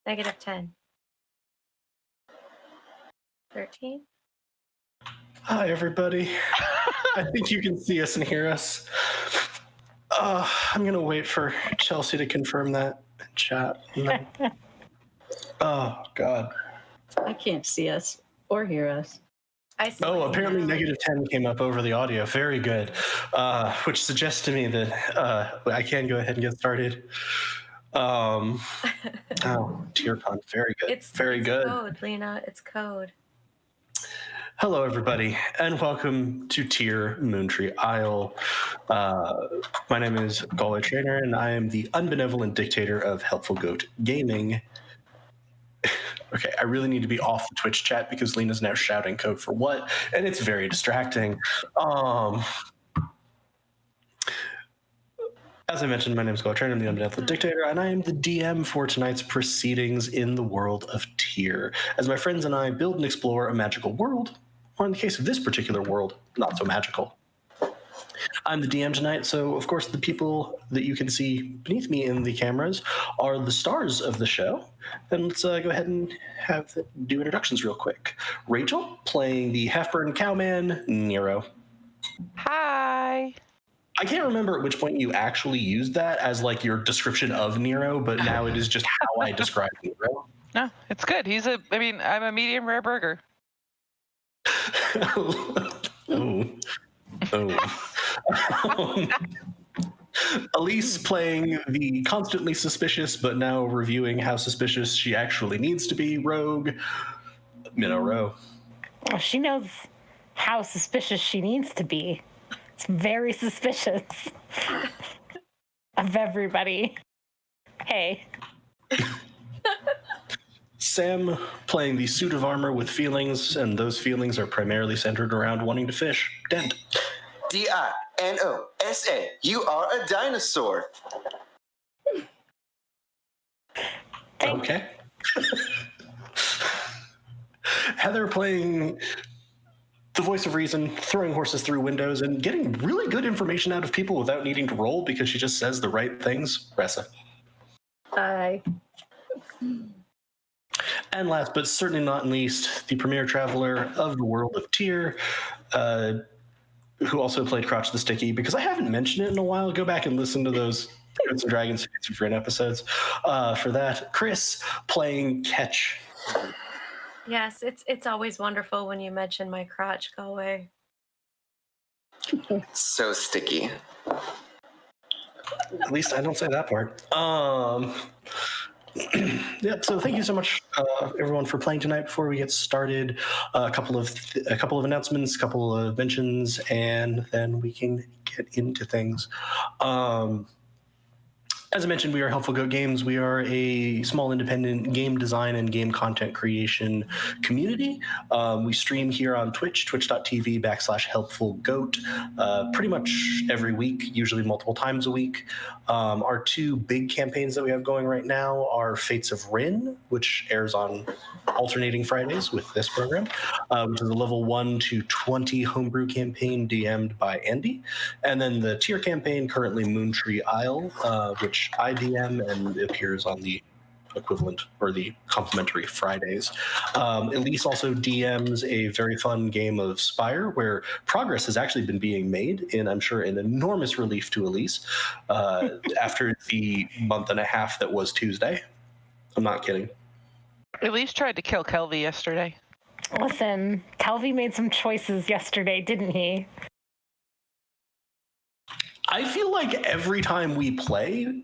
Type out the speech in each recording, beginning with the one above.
-10. 13. Hi, everybody. I think you can see us and hear us. I'm going to wait for Chelsea to confirm that in chat. Oh, God. I can't see us or hear us. I see. Apparently -10 came up over the audio. Very good. Which suggests to me that I can go ahead and get started. TierCon. Very good. It's good. Code, Lena. It's code. Hello, everybody, and welcome to Tier Moontree Isle. My name is Galway Trainer, and I am the unbenevolent dictator of Helpful Goat Gaming. Okay, I really need to be off the Twitch chat because Lena's now shouting code for what, and it's very distracting. As I mentioned, my name is Galway Trainer, I'm the unbenevolent dictator, and I am the DM for tonight's proceedings in the world of Tier, as my friends and I build and explore a magical world, or in the case of this particular world, not so magical. I'm the DM tonight, so of course the people that you can see beneath me in the cameras are the stars of the show. And let's go ahead and do introductions real quick. Rachel, playing the half-burned cowman, Nero. Hi. I can't remember at which point you actually used that as like your description of Nero, but now it is just how I describe Nero. No, it's good. I'm a medium rare burger. Elise playing the constantly suspicious, but now reviewing how suspicious she actually needs to be, rogue, Minnow. Well, she knows how suspicious she needs to be. It's very suspicious of everybody. Hey. Sam playing the suit of armor with feelings, and those feelings are primarily centered around wanting to fish. Dent. D-I-N-O-S-A. You are a dinosaur. Okay. Heather playing the voice of reason, throwing horses through windows, and getting really good information out of people without needing to roll because she just says the right things. Ressa. Hi. And last but certainly not least, the premier traveler of the world of Tier, who also played Crotch the Sticky, because I haven't mentioned it in a while. Go back and listen to those Goats and Dragons Fancy Friend episodes. For that, Chris playing Ketch. Yes, it's always wonderful when you mention my crotch, Galway. It's so sticky. At least I don't say that part. Yeah, so thank you so much, everyone, for playing tonight. Before we get started, a couple of announcements, a couple of mentions, and then we can get into things. As I mentioned, we are Helpful Goat Games. We are a small independent game design and game content creation community. We stream here on Twitch, twitch.tv/helpfulgoat, pretty much every week, usually multiple times a week. Our two big campaigns that we have going right now are Fates of Rin, which airs on alternating Fridays with this program, which is a level 1 to 20 homebrew campaign DM'd by Andy. And then the Tier campaign, currently Moontree Isle, which I DM and appears on the equivalent or the complimentary Fridays. Elise also DMs a very fun game of Spire where progress has actually been being made, and I'm sure an enormous relief to Elise after the month and a half that was Tuesday. I'm not kidding. Elise tried to kill Kelvy yesterday. Listen, Kelvy made some choices yesterday, didn't he? I feel like every time we play,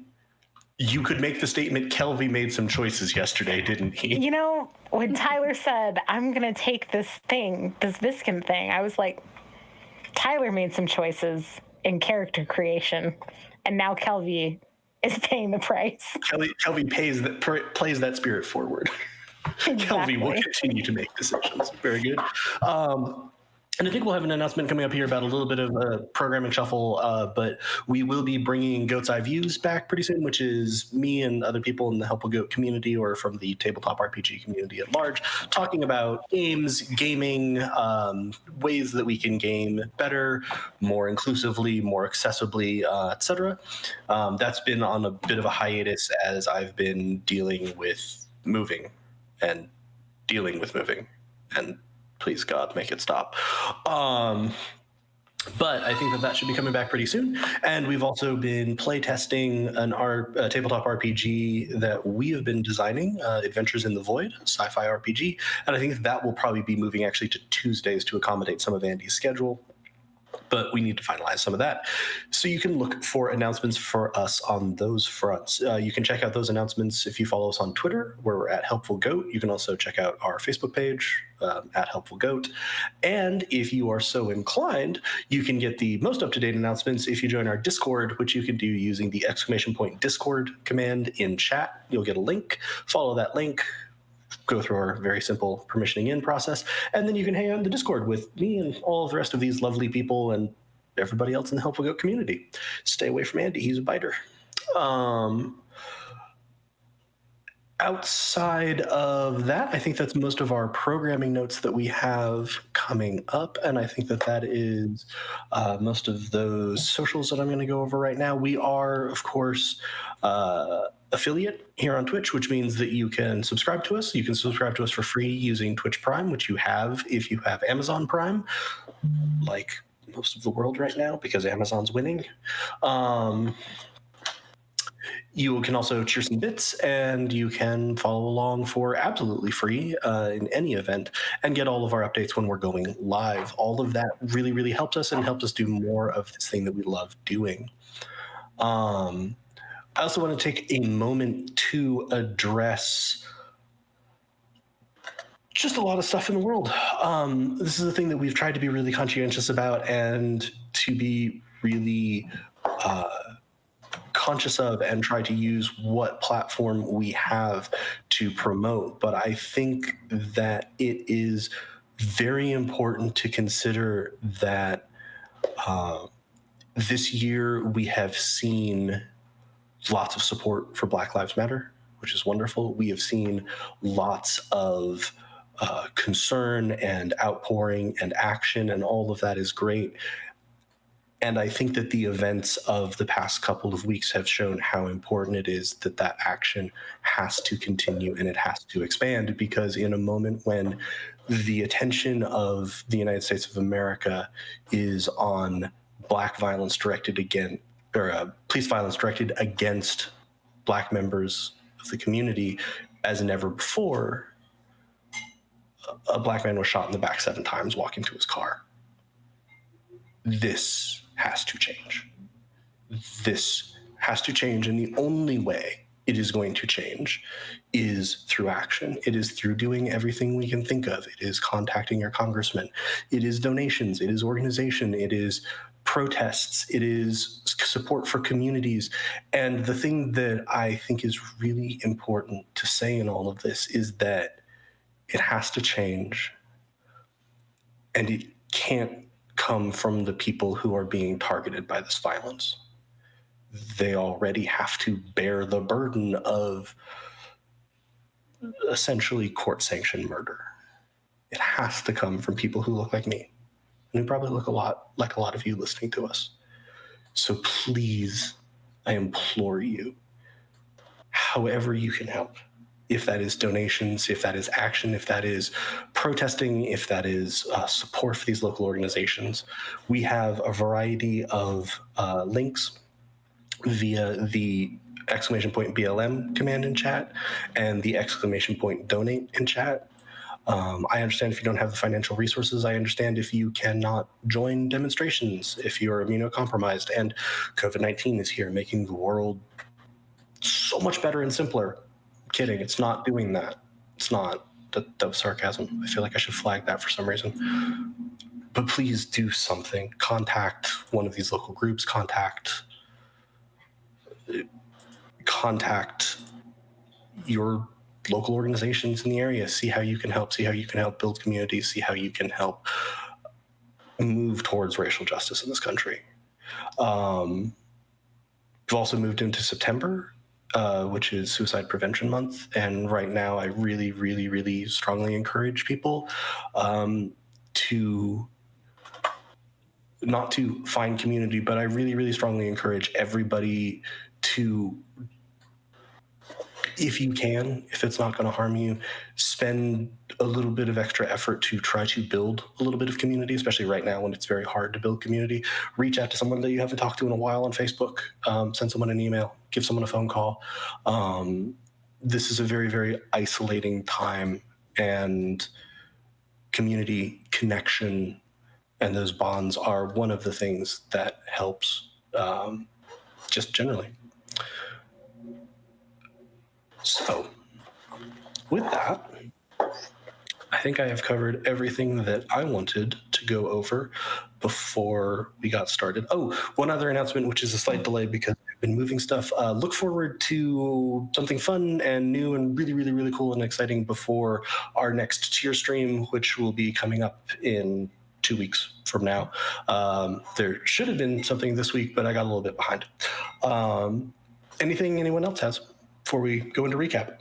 you could make the statement, Kelvy made some choices yesterday, didn't he? You know, when Tyler said, I'm going to take this Viscount thing, I was like, Tyler made some choices in character creation, and now Kelvy is paying the price. Kelvy plays that spirit forward. Exactly. Kelvy will continue to make decisions. Very good. And I think we'll have an announcement coming up here about a little bit of a programming shuffle, but we will be bringing Goat's Eye Views back pretty soon, which is me and other people in the Helpful Goat community or from the tabletop RPG community at large, talking about games, gaming, ways that we can game better, more inclusively, more accessibly, etc. That's been on a bit of a hiatus as I've been dealing with moving and dealing with moving, and please God, make it stop. But I think that should be coming back pretty soon. And we've also been playtesting a tabletop RPG that we have been designing, Adventures in the Void, sci-fi RPG. And I think that will probably be moving actually to Tuesdays to accommodate some of Andy's schedule. But we need to finalize some of that. So you can look for announcements for us on those fronts. You can check out those announcements if you follow us on Twitter, where we're at Helpful Goat. You can also check out our Facebook page at Helpful Goat. And if you are so inclined, you can get the most up-to-date announcements if you join our Discord, which you can do using the !Discord command in chat. You'll get a link. Follow that link. Go through our very simple permissioning in process, and then you can hang out in the Discord with me and all of the rest of these lovely people and everybody else in the Helpful Goat community. Stay away from Andy. He's a biter. Outside of that, I think that's most of our programming notes that we have coming up, and I think that is most of those socials that I'm going to go over right now. We are, of course, affiliate here on Twitch, which means that you can subscribe to us. You can subscribe to us for free using Twitch Prime, which you have if you have Amazon Prime, like most of the world right now, because Amazon's winning. You can also cheer some bits, and you can follow along for absolutely free in any event and get all of our updates when we're going live. All of that really, really helps us and helps us do more of this thing that we love doing. I also want to take a moment to address just a lot of stuff in the world. This is a thing that we've tried to be really conscientious about and to be really conscious of and try to use what platform we have to promote. But I think that it is very important to consider that this year we have seen lots of support for Black Lives Matter, which is wonderful. We have seen lots of concern and outpouring and action, and all of that is great. And I think that the events of the past couple of weeks have shown how important it is that that action has to continue and it has to expand, because in a moment when the attention of the United States of America is on Black violence directed against, or police violence directed against Black members of the community as never before, a Black man was shot in the back 7 times walking to his car. This has to change. This has to change, and the only way it is going to change is through action. It is through doing everything we can think of. It is contacting your congressman. It is donations. It is organization. It is protests. It is support for communities. And the thing that I think is really important to say in all of this is that it has to change, and it can't come from the people who are being targeted by this violence. They already have to bear the burden of essentially court-sanctioned murder. It has to come from people who look like me, and who probably look a lot like a lot of you listening to us. So please, I implore you, however you can help, if that is donations, if that is action, if that is protesting, if that is support for these local organizations. We have a variety of links via the !BLM command in chat and the !donate in chat. I understand if you don't have the financial resources. I understand if you cannot join demonstrations, if you're immunocompromised, and COVID-19 is here making the world so much better and simpler. Kidding, it's not doing that. It's not. That was sarcasm. I feel like I should flag that for some reason. But please do something. Contact one of these local groups. Contact your local organizations in the area. See how you can help. See how you can help build communities. See how you can help move towards racial justice in this country. We've also moved into September, which is Suicide Prevention Month. And right now, I really, really, really strongly encourage people to not to find community, but I really, really strongly encourage everybody to if you can, if it's not going to harm you, spend a little bit of extra effort to try to build a little bit of community, especially right now when it's very hard to build community. Reach out to someone that you haven't talked to in a while on Facebook. Send someone an email. Give someone a phone call. This is a very, very isolating time, and community connection and those bonds are one of the things that helps just generally. So, with that, I think I have covered everything that I wanted to go over before we got started. Oh, one other announcement, which is a slight delay because I've been moving stuff. Look forward to something fun and new and really, really, really cool and exciting before our next tier stream, which will be coming up in 2 weeks from now. There should have been something this week, but I got a little bit behind. Anything anyone else has before we go into recap?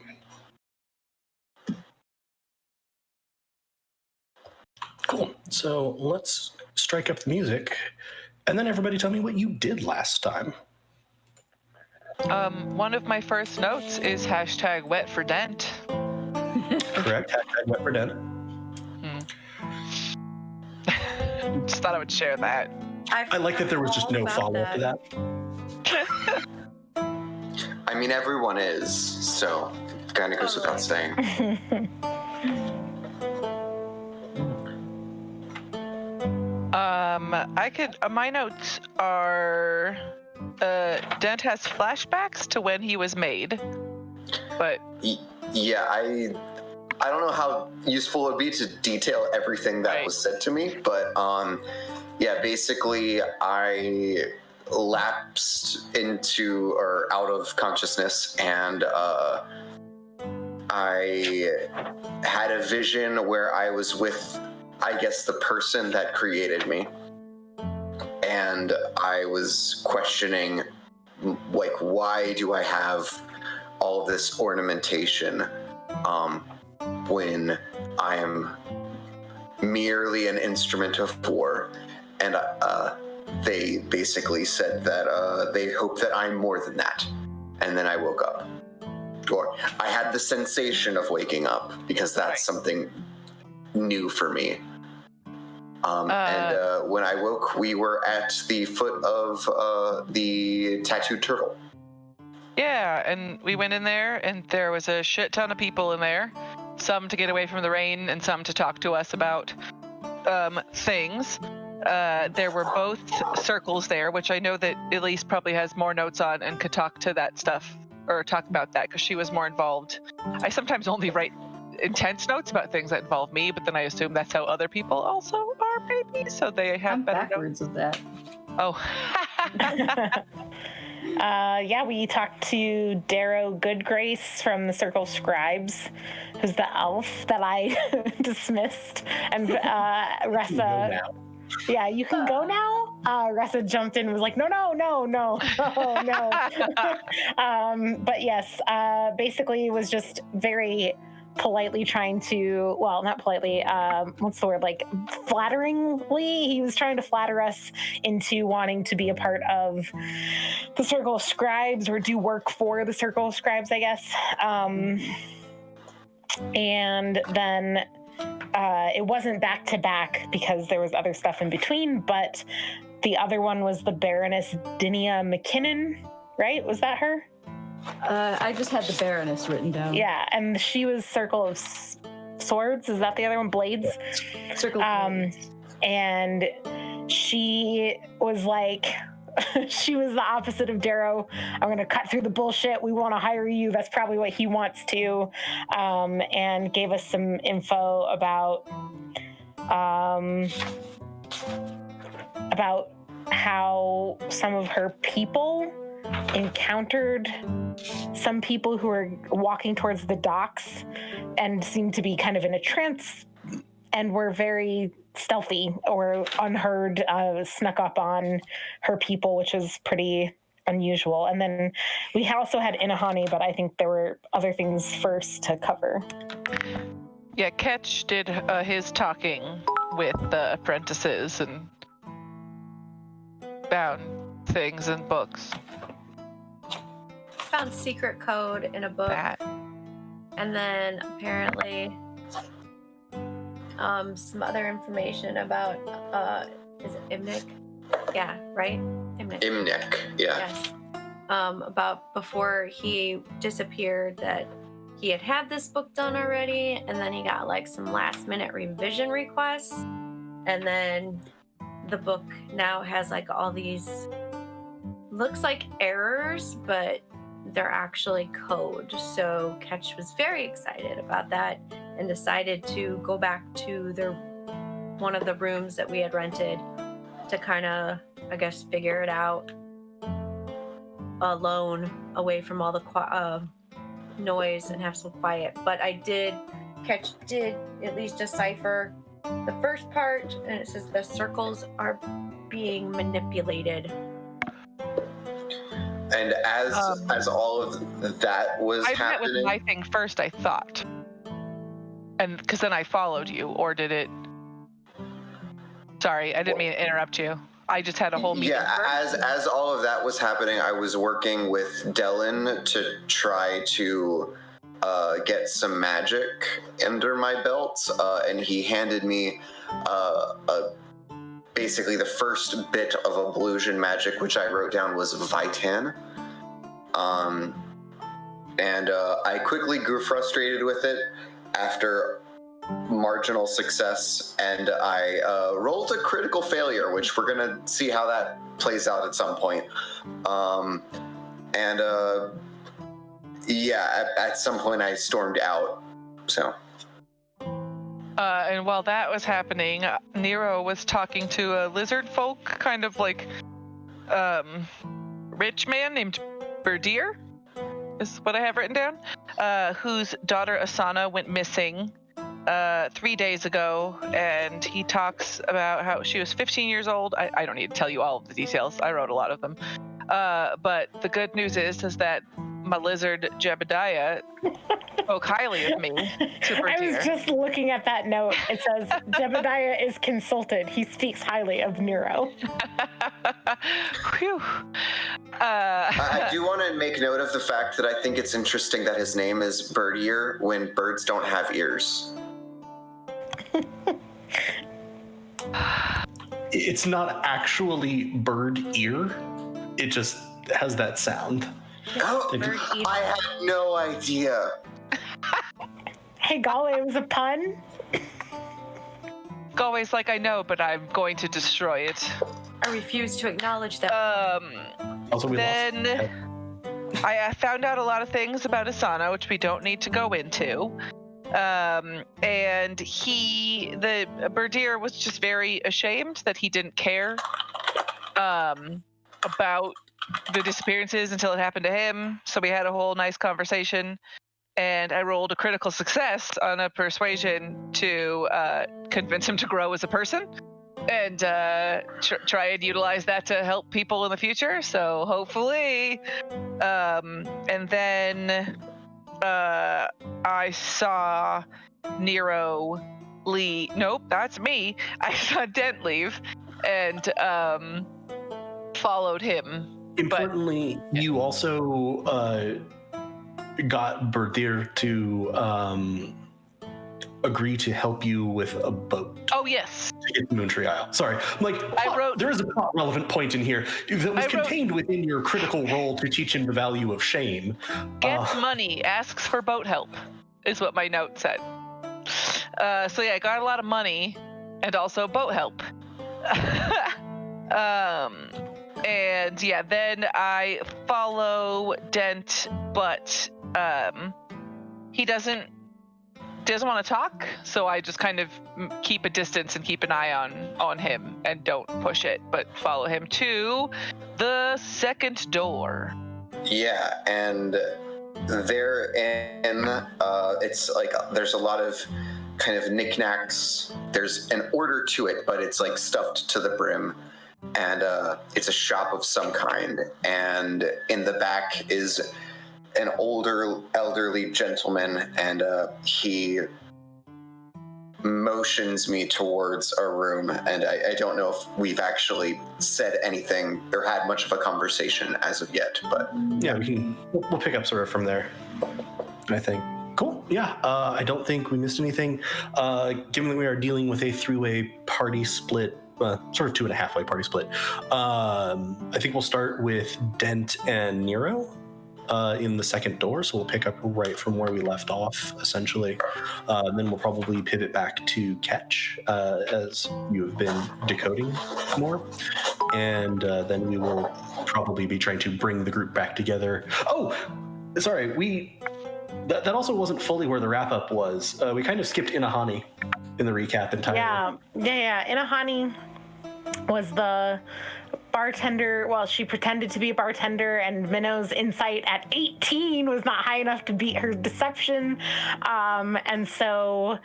Cool. So let's strike up the music, and then everybody tell me what you did last time. One of my first notes is hashtag wet for Dent. Correct. Hashtag wet for Dent. Just thought I would share that. I like that there was just no follow-up to that. I mean, everyone is, so it kind of goes without saying. My notes are, Dent has flashbacks to when he was made, but Yeah, I don't know how useful it would be to detail everything that was said to me, but yeah, basically I lapsed into or out of consciousness, and I had a vision where I was with, I guess, the person that created me, and I was questioning, like, why do I have all of this ornamentation when I am merely an instrument of war? And they basically said that they hope that I'm more than that. And then I woke up. Or I had the sensation of waking up, because that's something new for me. And when I woke, we were at the foot of the tattooed turtle. yeah, and we went in there, and there was a shit ton of people in there. Some to get away from the rain, and some to talk to us about things. There were both circles there, which I know that Elise probably has more notes on and could talk to that stuff, or talk about that, because she was more involved. I sometimes only write intense notes about things that involve me, but then I assume that's how other people also are, maybe, so they have I'm better backwards notes. of that. Oh. Yeah, we talked to Darrow Goodgrace from the Circle Scribes, who's the elf that I dismissed, and Ressa. Yeah, you can go now. Ressa jumped in and was like, no. But yes, basically it was just very politely trying to, well, not politely, what's the word, like flatteringly, he was trying to flatter us into wanting to be a part of the Circle of Scribes, or do work for the Circle of Scribes, I guess. And then it wasn't back to back because there was other stuff in between, but the other one was the Baroness Dinia McKinnon, right? Was that her? I just had the Baroness written down. Yeah, and she was Circle of Swords. Is that the other one? Blades? Circle of Blades. And she was like, she was the opposite of Darrow. I'm going to cut through the bullshit. We want to hire you. That's probably what he wants to. And gave us some info about how some of her people encountered some people who were walking towards the docks and seemed to be kind of in a trance and were very stealthy or unheard, snuck up on her people, which was pretty unusual. And then we also had Inahani, but I think there were other things first to cover. Yeah, Ketch did his talking with the apprentices and found things in books. found secret code in a book, That. and then apparently some other information about is it Imnik? Yeah, right? Imnik. Imnik, yeah. Yes. About before he disappeared that he had this book done already, and then he got like some last minute revision requests, and then the book now has like all these looks like errors, but they're actually code. So Ketch was very excited about that and decided to go back to one of the rooms that we had rented to kind of, I guess, figure it out alone, away from all the noise, and have some quiet. But Ketch did at least decipher the first part, and it says the circles are being manipulated. And as all of that was I met happening, with my thing first, I thought. And because then I followed you, or did it? Sorry, I didn't mean to interrupt you. I just had a whole meeting. yeah, first. as all of that was happening, I was working with Dylan to try to get some magic under my belt, and he handed me basically the first bit of illusion magic, which I wrote down was Vitan. And I quickly grew frustrated with it after marginal success, and I rolled a critical failure, which we're gonna see how that plays out at some point. At some point I stormed out. So. And while that was happening, Nero was talking to a lizard folk, kind of like rich man named Berdir, is what I have written down, whose daughter Asana went missing 3 days ago, and he talks about how she was 15 years old. I don't need to tell you all of the details. I wrote a lot of them. But the good news is that my lizard Jebediah spoke highly of me to I Berdir. was just looking at that note. It says Jebediah is consulted. He speaks highly of Nero. Whew. I do want to make note of the fact that I think it's interesting that his name is Bird Ear when birds don't have ears. It's not actually bird ear. It just has that sound. Oh, Bird ear. I had no idea. Hey, golly, it was a pun. Always like I know, but I'm going to destroy it. I refuse to acknowledge that. Also, we Then lost. I found out a lot of things about Asana, which we don't need to go into. And the Berdir was just very ashamed that he didn't care about the disappearances until it happened to him. So we had a whole nice conversation, and I rolled a critical success on a persuasion to convince him to grow as a person, and try and utilize that to help people in the future. So hopefully, and then I saw Nero leave. Nope, that's me. I saw Dent leave, and followed him. Importantly, you also got Berdir to agree to help you with a boat Oh yes, to get to Moontree Isle. Sorry, I'm like, I wrote- there is a plot relevant point in here that was I wrote- contained within your critical role to teach him the value of shame. gets money, asks for boat help, is what my note said. So yeah, I got a lot of money and also boat help. And yeah, then I follow Dent, but he doesn't want to talk, so I just kind of keep a distance and keep an eye on him and don't push it, but follow him to the second door. Yeah, and therein, it's like there's a lot of kind of knickknacks. There's an order to it, but it's like stuffed to the brim. And it's a shop of some kind. And in the back is an elderly gentleman, and he motions me towards a room, and I don't know if we've actually said anything or had much of a conversation as of yet, but Yeah, we'll pick up sort of from there, I think. Cool. Yeah, I don't think we missed anything. Given that we are dealing with a three-way party split, sort of 2.5-way party split, I think we'll start with Dent and Nero in the second door, so we'll pick up right from where we left off, essentially. Then we'll probably pivot back to Ketch, as you have been decoding more. And then we will probably be trying to bring the group back together. Oh, sorry, that also wasn't fully where the wrap-up was. We kind of skipped Inahani in the recap entirely. Yeah. Inahani was the bartender. Well, she pretended to be a bartender, and Minnow's insight at 18 was not high enough to beat her deception. And so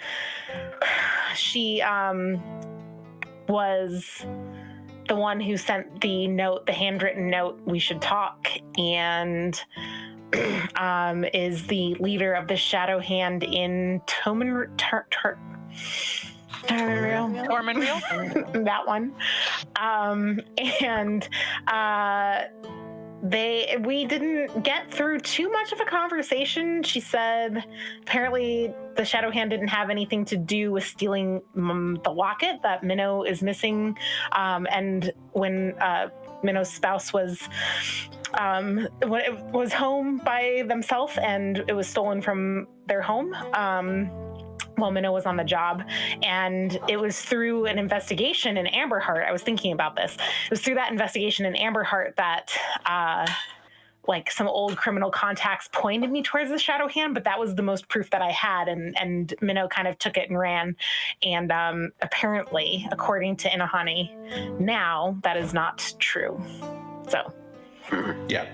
she was the one who sent the note, the handwritten note, we should talk, and is the leader of the Shadow Hand in Tormenreal. That one. We didn't get through too much of a conversation. She said apparently the Shadow Hand didn't have anything to do with stealing the locket that Minnow is missing. And when Minnow's spouse was home by themselves, and it was stolen from their home while Minnow was on the job. And it was through an investigation in Amberheart. I was thinking about this. It was through that investigation in Amberheart that like some old criminal contacts pointed me towards the Shadow Hand, but that was the most proof that I had, and Minnow kind of took it and ran. And apparently, according to Inahani, now that is not true. So. Yeah.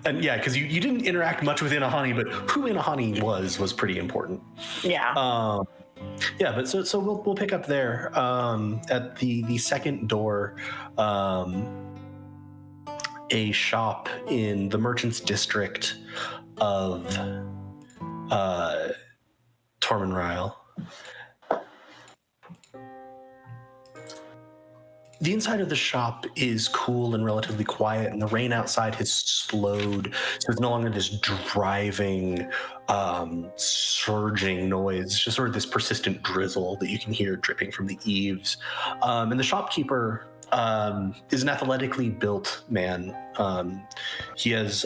And yeah, because you didn't interact much with Inahani, but who Inahani was pretty important. Yeah. Yeah, but so we'll pick up there at the second door. A shop in the Merchants District of Tormenreal. The inside of the shop is cool and relatively quiet, and the rain outside has slowed, so it's no longer this driving, surging noise. It's just sort of this persistent drizzle that you can hear dripping from the eaves. And the shopkeeper is an athletically built man. He has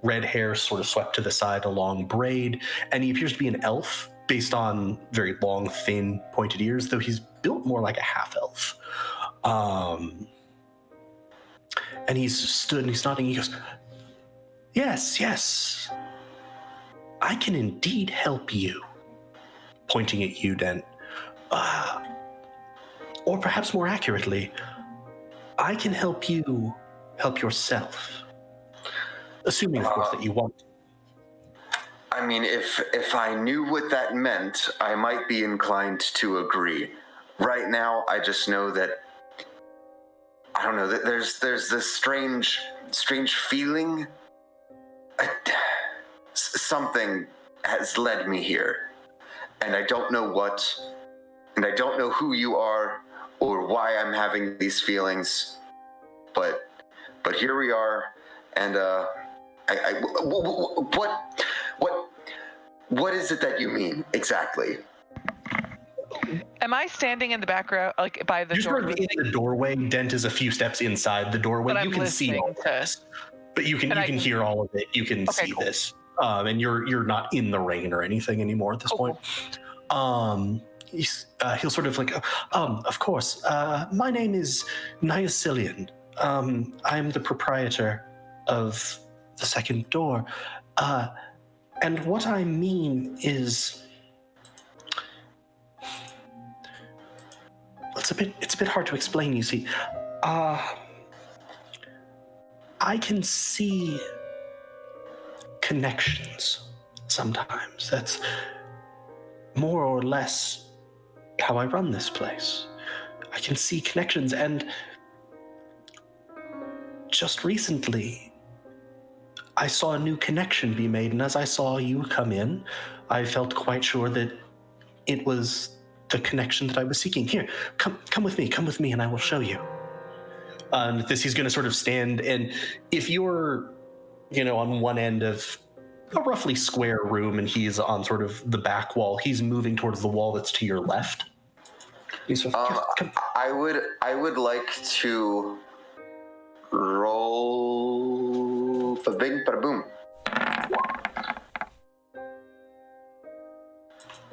red hair sort of swept to the side, a long braid, and he appears to be an elf based on very long, thin, pointed ears, though he's built more like a half-elf. And he's stood and he's nodding. He goes, yes, I can indeed help you. Pointing at you, Dent. Or perhaps more accurately, I can help you help yourself. Assuming, of course, that you want. I mean, if I knew what that meant, I might be inclined to agree. Right now, I just know that, I don't know, that there's this strange feeling. Something has led me here, and I don't know what, and I don't know who you are or why I'm having these feelings, but here we are, and what is it that you mean exactly? Am I standing in the background, like by the door? You're in the doorway. Dent is a few steps inside the doorway. But you can see all of this, but you can hear all of it. You can see cool. this, and you're not in the rain or anything anymore at this point. Cool. He'll sort of like, of course. My name is Niacilian. I'm the proprietor of the second door, and what I mean is. It's a bit hard to explain, you see. I can see connections sometimes. That's more or less how I run this place. I can see connections, and just recently I saw a new connection be made, and as I saw you come in, I felt quite sure that it was the connection that I was seeking. Here, come with me, and I will show you. He's going to sort of stand, and if you're, on one end of a roughly square room, and he's on sort of the back wall, he's moving towards the wall that's to your left. I would like to roll a bing, bada boom.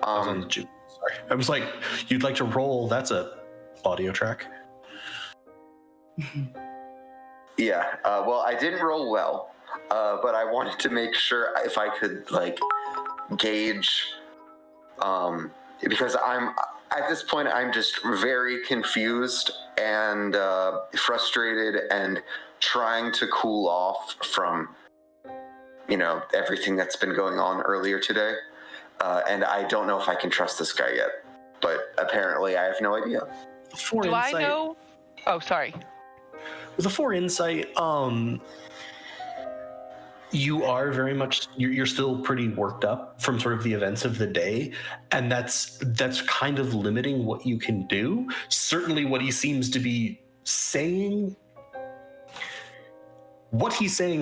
Sorry, I was like, you'd like to roll? That's a audio track. Yeah. Well, I didn't roll well, but I wanted to make sure if I could gauge, because at this point I'm just very confused and frustrated and trying to cool off from everything that's been going on earlier today. And I don't know if I can trust this guy yet, but apparently I have no idea. Do I know? Oh, sorry. With a 4 insight, you are very much, you're still pretty worked up from sort of the events of the day, and that's kind of limiting what you can do. Certainly what he seems to be saying,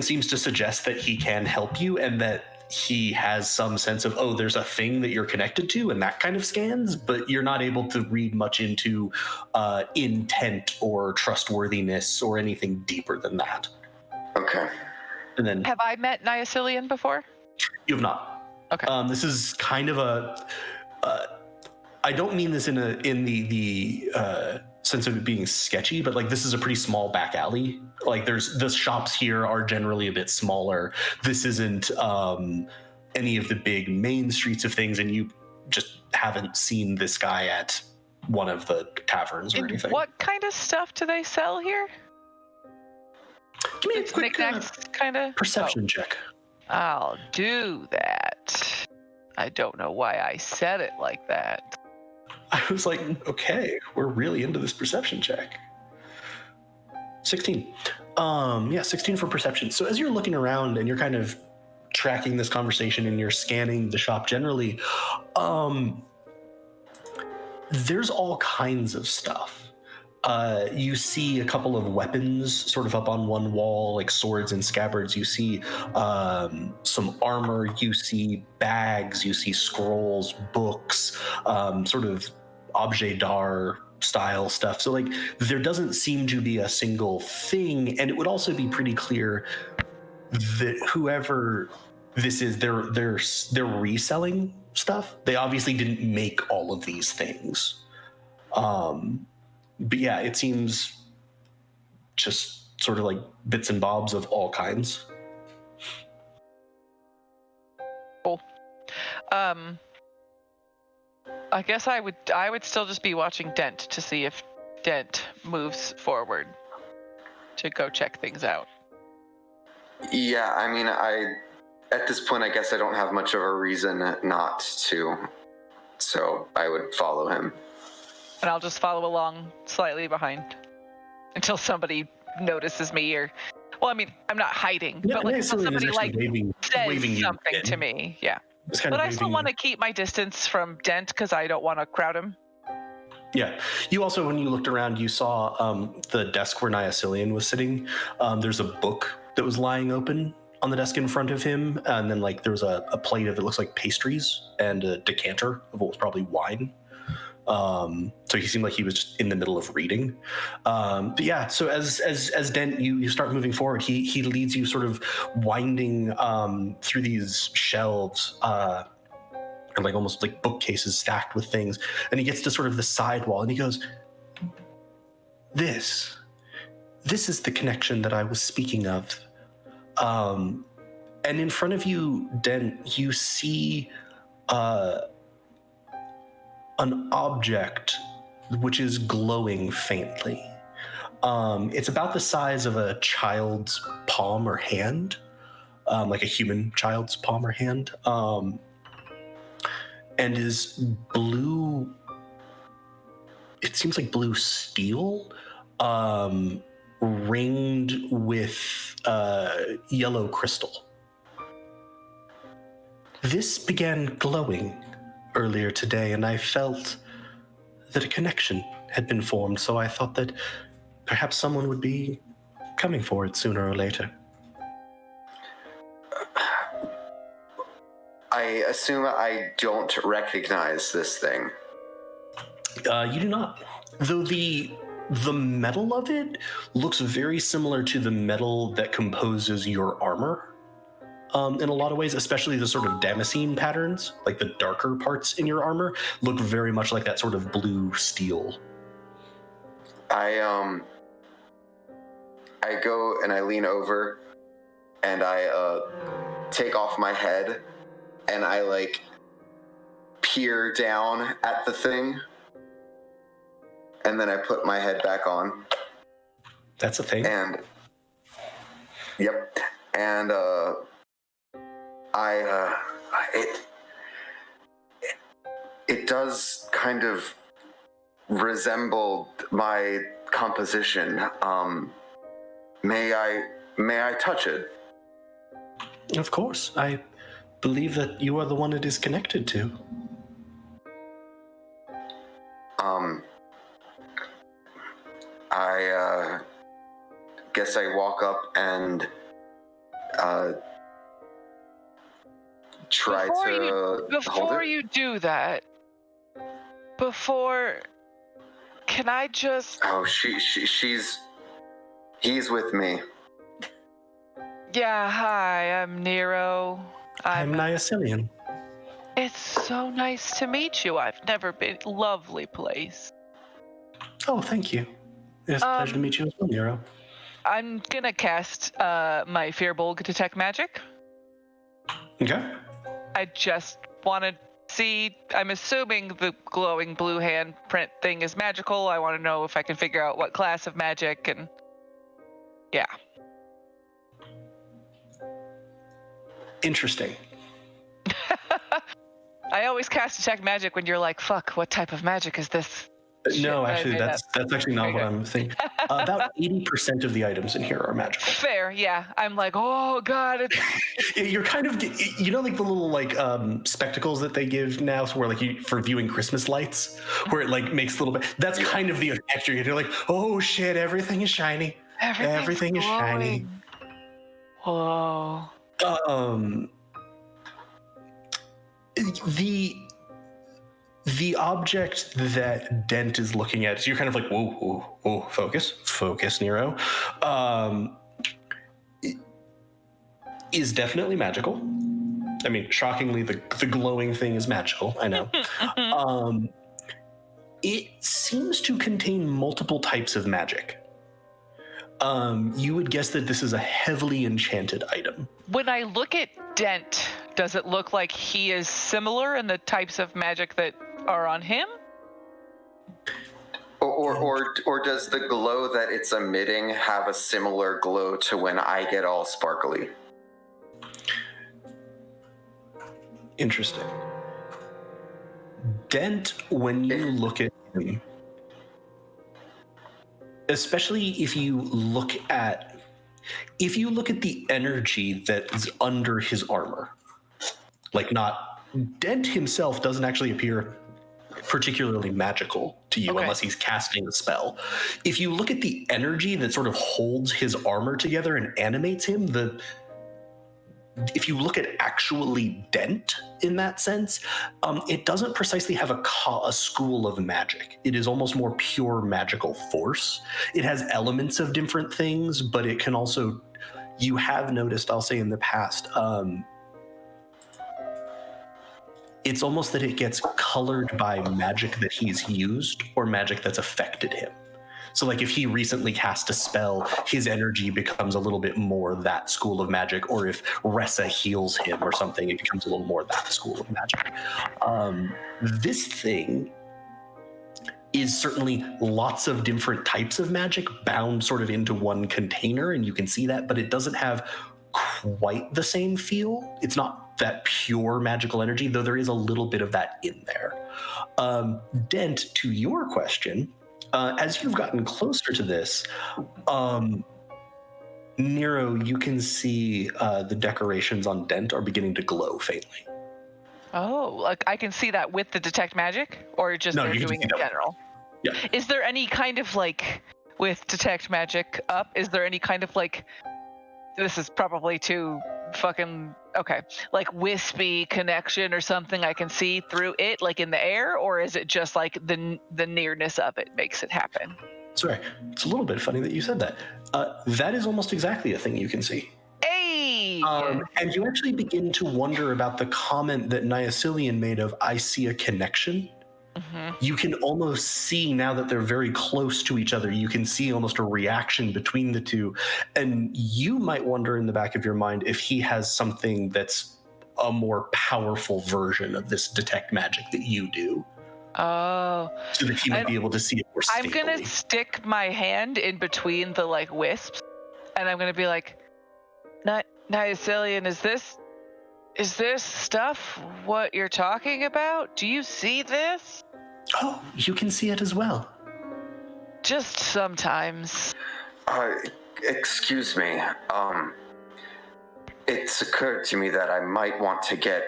seems to suggest that he can help you, and that he has some sense of, there's a thing that you're connected to, and that kind of scans, but you're not able to read much into intent or trustworthiness or anything deeper than that. Okay. And then, have I met Niacilian before? You have not. Okay. This is kind of I don't mean this in the sense of it being sketchy, but this is a pretty small back alley. The shops here are generally a bit smaller. This isn't any of the big main streets of things, and you just haven't seen this guy at one of the taverns or anything. What kind of stuff do they sell here? Give me a quick kind of perception check. I'll do that. I don't know why I said it like that. I was like, okay, we're really into this perception check. 16. 16 for perception. So as you're looking around and you're kind of tracking this conversation and you're scanning the shop generally, there's all kinds of stuff. You see a couple of weapons sort of up on one wall, like swords and scabbards. You see some armor. You see bags. You see scrolls, books, sort of objet d'art style stuff. So there doesn't seem to be a single thing, and it would also be pretty clear that whoever this is, they're reselling stuff. They obviously didn't make all of these things. But yeah, it seems just sort of bits and bobs of all kinds. Cool. I guess I would still just be watching Dent to see if Dent moves forward to go check things out. Yeah, I mean, at this point, I guess I don't have much of a reason not to, so I would follow him. And I'll just follow along slightly behind until somebody notices me, or, well, I mean, I'm not hiding, but until somebody says something to me. Yeah. But I still want to keep my distance from Dent because I don't want to crowd him. Yeah. You also, when you looked around, you saw the desk where Niacilian was sitting. There's a book that was lying open on the desk in front of him. And then there was a plate of, it looks like pastries, and a decanter of what was probably wine. So he seemed like he was just in the middle of reading. But yeah, so as Dent, you start moving forward, he leads you sort of winding through these shelves, and almost like bookcases stacked with things. And he gets to sort of the side wall and he goes, This is the connection that I was speaking of. And in front of you, Dent, you see an object which is glowing faintly. It's about the size of a child's palm or hand, like a human child's palm or hand, and is blue. It seems like blue steel, ringed with yellow crystal. This began glowing earlier today, and I felt that a connection had been formed, so I thought that perhaps someone would be coming for it sooner or later. I assume I don't recognize this thing. You do not. Though the metal of it looks very similar to the metal that composes your armor. In a lot of ways, especially the sort of damascene patterns, like the darker parts in your armor, look very much like that sort of blue steel. I go and I lean over and I take off my head and I like peer down at the thing and then I put my head back on. That's a thing. And yep. And it does kind of resemble my composition. May I touch it? Of course. I believe that you are the one it is connected to. I guess I walk up and try to hold Before it. you do that, can I just... Oh, he's with me. Yeah, hi, I'm Nero. I'm Niacilian. It's so nice to meet you. I've never been... Lovely place. Oh, thank you. It's a pleasure to meet you as well, Nero. I'm gonna cast my Fearbulk Detect Magic. Okay. I just want to see... I'm assuming the glowing blue handprint thing is magical. I want to know if I can figure out what class of magic and... Yeah. Interesting. I always cast Detect Magic when you're like, fuck, what type of magic is this? No, Shit, actually, okay, that's actually not what I'm thinking. About 80% of the items in here are magical. Fair, yeah. I'm like, oh god, it's... You're kind of, you know, like the little like spectacles that they give now, so where like for viewing Christmas lights, where it like makes a little bit. That's kind of the effect you're getting. You're like, oh shit, everything is shiny. Everything is shiny. Whoa. The object that Dent is looking at, so you're kind of like, whoa, focus, Nero. Is definitely magical. I mean, shockingly, the glowing thing is magical. I know. It seems to contain multiple types of magic. You would guess that this is a heavily enchanted item. When I look at Dent, does it look like he is similar in the types of magic that are on him? Or does the glow that it's emitting have a similar glow to when I get all sparkly? Interesting. Dent, when you look at him, especially if you look at the energy that is under his armor, like not Dent himself doesn't actually appear particularly magical to you unless he's casting a spell. If you look at the energy that sort of holds his armor together and animates him, if you look at actually Dent in that sense, it doesn't precisely have a school of magic. It is almost more pure magical force. It has elements of different things, but it can also, you have noticed, I'll say in the past, it's almost that it gets colored by magic that he's used or magic that's affected him. So like if he recently cast a spell, his energy becomes a little bit more that school of magic, or if Ressa heals him or something, it becomes a little more that school of magic. This thing is certainly lots of different types of magic bound sort of into one container, and you can see that, but it doesn't have quite the same feel. It's not that pure magical energy, though there is a little bit of that in there. Dent, to your question, as you've gotten closer to this, Nero, you can see the decorations on Dent are beginning to glow faintly. Oh, like I can see that with the detect magic, or just No, they're you can doing see in that. general? Yeah. Is there any kind of like, with detect magic up, is there any kind of like, this is probably too fucking, okay, like wispy connection or something I can see through it, like in the air, or is it just like the nearness of it makes it happen? Sorry, it's a little bit funny that you said that. That is almost exactly a thing you can see. Hey! And you actually begin to wonder about the comment that Niacilian made of, I see a connection. You can almost see, now that they're very close to each other, you can see almost a reaction between the two. And you might wonder in the back of your mind if he has something that's a more powerful version of this detect magic that you do. Oh. So that he might be able to see it more stably. I'm gonna stick my hand in between the like wisps, and I'm gonna be like, Niacilian, is this stuff what you're talking about? Do you see this? Oh, you can see it as well. Just sometimes. Excuse me. It's occurred to me that I might want to get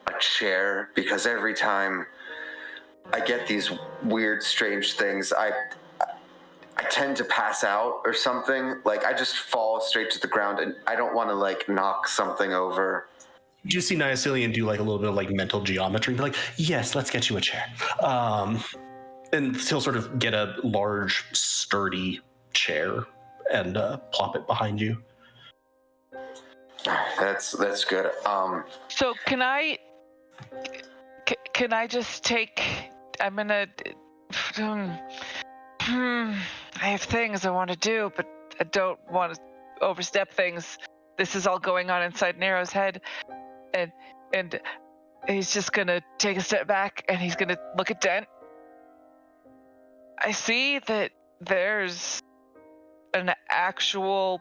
a chair, because every time I get these weird, strange things, I tend to pass out or something. Like, I just fall straight to the ground, and I don't want to, like, knock something over. You see Niacilian do, like, a little bit of, like, mental geometry and be like, yes, let's get you a chair. And he'll sort of get a large, sturdy chair and plop it behind you. That's good. So can I just take, I'm gonna, I have things I want to do, but I don't want to overstep things. This is all going on inside Nero's head, and he's just gonna take a step back and he's gonna look at Dent. I see that there's an actual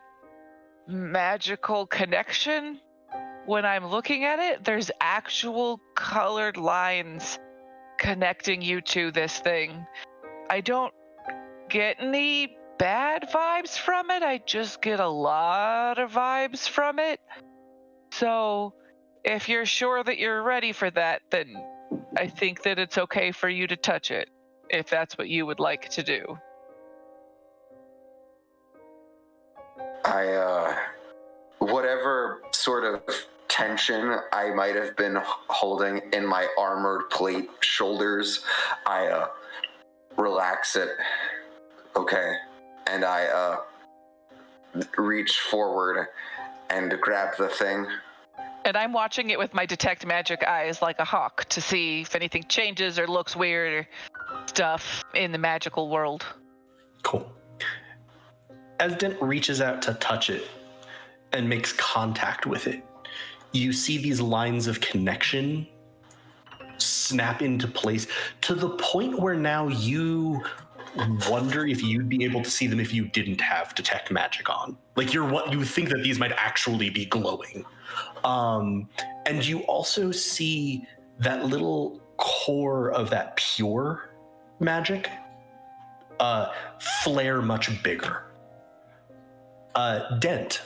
magical connection. When I'm looking at it, there's actual colored lines connecting you to this thing. I don't get any bad vibes from it. I just get a lot of vibes from it. So if you're sure that you're ready for that, then I think that it's okay for you to touch it, if that's what you would like to do. Whatever sort of tension I might have been holding in my armored plate shoulders, I relax it. Okay. And I reach forward and grab the thing. And I'm watching it with my detect magic eyes like a hawk to see if anything changes or looks weird or stuff in the magical world. Cool. As Dent reaches out to touch it and makes contact with it, you see these lines of connection snap into place to the point where now you wonder if you'd be able to see them if you didn't have detect magic on. Like, you think that these might actually be glowing. And you also see that little core of that pure magic flare much bigger. Dent,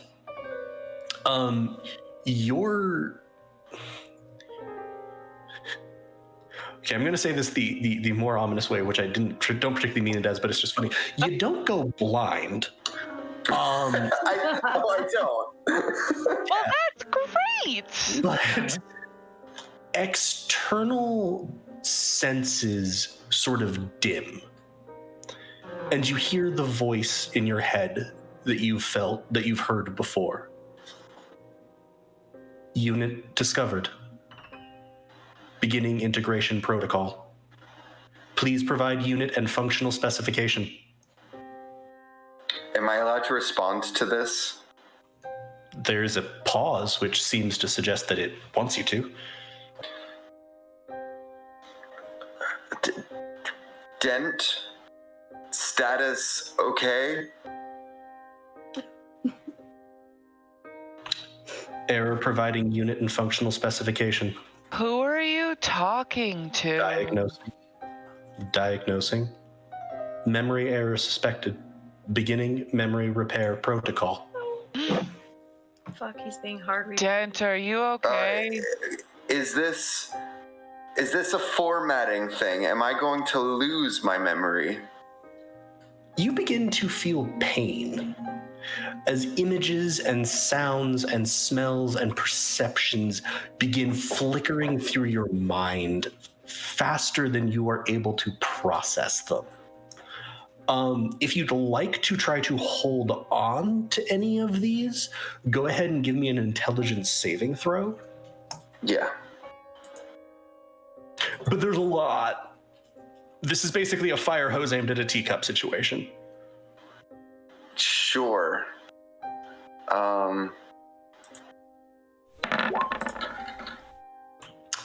you're... Okay, I'm going to say this the more ominous way, which I don't particularly mean it as, but it's just funny. You don't go blind. I don't. Well, that's great! But external senses sort of dim. And you hear the voice in your head that you've heard before. Unit discovered. Beginning integration protocol. Please provide unit and functional specification. Am I allowed to respond to this? There's a pause, which seems to suggest that it wants you to. Dent? Status okay? Error providing unit and functional specification. Who are you talking to? Diagnosing. Memory error suspected. Beginning memory repair protocol. Fuck, he's being hard. Dent, are you okay? Is this Is this a formatting thing? Am I going to lose my memory? You begin to feel pain as images and sounds and smells and perceptions begin flickering through your mind faster than you are able to process them. If you'd like to try to hold on to any of these, go ahead and give me an intelligence saving throw. Yeah. But there's a lot. This is basically a fire hose aimed at a teacup situation. Sure.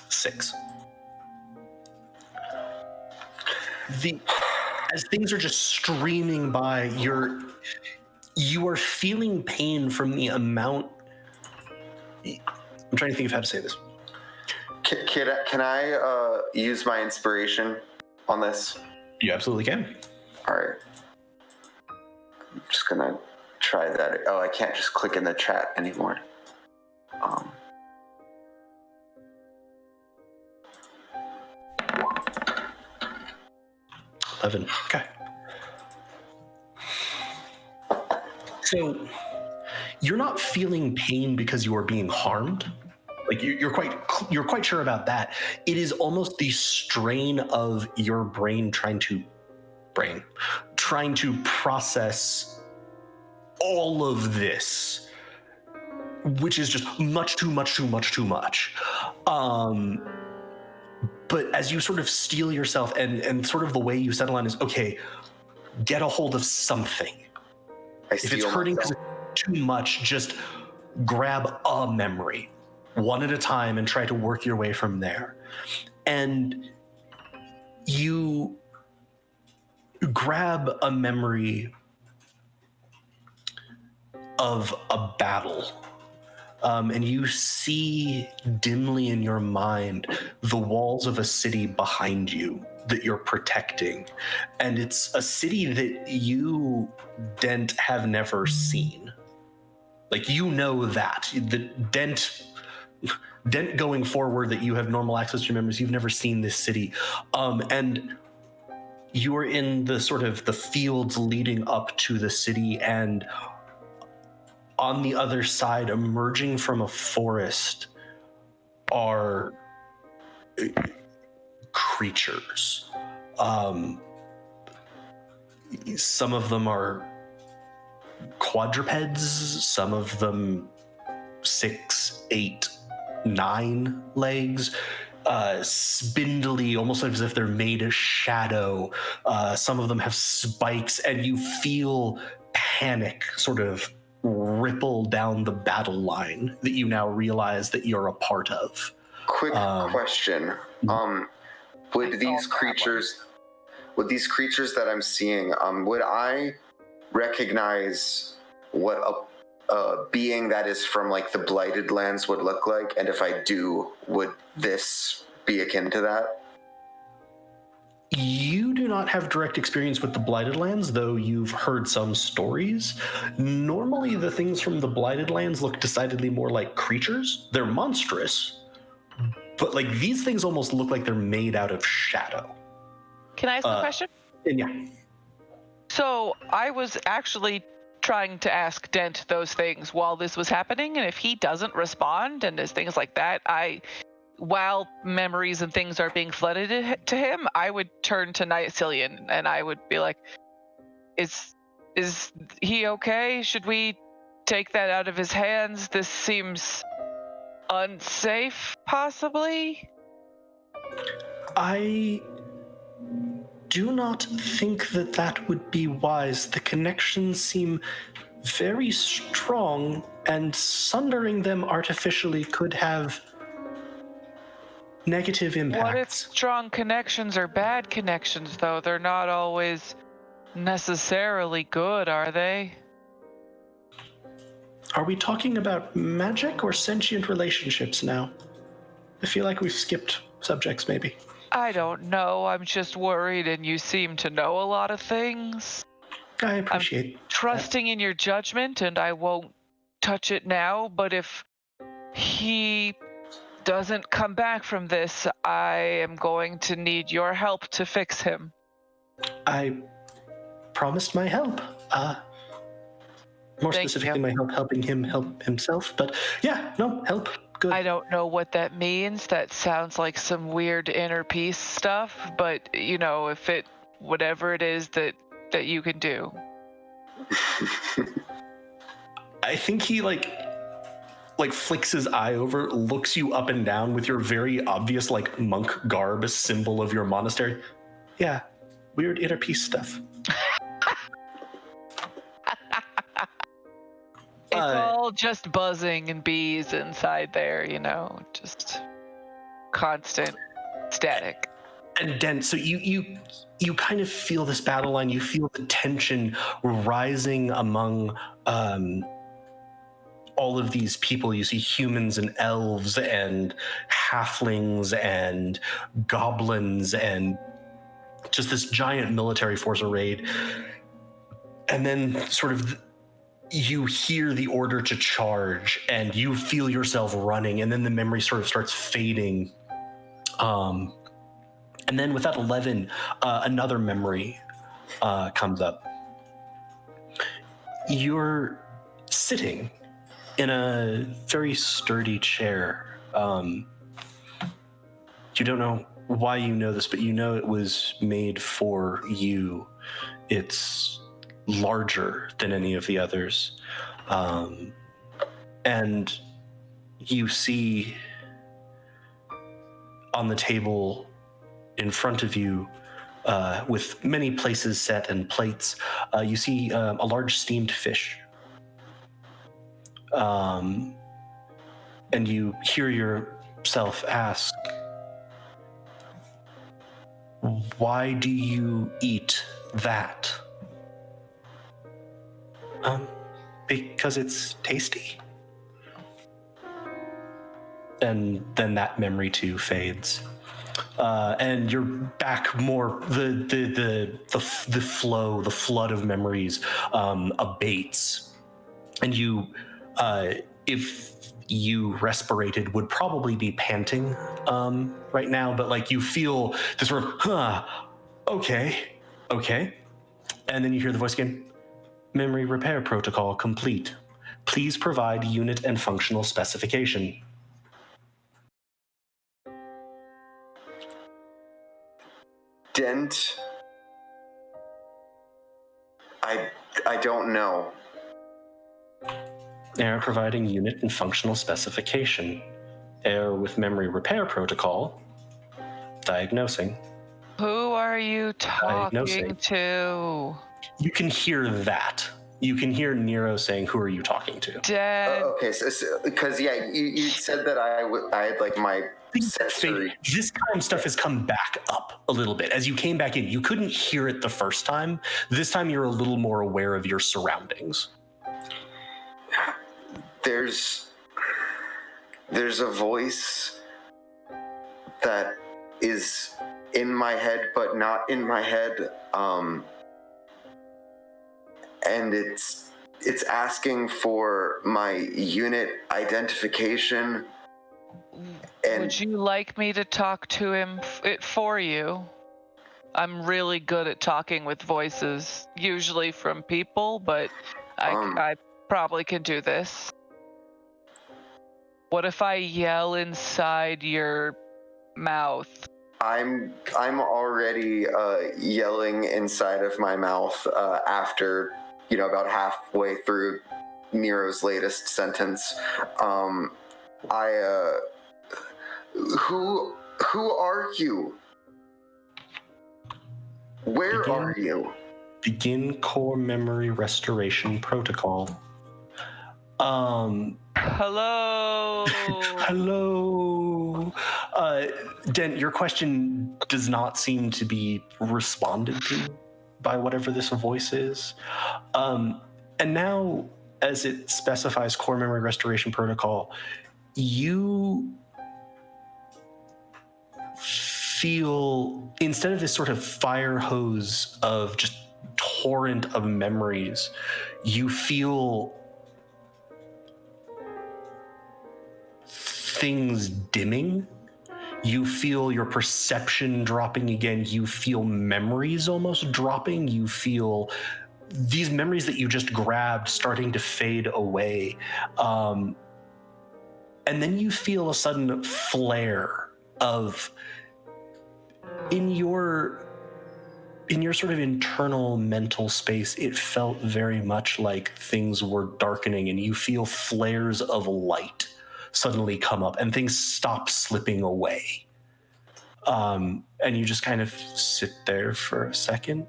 6. As things are just streaming by, you are feeling pain from the amount. I'm trying to think of how to say this. Can I use my inspiration on this? You absolutely can. All right. I'm just gonna try that. Oh, I can't just click in the chat anymore. 11. Okay. So you're not feeling pain because you are being harmed. Like you're quite sure about that. It is almost the strain of your brain trying to process all of this, which is just much too much. But as you sort of steel yourself and sort of the way you settle on is, okay, get a hold of something. If it's hurting because it's too much, just grab a memory one at a time and try to work your way from there. And you grab a memory of a battle. And you see dimly in your mind the walls of a city behind you that you're protecting. And it's a city that you, Dent, have never seen. Like, you know that. The Dent going forward, that you have normal access to your memories, you've never seen this city. And you're in the sort of the fields leading up to the city, and on the other side, emerging from a forest, are creatures. Some of them are quadrupeds, some of them 6, 8, 9 legs, spindly, almost as if they're made of shadow. Some of them have spikes, and you feel panic sort of ripple down the battle line that you now realize that you're a part of. Quick question. Would these creatures that I'm seeing, would I recognize what a being that is from like the Blighted Lands would look like? And if I do, would this be akin to that? You do not have direct experience with the Blighted Lands, though you've heard some stories. Normally, the things from the Blighted Lands look decidedly more like creatures. They're monstrous, but like these things almost look like they're made out of shadow. Can I ask a question? Yeah. So I was actually trying to ask Dent those things while this was happening, and if he doesn't respond and there's things like that, while memories and things are being flooded to him, I would turn to Niacilian and I would be like, is he okay? Should we take that out of his hands? This seems unsafe, possibly? I do not think that would be wise. The connections seem very strong, and sundering them artificially could have negative impacts. What if strong connections are bad connections, though? They're not always necessarily good, are they? Are we talking about magic or sentient relationships now? I feel like we've skipped subjects, maybe. I don't know. I'm just worried, and you seem to know a lot of things. I appreciate I'm trusting in your judgment, and I won't touch it now, but if he doesn't come back from this, I am going to need your help to fix him. I promised my help. More Thank specifically, you. my help helping him help himself. But yeah, no, help. Good. I don't know what that means. That sounds like some weird inner peace stuff, but if it, whatever it is that you can do. I think he like flicks his eye over, looks you up and down with your very obvious like monk garb, symbol of your monastery. Yeah, weird inner peace stuff. It's all just buzzing and bees inside there, just constant static. And Dent, so you kind of feel this battle line. You feel the tension rising among all of these people. You see humans and elves and halflings and goblins and just this giant military force arrayed. And then sort of you hear the order to charge and you feel yourself running, and then the memory sort of starts fading. And then with that 11, another memory comes up. You're sitting in a very sturdy chair. You don't know why you know this, but you know it was made for you. It's larger than any of the others. And you see on the table in front of you, with many places set and plates, you see a large steamed fish. And you hear yourself ask, why do you eat that? Because it's tasty. And then that memory too fades. And you're back more, the flood of memories abates. And you, if you respirated, would probably be panting right now, but like you feel this sort of, okay. And then you hear the voice again, memory repair protocol complete. Please provide unit and functional specification. Dent, I don't know. Error providing unit and functional specification. Error with memory repair protocol. Diagnosing. Who are you talking to? You can hear that. You can hear Nero saying, who are you talking to? Dead. Okay, so because you said that I had like my sensory. This time stuff has come back up a little bit. As you came back in, you couldn't hear it the first time. This time you're a little more aware of your surroundings. There's a voice that is in my head, but not in my head. And it's asking for my unit identification. And would you like me to talk to him for you? I'm really good at talking with voices, usually from people, but I probably can do this. What if I yell inside your mouth? I'm already yelling inside of my mouth after about halfway through Nero's latest sentence. Who are you? Where are you? Begin core memory restoration protocol. Hello. Hello. Dent, your question does not seem to be responded to by whatever this voice is. And now, as it specifies core memory restoration protocol, you feel, instead of this sort of fire hose of just torrent of memories, you feel things dimming. You feel your perception dropping again. You feel memories almost dropping. You feel these memories that you just grabbed starting to fade away. And then you feel a sudden flare of, in your sort of internal mental space, it felt very much like things were darkening, and you feel flares of light suddenly come up and things stop slipping away. And you just kind of sit there for a second.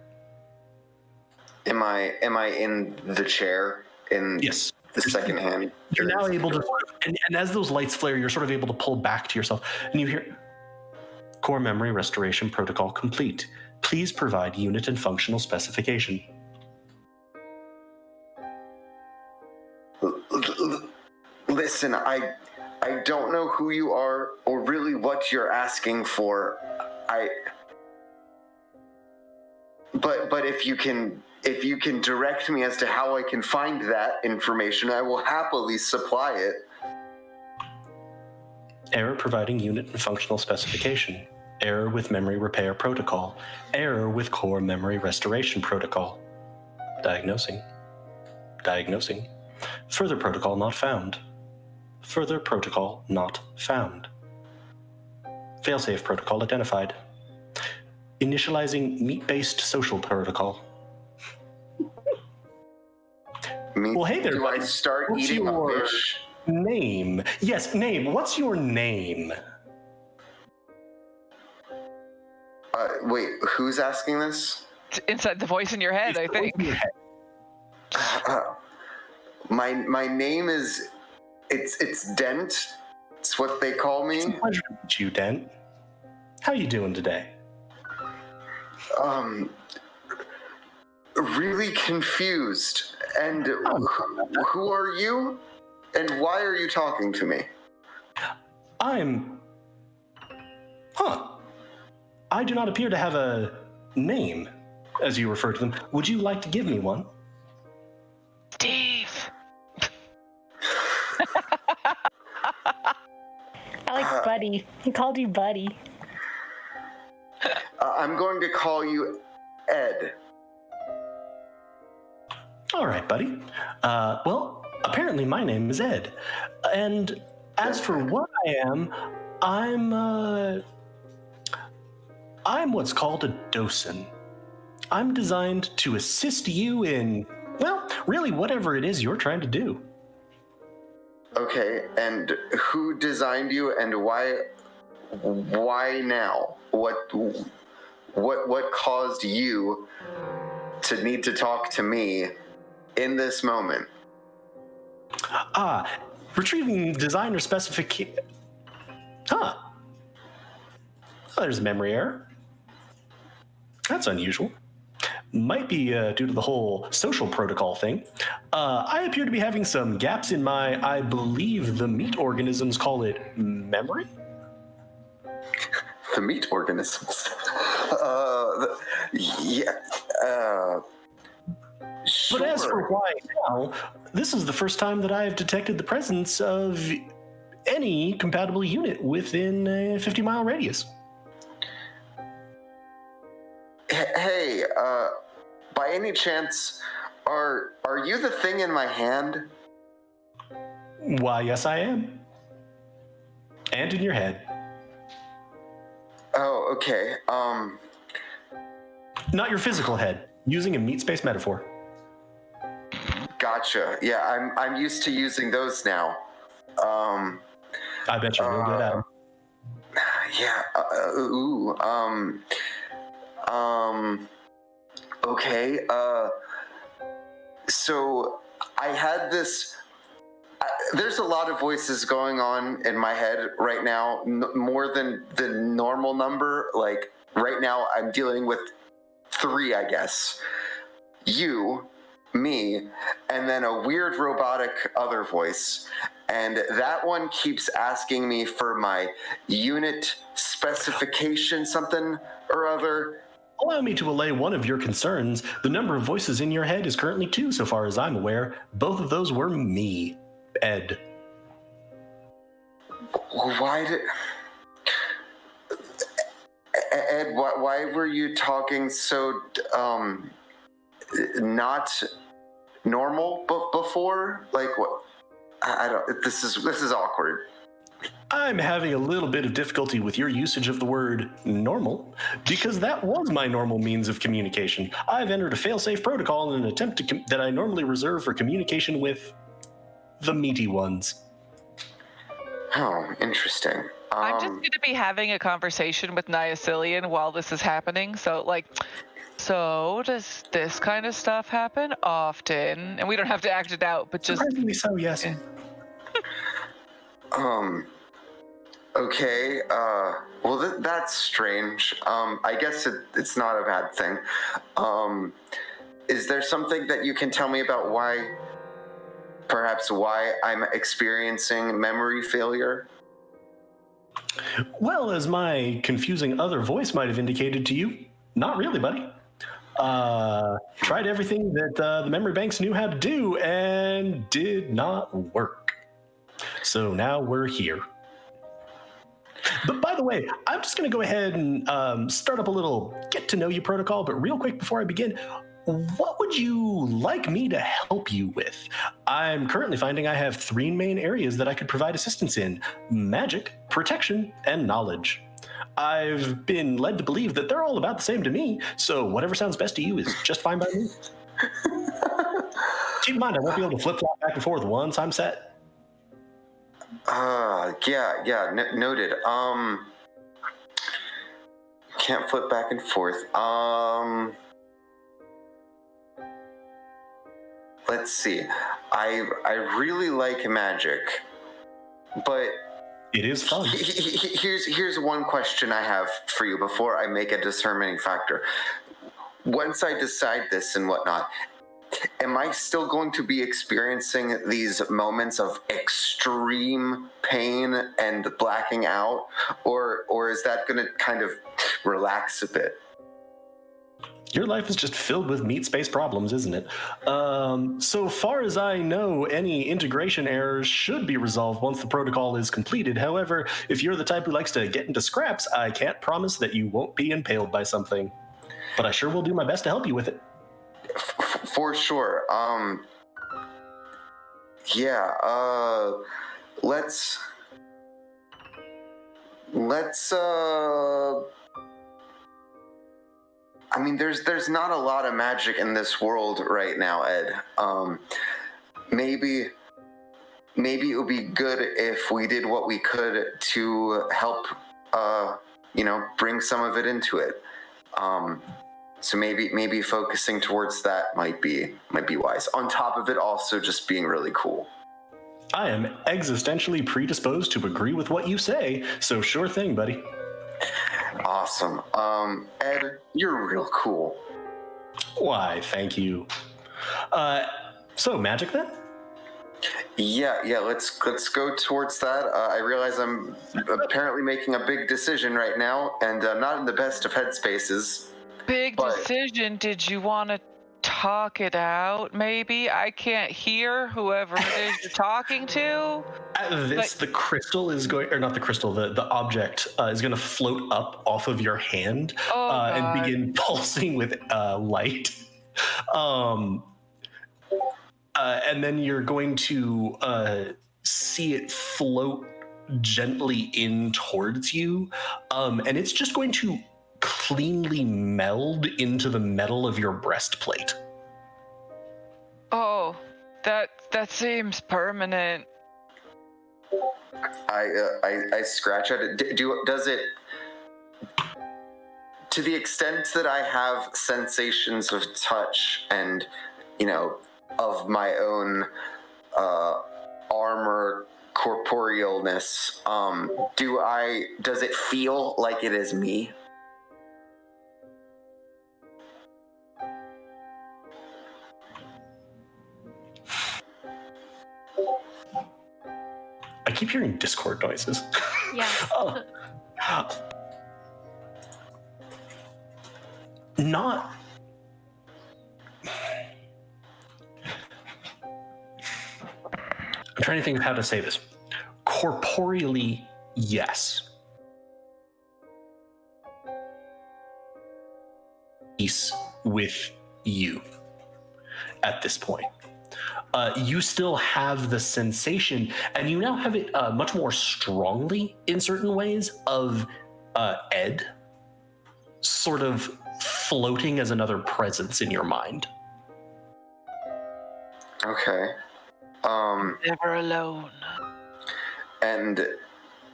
Am I in the chair in Yes. the second hand? You're now able to, and as those lights flare, you're sort of able to pull back to yourself, and you hear, core memory restoration protocol complete. Please provide unit and functional specification. Listen, I don't know who you are or really what you're asking for. But if you can direct me as to how I can find that information, I will happily supply it. Error providing unit and functional specification. Error with memory repair protocol. Error with core memory restoration protocol. Diagnosing. Further protocol not found. Further protocol not found. Failsafe protocol identified. Initializing meat-based social protocol. Well, hey there. Do I start What's eating your a fish? Name? Yes, name. What's your name? Wait, who's asking this? It's inside the voice in your head, I think. My name is it's Dent. It's what they call me. It's a pleasure to meet you, Dent. How you doing today? Really confused. And who are you? And why are you talking to me? I do not appear to have a name, as you refer to them. Would you like to give me one? Steve. I like Buddy. He called you Buddy. I'm going to call you Ed. All right, buddy. Well, apparently my name is Ed. And as for what I am, I'm what's called a docent. I'm designed to assist you in, well, really whatever it is you're trying to do. Okay, and who designed you, and why now? What caused you to need to talk to me in this moment? Retrieving designer specification. Well, there's a memory error. That's unusual. Might be due to the whole social protocol thing. I appear to be having some gaps in my, I believe the meat organisms call it memory? The meat organisms. Sure. But as for why now, this is the first time that I have detected the presence of any compatible unit within a 50-mile radius. Hey, by any chance, are you the thing in my hand? Why, yes, I am. And in your head. Oh, okay. Not your physical head, using a meat space metaphor. Gotcha. Yeah, I'm used to using those now. I bet you're real good at them. Yeah. Okay. So I had this. There's a lot of voices going on in my head right now, more than the normal number. Like right now, I'm dealing with 3, I guess. You, me, and then a weird robotic other voice. And that one keeps asking me for my unit specification, something or other. Allow me to allay one of your concerns. The number of voices in your head is currently 2, so far as I'm aware. Both of those were me, Ed. Why did... Ed, why were you talking so, not normal before? Like, what? I don't... This is awkward. I'm having a little bit of difficulty with your usage of the word normal, because that was my normal means of communication. I've entered a fail-safe protocol in an attempt that I normally reserve for communication with the meaty ones. Oh, interesting. I'm just going to be having a conversation with Niacilian while this is happening. So does this kind of stuff happen often? And we don't have to act it out, but just... Surprisingly so, yes. Okay, well, that's strange. I guess it's not a bad thing. Is there something that you can tell me about why I'm experiencing memory failure? Well, as my confusing other voice might have indicated to you, not really, buddy. Tried everything that the memory banks knew how to do and did not work. So now we're here. But by the way, I'm just going to go ahead and start up a little get-to-know-you protocol. But real quick before I begin, what would you like me to help you with? I'm currently finding I have 3 main areas that I could provide assistance in: magic, protection, and knowledge. I've been led to believe that they're all about the same to me, so whatever sounds best to you is just fine by me. Keep in mind, I won't be able to flip-flop back and forth once I'm set. Noted. Can't flip back and forth. Let's see. I really like magic, but it is fun. Here's one question I have for you before I make a determining factor. Once I decide this and whatnot, am I still going to be experiencing these moments of extreme pain and blacking out, or is that going to kind of relax a bit? Your life is just filled with meat space problems, isn't it? So far as I know, any integration errors should be resolved once the protocol is completed. However, if you're the type who likes to get into scraps, I can't promise that you won't be impaled by something. But I sure will do my best to help you with it. For sure. Let's I mean, there's not a lot of magic in this world right now, Ed. Maybe it would be good if we did what we could to help, bring some of it into it. So maybe focusing towards that might be wise. On top of it, also just being really cool. I am existentially predisposed to agree with what you say, so sure thing, buddy. Awesome. Ed, you're real cool. Why, thank you. So magic then? Yeah, let's go towards that. I realize I'm apparently making a big decision right now, and I'm not in the best of headspaces. Big decision. Did you want to talk it out, maybe? I can't hear whoever it is you're talking to. The crystal is going, or not the crystal, the object is going to float up off of your hand and begin pulsing with light. And then you're going to see it float gently in towards you. And it's just going to cleanly meld into the metal of your breastplate. Oh, that seems permanent. I scratch at it. Does it, to the extent that I have sensations of touch and, of my own armor corporealness, does it feel like it is me? I keep hearing Discord noises. Yes. Not. I'm trying to think of how to say this. corporeally, yes. Peace with you at this point. You still have the sensation, and you now have it much more strongly in certain ways, of Ed sort of floating as another presence in your mind. Okay. Never alone. And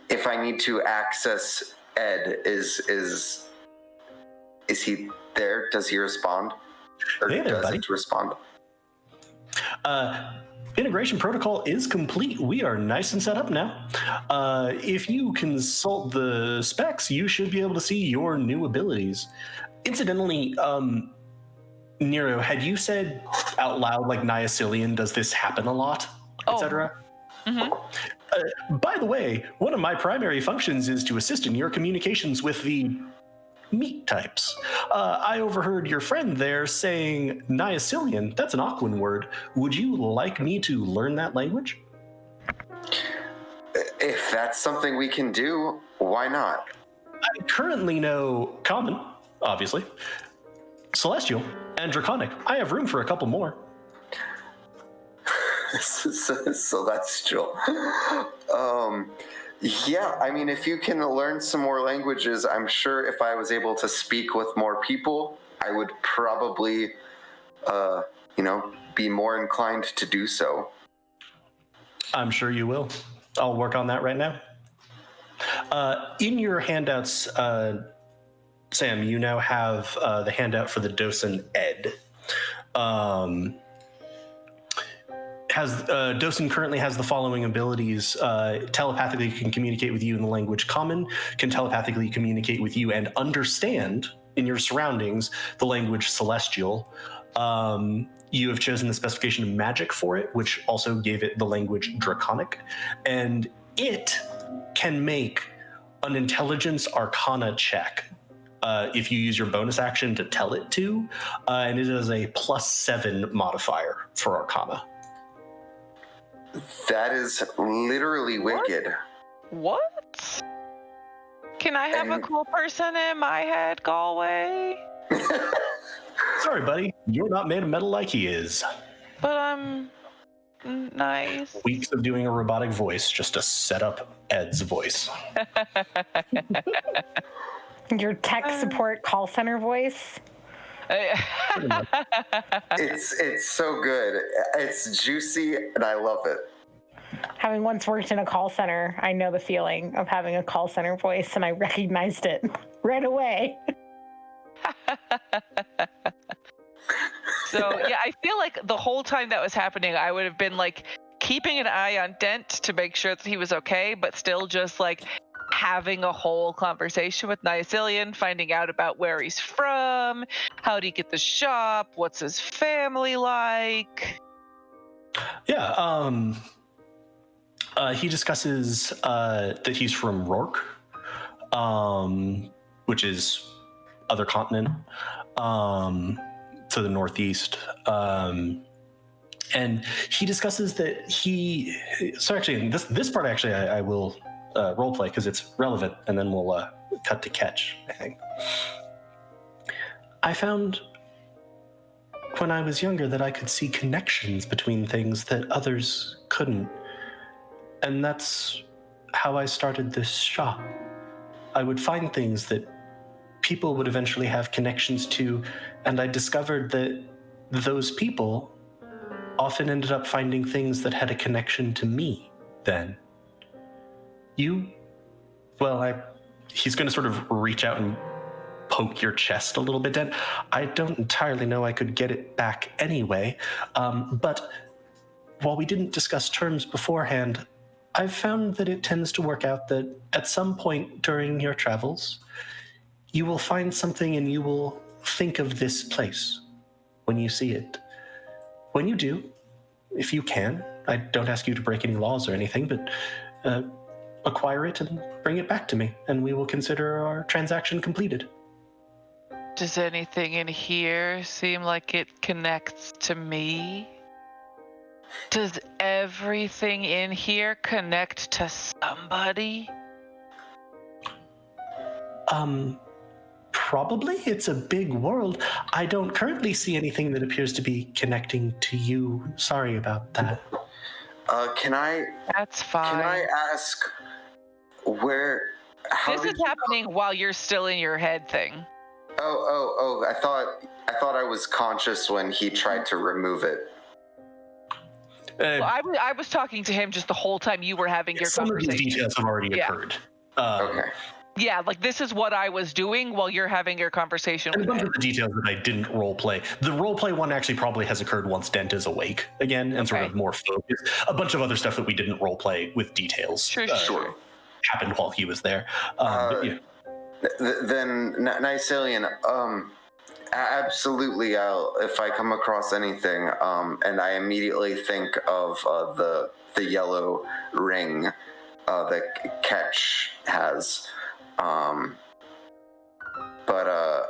if I need to access Ed, is he there? Does he respond? Or Hey there, does buddy. it respond? Integration protocol is complete. We are nice and set up now. If you consult the specs, you should be able to see your new abilities. Incidentally, Nero, had you said out loud, like, Niacilian, does this happen a lot, etc.? By the way, one of my primary functions is to assist in your communications with the meat types. I overheard your friend there saying Niacilian. That's an Aquan word. Would you like me to learn that language? If that's something we can do, why not? I currently know Common, obviously, Celestial, and Draconic. I have room for a couple more. So that's still. Yeah, I mean, if you can learn some more languages, I'm sure if I was able to speak with more people, I would probably, be more inclined to do so. I'm sure you will. I'll work on that right now. In your handouts, Sam, you now have the handout for the docent Ed. Docent currently has the following abilities. Telepathically can communicate with you in the language Common, can telepathically communicate with you and understand in your surroundings the language Celestial. You have chosen the specification of magic for it, which also gave it the language Draconic. And it can make an intelligence arcana check if you use your bonus action to tell it to. And it is a +7 modifier for arcana. That is literally wicked. What? Can I have a cool person in my head, Galway? Sorry, buddy. You're not made of metal like he is. But I'm nice. Weeks of doing a robotic voice just to set up Ed's voice. Your tech support call center voice. It's so good. It's juicy, and I love it. Having once worked in a call center, I know the feeling of having a call center voice, and I recognized it right away. So, yeah, I feel like the whole time that was happening, I would have been, like, keeping an eye on Dent to make sure that he was okay, but still just, like, having a whole conversation with Niacilian, finding out about where he's from, how did he get the shop, what's his family like. Yeah, he discusses that he's from Rourke, which is other continent, to the northeast. And he discusses that so actually, this part actually I will role play because it's relevant, and then we'll cut to Ketch, I think. I found when I was younger that I could see connections between things that others couldn't. And that's how I started this shop. I would find things that people would eventually have connections to, and I discovered that those people often ended up finding things that had a connection to me then. He's going to sort of reach out and poke your chest a little bit, Dent. I don't entirely know I could get it back anyway, but while we didn't discuss terms beforehand, I've found that it tends to work out that at some point during your travels, you will find something and you will think of this place when you see it. When you do, if you can, I don't ask you to break any laws or anything, but acquire it and bring it back to me, and we will consider our transaction completed. Does anything in here seem like it connects to me? Does everything in here connect to somebody? Probably. It's a big world. I don't currently see anything that appears to be connecting to you. Sorry about that. Can I That's fine. ask where? How This did is you happening while you're still in your head thing. Oh! I thought I was conscious when he tried to remove it. Well, I was talking to him just the whole time you were having your some conversation. of these details have already occurred. Okay. Yeah, like this is what I was doing while you're having your conversation And with a bunch him. of the details that I didn't role play. The role play one actually probably has occurred once Dent is awake again and sort of more focused. A bunch of other stuff that we didn't role play with details Sure. happened while he was there. But yeah. Then Nycilian, absolutely. If I come across anything, and I immediately think of the yellow ring that Ketch has. But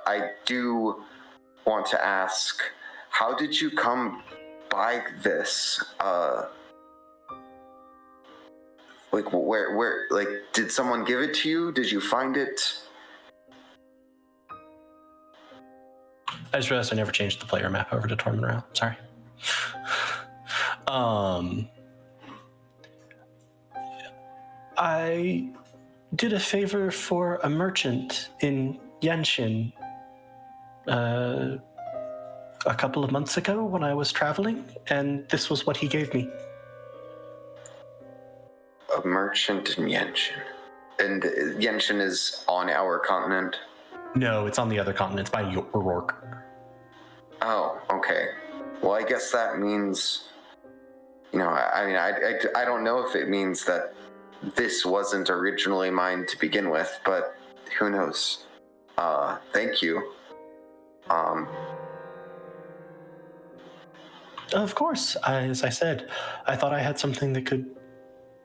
I do want to ask, how did you come by this? Like where? Like, did someone give it to you? Did you find it? I just realized I never changed the player map over to Torment Route. Sorry. I did a favor for a merchant in Yanshin a couple of months ago when I was traveling, and this was what he gave me. A merchant in Yanshin. And Yanshin is on our continent? No, it's on the other continent. It's by O'Rourke. Oh, okay. Well, I guess that means, I don't know if it means that this wasn't originally mine to begin with, but who knows? Thank you. Of course. As I said, I thought I had something that could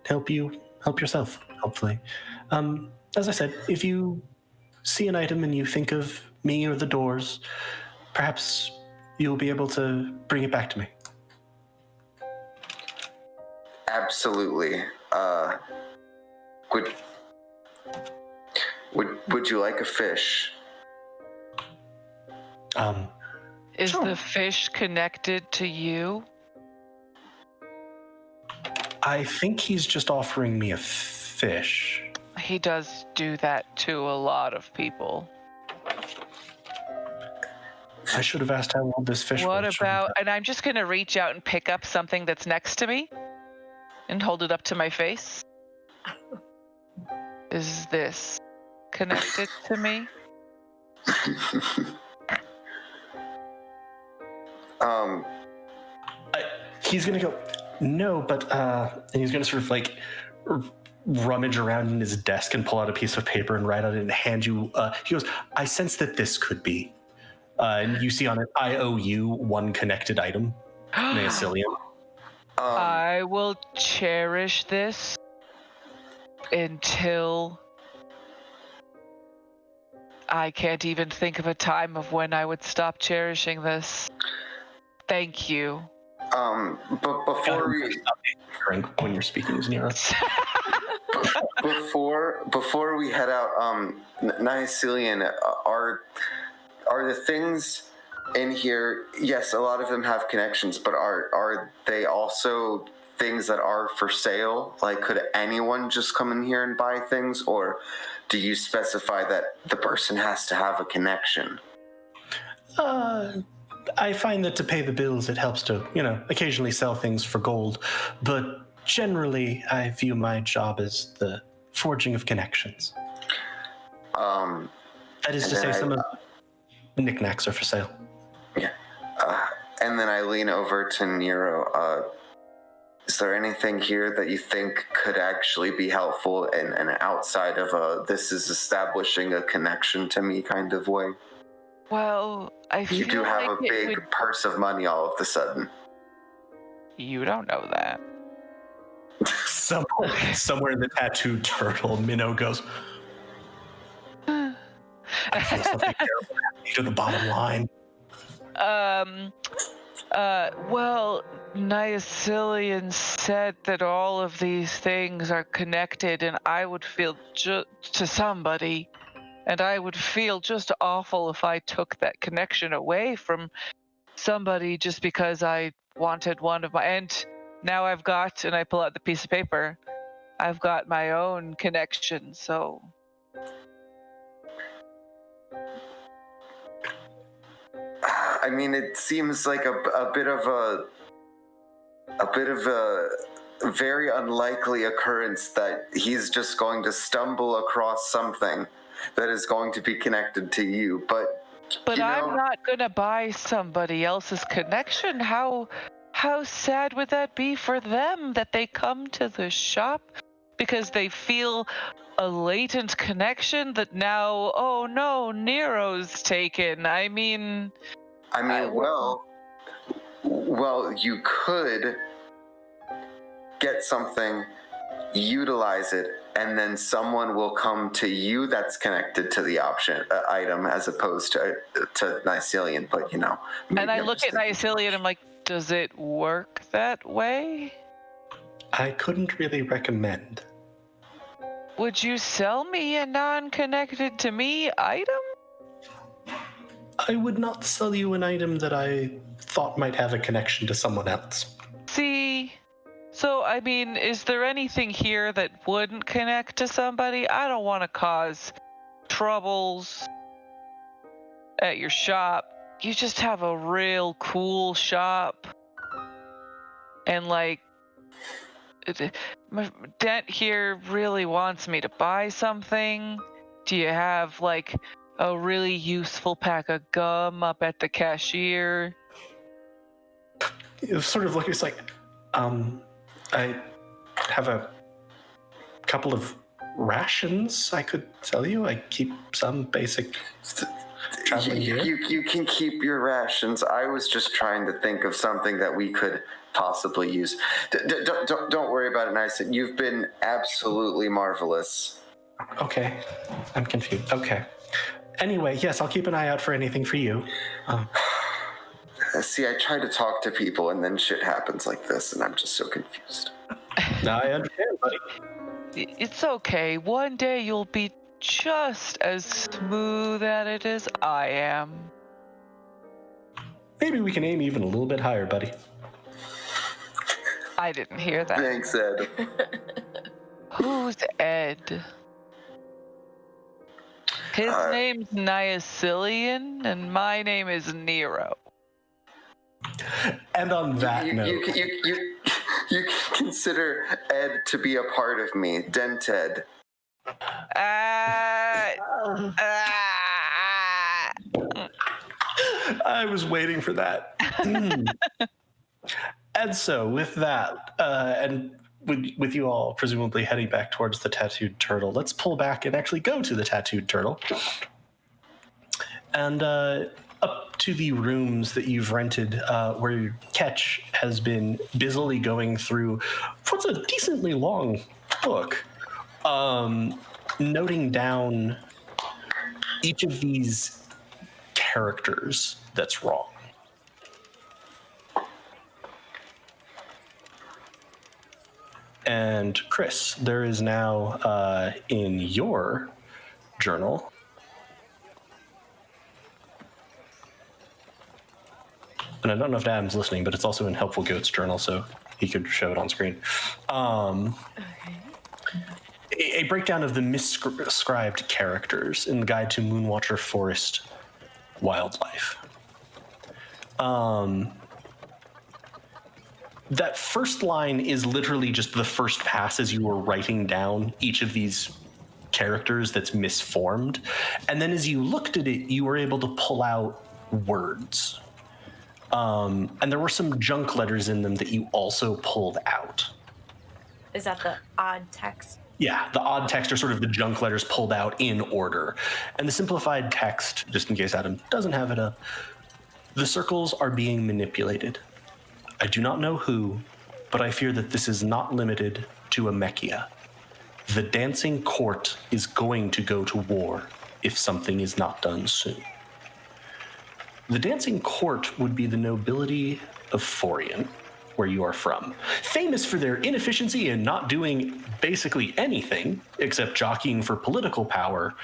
help you help yourself, hopefully. As I said, if you see an item and you think of me or the doors, perhaps you'll be able to bring it back to me. Absolutely. Would you like a fish? Is Sure. the fish connected to you? I think he's just offering me a fish. He does do that to a lot of people. I should have asked how old this fish What was. about, and I'm just going to reach out and pick up something that's next to me and hold it up to my face. Is this connected to me? He's gonna go, no, but and he's gonna sort of like rummage around in his desk and pull out a piece of paper and write on it and hand you. He goes, I sense that this could be. And you see on it, I owe you one connected item, Nycilian. I will cherish this until I can't even think of a time of when I would stop cherishing this. Thank you. But before we Drink when you're speaking as Nero. before we head out, Nycilian, are the things in here? Yes, a lot of them have connections, but are they also things that are for sale? Like, could anyone just come in here and buy things, or do you specify that the person has to have a connection? I find that to pay the bills, it helps to, occasionally sell things for gold. But generally, I view my job as the forging of connections. That is to say, some of the knickknacks are for sale. Yeah. And then I lean over to Nero. Is there anything here that you think could actually be helpful and outside of this is establishing a connection to me kind of way? Well, I feel You do have like a big purse of money all of a sudden. You don't know that. Somewhere in the tattooed turtle, Minnow goes, I feel something terrible happening to the bottom line. Well, Niacilian said that all of these things are connected, and I would feel to somebody, and I would feel just awful if I took that connection away from somebody just because I wanted one of my. And now I've got, and I pull out the piece of paper, I've got my own connection, so. I mean, it seems like a bit of a very unlikely occurrence that he's just going to stumble across something that is going to be connected to you. But I'm not gonna buy somebody else's connection. How sad would that be for them that they come to the shop because they feel a latent connection that now, oh no, Nero's taken. I mean, well, you could get something, utilize it, and then someone will come to you that's connected to the item as opposed to Niacilian. But and I look at Niacilian, I'm like, does it work that way? I couldn't really recommend. Would you sell me a non-connected to me item? I would not sell you an item that I thought might have a connection to someone else. See? So, I mean, is there anything here that wouldn't connect to somebody? I don't want to cause troubles at your shop. You just have a real cool shop. And, like, Dent here really wants me to buy something. Do you have, like, a really useful pack of gum up at the cashier? You sort of look, it's like, I have a couple of rations I could sell you. I keep some basic traveling gear. You can keep your rations. I was just trying to think of something that we could possibly use. Don't worry about it, Nice. You've been absolutely marvelous. Okay. I'm confused. Okay. Anyway, yes, I'll keep an eye out for anything for you. See, I try to talk to people and then shit happens like this and I'm just so confused. No, I understand, buddy. It's okay. One day you'll be just as smooth at it as I am. Maybe we can aim even a little bit higher, buddy. I didn't hear that. Thanks, Ed. Who's Ed? His name's Niacilian, and my name is Nero. And on that note... You can consider Ed to be a part of me. Dent Ed. I was waiting for that. And so with that, and with you all presumably heading back towards the tattooed turtle, let's pull back and actually go to the tattooed turtle. And up to the rooms that you've rented, where Ketch has been busily going through what's a decently long book, noting down each of these characters that's wrong. And Chris, there is now in your journal and I don't know if Adam's listening, but it's also in Helpful Goat's journal, so he could show it on screen. Okay. A breakdown of the misscribed characters in the Guide to Moonwatcher Forest Wildlife. That first line is literally just the first pass as you were writing down each of these characters that's misformed. And then as you looked at it, you were able to pull out words. And there were some junk letters in them that you also pulled out. Is that the odd text? Yeah, the odd text are sort of the junk letters pulled out in order. And the simplified text, just in case Adam doesn't have it up, the circles are being manipulated. I do not know who, but I fear that this is not limited to Amechia. The dancing court is going to go to war if something is not done soon. The dancing court would be the nobility of Forian, where you are from, famous for their inefficiency in not doing basically anything except jockeying for political power.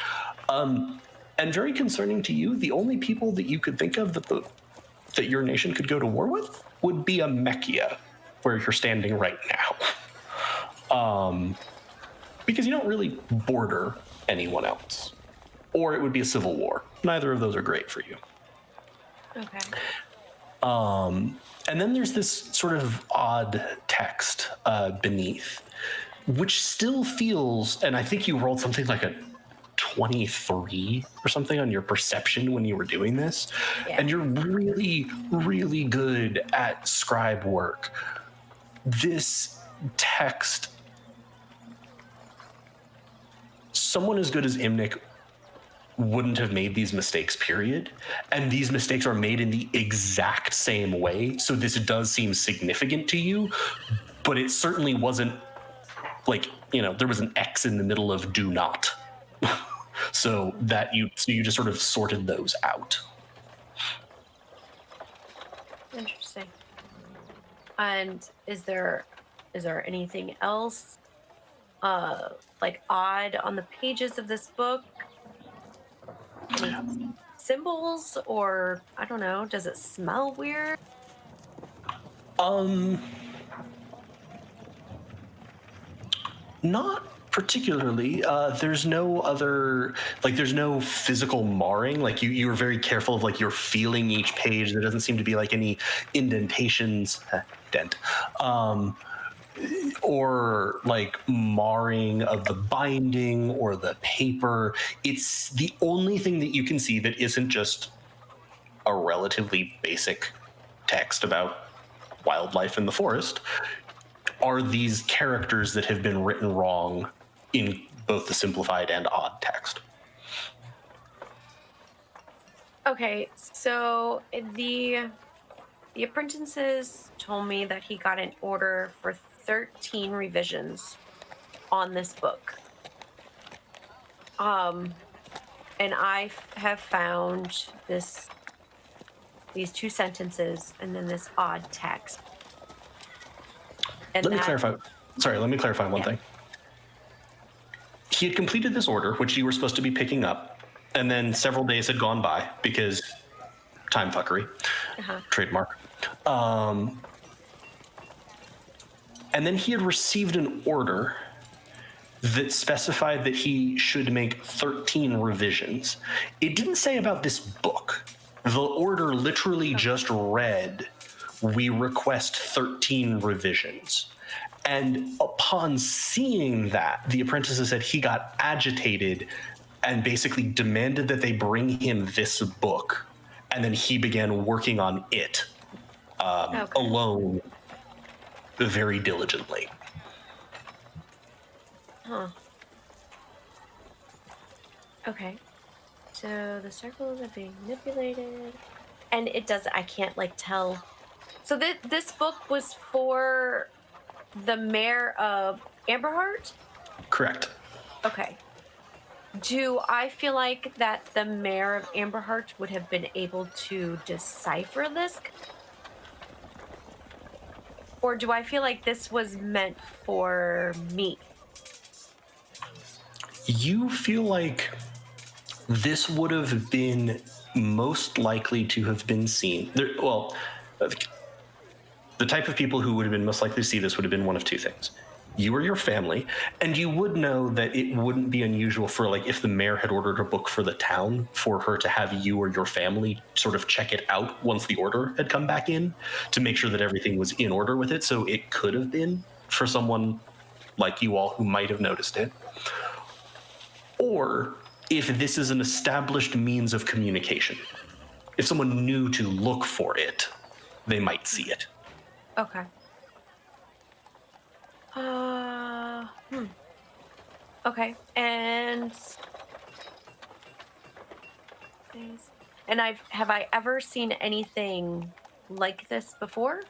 And very concerning to you, the only people that you could think of that your nation could go to war with would be a Mechia, where you're standing right now. Because you don't really border anyone else. Or it would be a civil war. Neither of those are great for you. Okay. And then there's this sort of odd text beneath, which still feels, and I think you rolled something like a 23 or something on your perception when you were doing this. Yeah. And you're really, really good at scribe work. This text, someone as good as Imnik wouldn't have made these mistakes, period. And these mistakes are made in the exact same way. So this does seem significant to you, but it certainly wasn't like, there was an X in the middle of do not. so you just sort of sorted those out. Interesting. And is there anything else like odd on the pages of this book? Any symbols, or I don't know, does it smell weird? Not particularly. There's no other, there's no physical marring. Like you're very careful of you're feeling each page. There doesn't seem to be any indentations, dent, or marring of the binding or the paper. It's the only thing that you can see that isn't just a relatively basic text about wildlife in the forest are these characters that have been written wrong in both the simplified and odd text. Okay, so the apprentices told me that he got an order for 13 revisions on this book. And I have found these 2 sentences and then this odd text. And let me clarify one thing. He had completed this order, which you were supposed to be picking up, and then several days had gone by because time fuckery, trademark. And then he had received an order that specified that he should make 13 revisions. It didn't say about this book. The order literally just read, "We request 13 revisions." And upon seeing that, the apprentices said he got agitated and basically demanded that they bring him this book. And then he began working on it alone very diligently. Huh. Okay. So the circles are being manipulated. And it does, I can't tell. So this book was for the mayor of Amberheart? Correct. Okay. Do I feel like that the mayor of Amberheart would have been able to decipher this? Or do I feel like this was meant for me? You feel like this would have been most likely to have been seen. The type of people who would have been most likely to see this would have been one of 2 things. You or your family, and you would know that it wouldn't be unusual for if the mayor had ordered a book for the town, for her to have you or your family sort of check it out once the order had come back in to make sure that everything was in order with it. So it could have been for someone like you all who might have noticed it. Or if this is an established means of communication, if someone knew to look for it, they might see it. Okay. Okay. And have I ever seen anything like this before?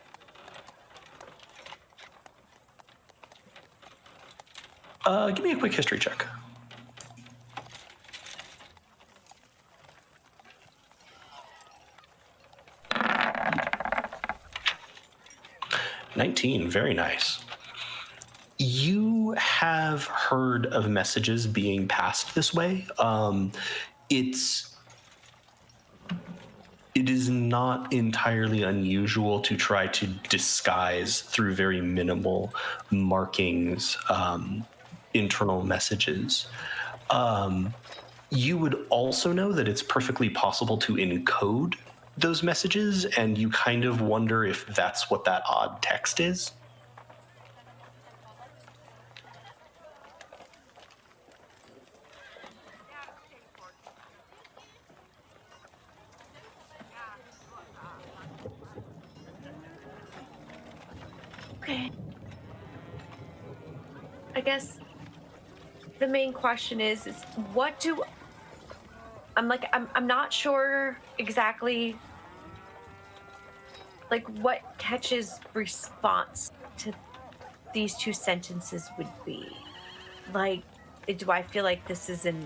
Give me a quick history check. 19, very nice. You have heard of messages being passed this way. It is not entirely unusual to try to disguise through very minimal markings internal messages. You would also know that it's perfectly possible to encode those messages, and you kind of wonder if that's what that odd text is. Okay. I guess the main question is what do I'm not sure exactly like what Ketch's response to these two sentences would be. Like, do I feel like this is an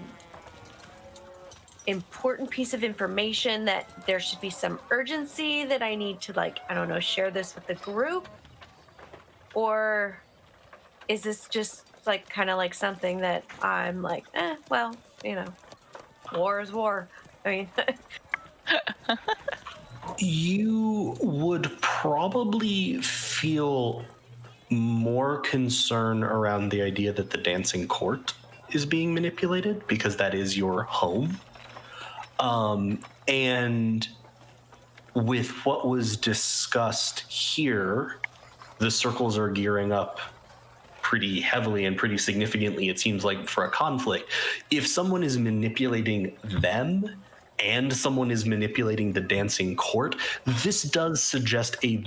important piece of information that there should be some urgency that I need to, like, I don't know, share this with the group? Or is this just like kind of like something that I'm like, well, you know, war is war. I mean, you would probably feel more concern around the idea that the dancing court is being manipulated because that is your home. And with what was discussed here, the circles are gearing up pretty heavily and pretty significantly, it seems like, for a conflict. If someone is manipulating them and someone is manipulating the dancing court, this does suggest a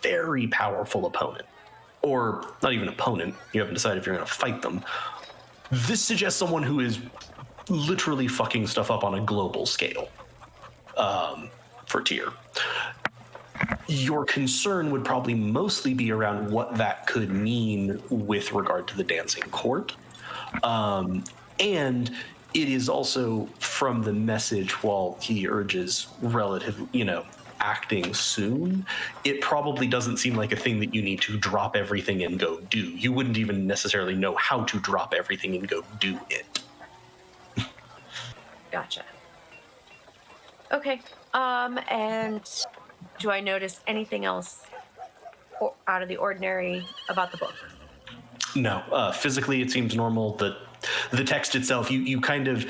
very powerful opponent. Or not even opponent, you haven't decided if you're going to fight them. This suggests someone who is literally fucking stuff up on a global scale for Tyr. Your concern would probably mostly be around what that could mean with regard to the dancing court. And it is also from the message, while he urges relative, acting soon, it probably doesn't seem like a thing that you need to drop everything and go do. You wouldn't even necessarily know how to drop everything and go do it. gotcha. Okay. And do I notice anything else out of the ordinary about the book? No. Physically, it seems normal. The text itself, you kind of,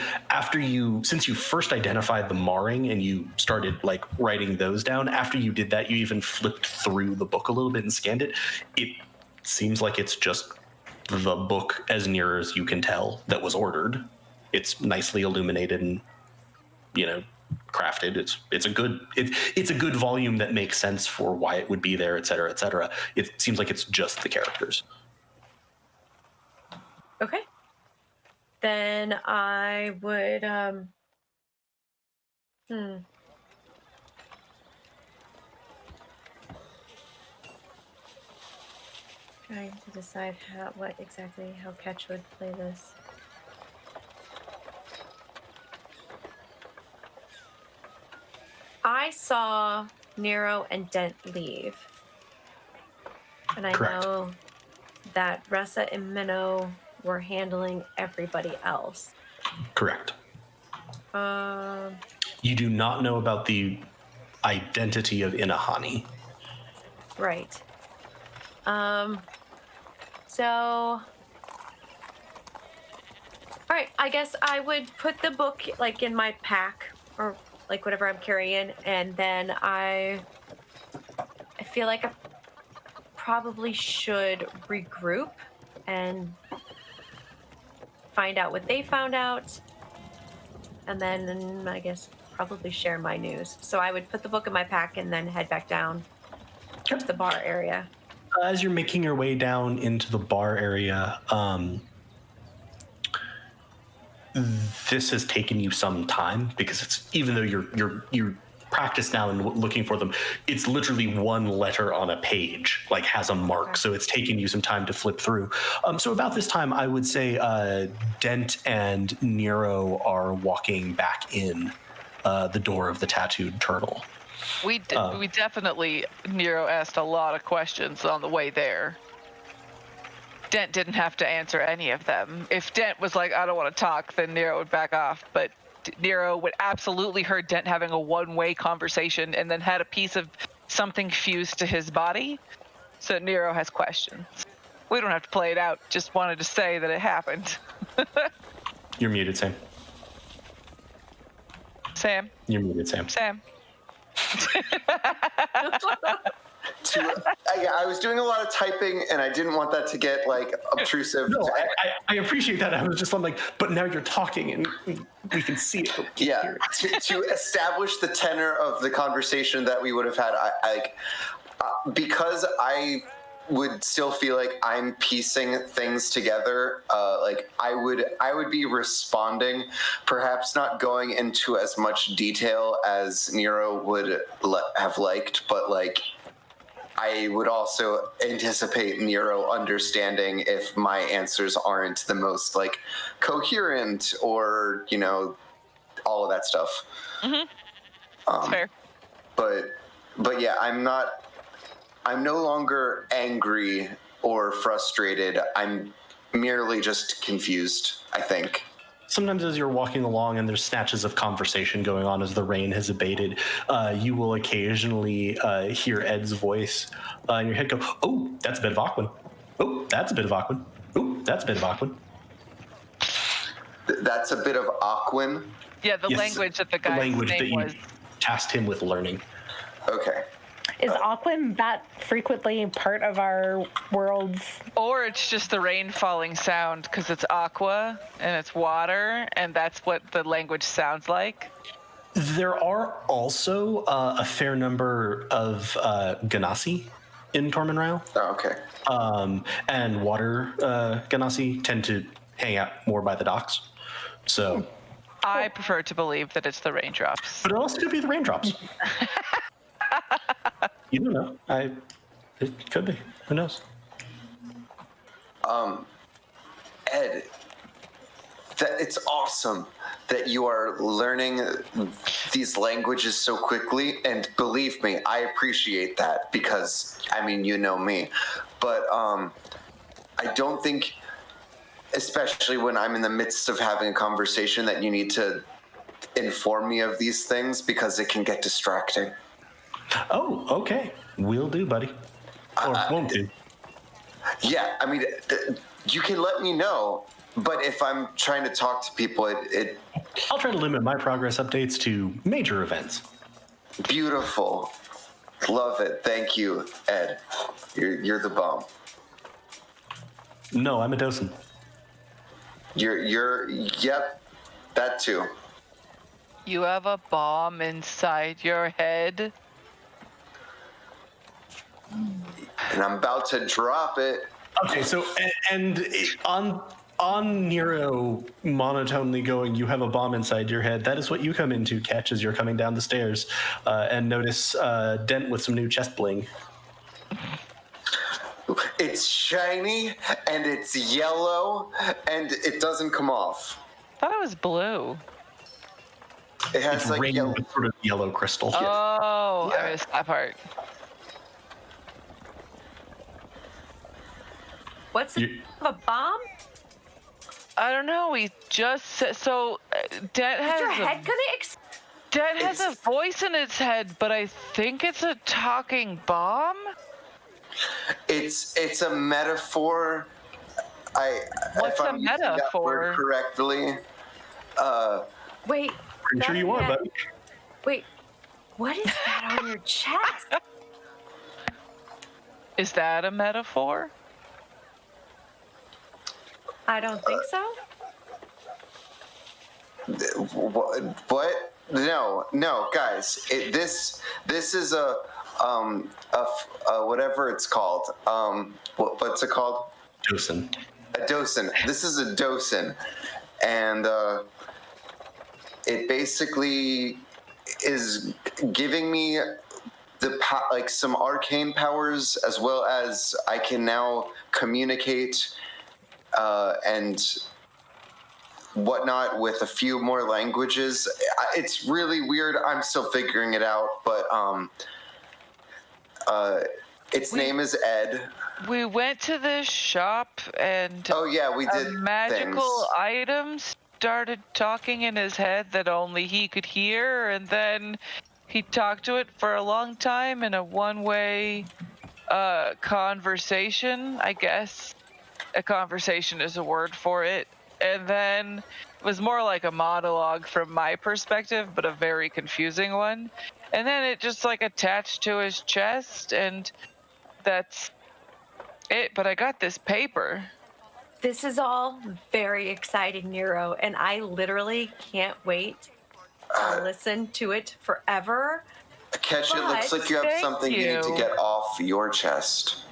since you first identified the marring and you started like writing those down, after you did that, you even flipped through the book a little bit and scanned it. It seems like it's just the book as near as you can tell that was ordered. It's nicely illuminated and, crafted. It's a good volume that makes sense for why it would be there, et cetera, et cetera. It seems like it's just the characters. Okay. Then I would trying to decide how Ketch would play this. I saw Nero and Dent leave. And I Correct. know that Ressa and Minnow were handling everybody else. Correct. You do not know about the identity of Inahani. Right. So, all right, I guess I would put the book like in my pack or like whatever I'm carrying, and then I feel like I probably should regroup and find out what they found out, and then I guess probably share my news. So I would put the book in my pack and then head back down to the bar area. As you're making your way down into the bar area, this has taken you some time because it's, even though you're practiced now and looking for them, it's literally one letter on a page, like has a mark. So it's taken you some time to flip through. So about this time, I would say Dent and Nero are walking back in the door of the Tattooed Turtle. We definitely, Nero asked a lot of questions on the way there. Dent didn't have to answer any of them. If Dent was like, I don't want to talk, then Nero would back off. But Nero would absolutely heard Dent having a one-way conversation and then had a piece of something fused to his body. So Nero has questions. We don't have to play it out. Just wanted to say that it happened. You're muted, Sam. Sam? You're muted, Sam. Sam? I was doing a lot of typing, and I didn't want that to get like obtrusive. No, I appreciate that. I was just like, but now you're talking, and we can see it. Yeah, to establish the tenor of the conversation that we would have had, because I would still feel like I'm piecing things together. Like I would be responding, perhaps not going into as much detail as Nero would have liked, but like I would also anticipate Nero understanding if my answers aren't the most like coherent or all of that stuff. Mm-hmm. Fair. But yeah, I'm no longer angry or frustrated. I'm merely just confused, I think. Sometimes as you're walking along and there's snatches of conversation going on as the rain has abated, you will occasionally hear Ed's voice in your head go, oh, that's a bit of Aquan. Oh, that's a bit of Aquan. Oh, that's a bit of Aquan. That's a bit of Aquan? Yeah, the language that the guy's name was. The language that you tasked him with learning. Okay. Is Aquan that frequently part of our worlds? Or it's just the rain falling sound because it's aqua and it's water, and that's what the language sounds like. There are also a fair number of Ganassi in Tormenrao. Oh, okay. And water Ganassi tend to hang out more by the docks. So I prefer to believe that it's the raindrops. But it also could be the raindrops. You don't know. It could be. Who knows? Ed, it's awesome that you are learning these languages so quickly, and believe me, I appreciate that because, I mean, you know me. But I don't think, especially when I'm in the midst of having a conversation, that you need to inform me of these things because it can get distracting. Oh, okay. Will do, buddy. Or won't do. Yeah, I mean, you can let me know, but if I'm trying to talk to people, I'll try to limit my progress updates to major events. Beautiful. Love it. Thank you, Ed. You're the bomb. No, I'm a docent. Yep, that too. You have a bomb inside your head? And I'm about to drop it. Okay, so and on Nero monotonely going, you have a bomb inside your head. That is what you come into, Ketch, as you're coming down the stairs, and notice Dent with some new chest bling. It's shiny and it's yellow and it doesn't come off. I thought it was blue. It has It's like ringed yellow. with sort of yellow crystal. Oh, Yeah. I missed that part. What's You- a bomb? I don't know. We just said, so Dent Is your has head gonna explode? Dent has a voice in its head, but I think it's a talking bomb. It's a metaphor. What's if a I'm using that metaphor? word correctly. Wait. Pretty sure you are, that- buddy. Wait. What is that on your chest? Is that a metaphor? I don't think so. What? No, guys. This is a whatever it's called. What's it called? Docent. A docent. This is a docent, and it basically is giving me like some arcane powers, as well as I can now communicate and whatnot with a few more languages. It's really weird. I'm still figuring it out, but its name is Ed. We went to the shop and Oh yeah, we did a magical things. item started talking in his head that only he could hear, and then he talked to it for a long time in a one-way conversation, I guess. A conversation is a word for it. And then it was more like a monologue from my perspective, but a very confusing one. And then it just like attached to his chest, and that's it. But I got this paper. This is all very exciting, Nero, and I literally can't wait to listen to it forever. Ketch, it looks like you have Thank something you need to you. get off your chest.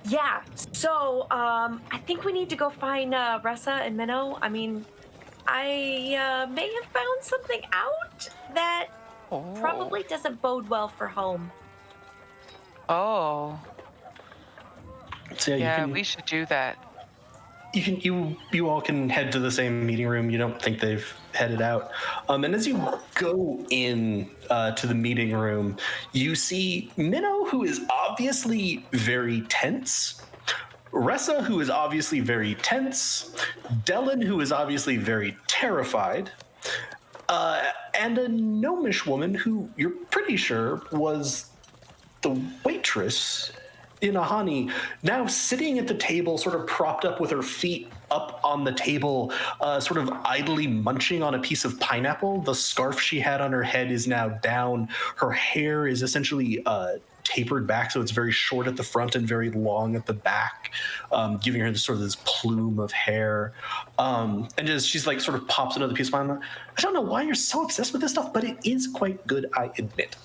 Yeah, so I think we need to go find Ressa and Minnow. I mean, I may have found something out that probably doesn't bode well for home. Oh. So Yeah, you we should do that. you all can head to the same meeting room. You don't think they've headed out. And as you go in to the meeting room, you see Minnow, who is obviously very tense. Ressa, who is obviously very tense. Dellen, who is obviously very terrified. And a gnomish woman who you're pretty sure was the waitress in Ahani, now sitting at the table, sort of propped up with her feet up on the table, sort of idly munching on a piece of pineapple. The scarf she had on her head is now down. Her hair is essentially tapered back, so it's very short at the front and very long at the back, giving her this plume of hair. And just she's like sort of pops another piece of pineapple. I don't know why you're so obsessed with this stuff, but it is quite good, I admit.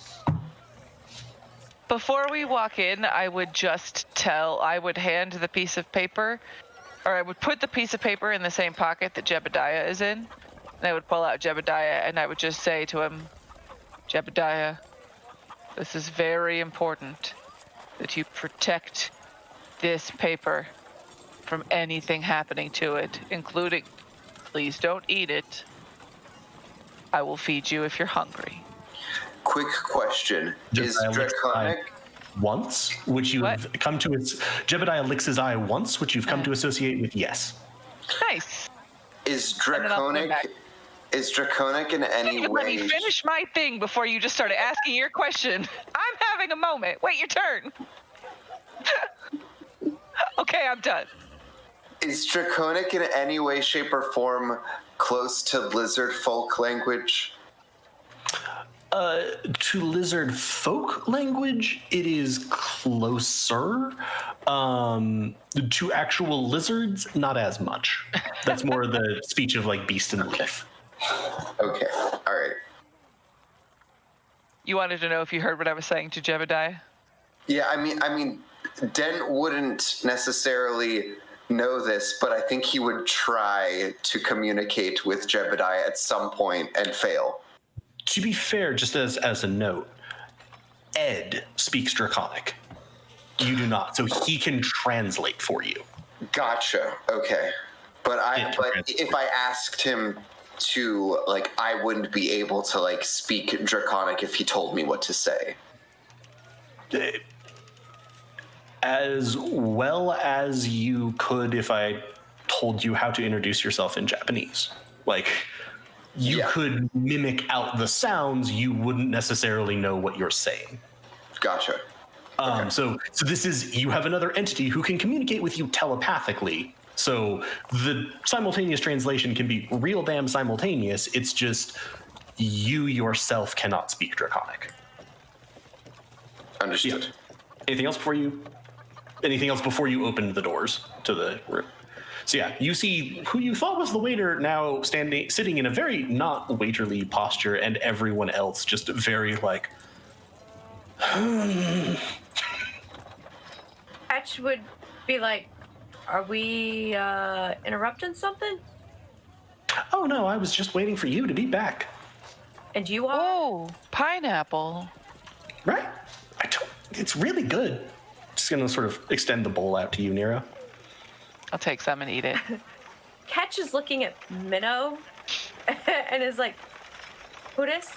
Before we walk in, I would hand the piece of paper, or I would put the piece of paper in the same pocket that Jebediah is in. And I would pull out Jebediah, and I would just say to him, Jebediah, this is very important that you protect this paper from anything happening to it, including, please don't eat it. I will feed you if you're hungry. Quick question. Is Draconic... Once, which you have come to Jebediah licks his eye once, which you've come to associate with yes. Nice. Is Draconic in any Let way... me finish my thing before you just started asking your question. I'm having a moment. Wait your turn. Okay, I'm done. Is Draconic in any way, shape, or form close to lizard folk language? To lizard folk language, it is closer. To actual lizards, not as much. That's more the speech of like beast and leaf. Okay, all right. You wanted to know if you heard what I was saying to Jebediah? Yeah, I mean, Dent wouldn't necessarily know this, but I think he would try to communicate with Jebediah at some point and fail. To be fair, just as a note, Ed speaks Draconic. You do not, so he can translate for you. Gotcha. Okay, but if I asked him to, like, I wouldn't be able to like speak Draconic if he told me what to say. As well as you could if I told you how to introduce yourself in Japanese. Like, you could mimic out the sounds, you wouldn't necessarily know what you're saying. Gotcha. Okay. So this is, you have another entity who can communicate with you telepathically. So the simultaneous translation can be real damn simultaneous. It's just you yourself cannot speak Draconic. Understood. Yeah. Anything else before you opened the doors to the room? So yeah, you see who you thought was the waiter now sitting in a very not waiterly posture, and everyone else just very like. Ketch would be like, "Are we interrupting something?" Oh no, I was just waiting for you to be back. And you are? Oh, pineapple. Right? It's really good. Just gonna sort of extend the bowl out to you, Nero. I'll take some and eat it. Ketch is looking at Minnow and is like, who this?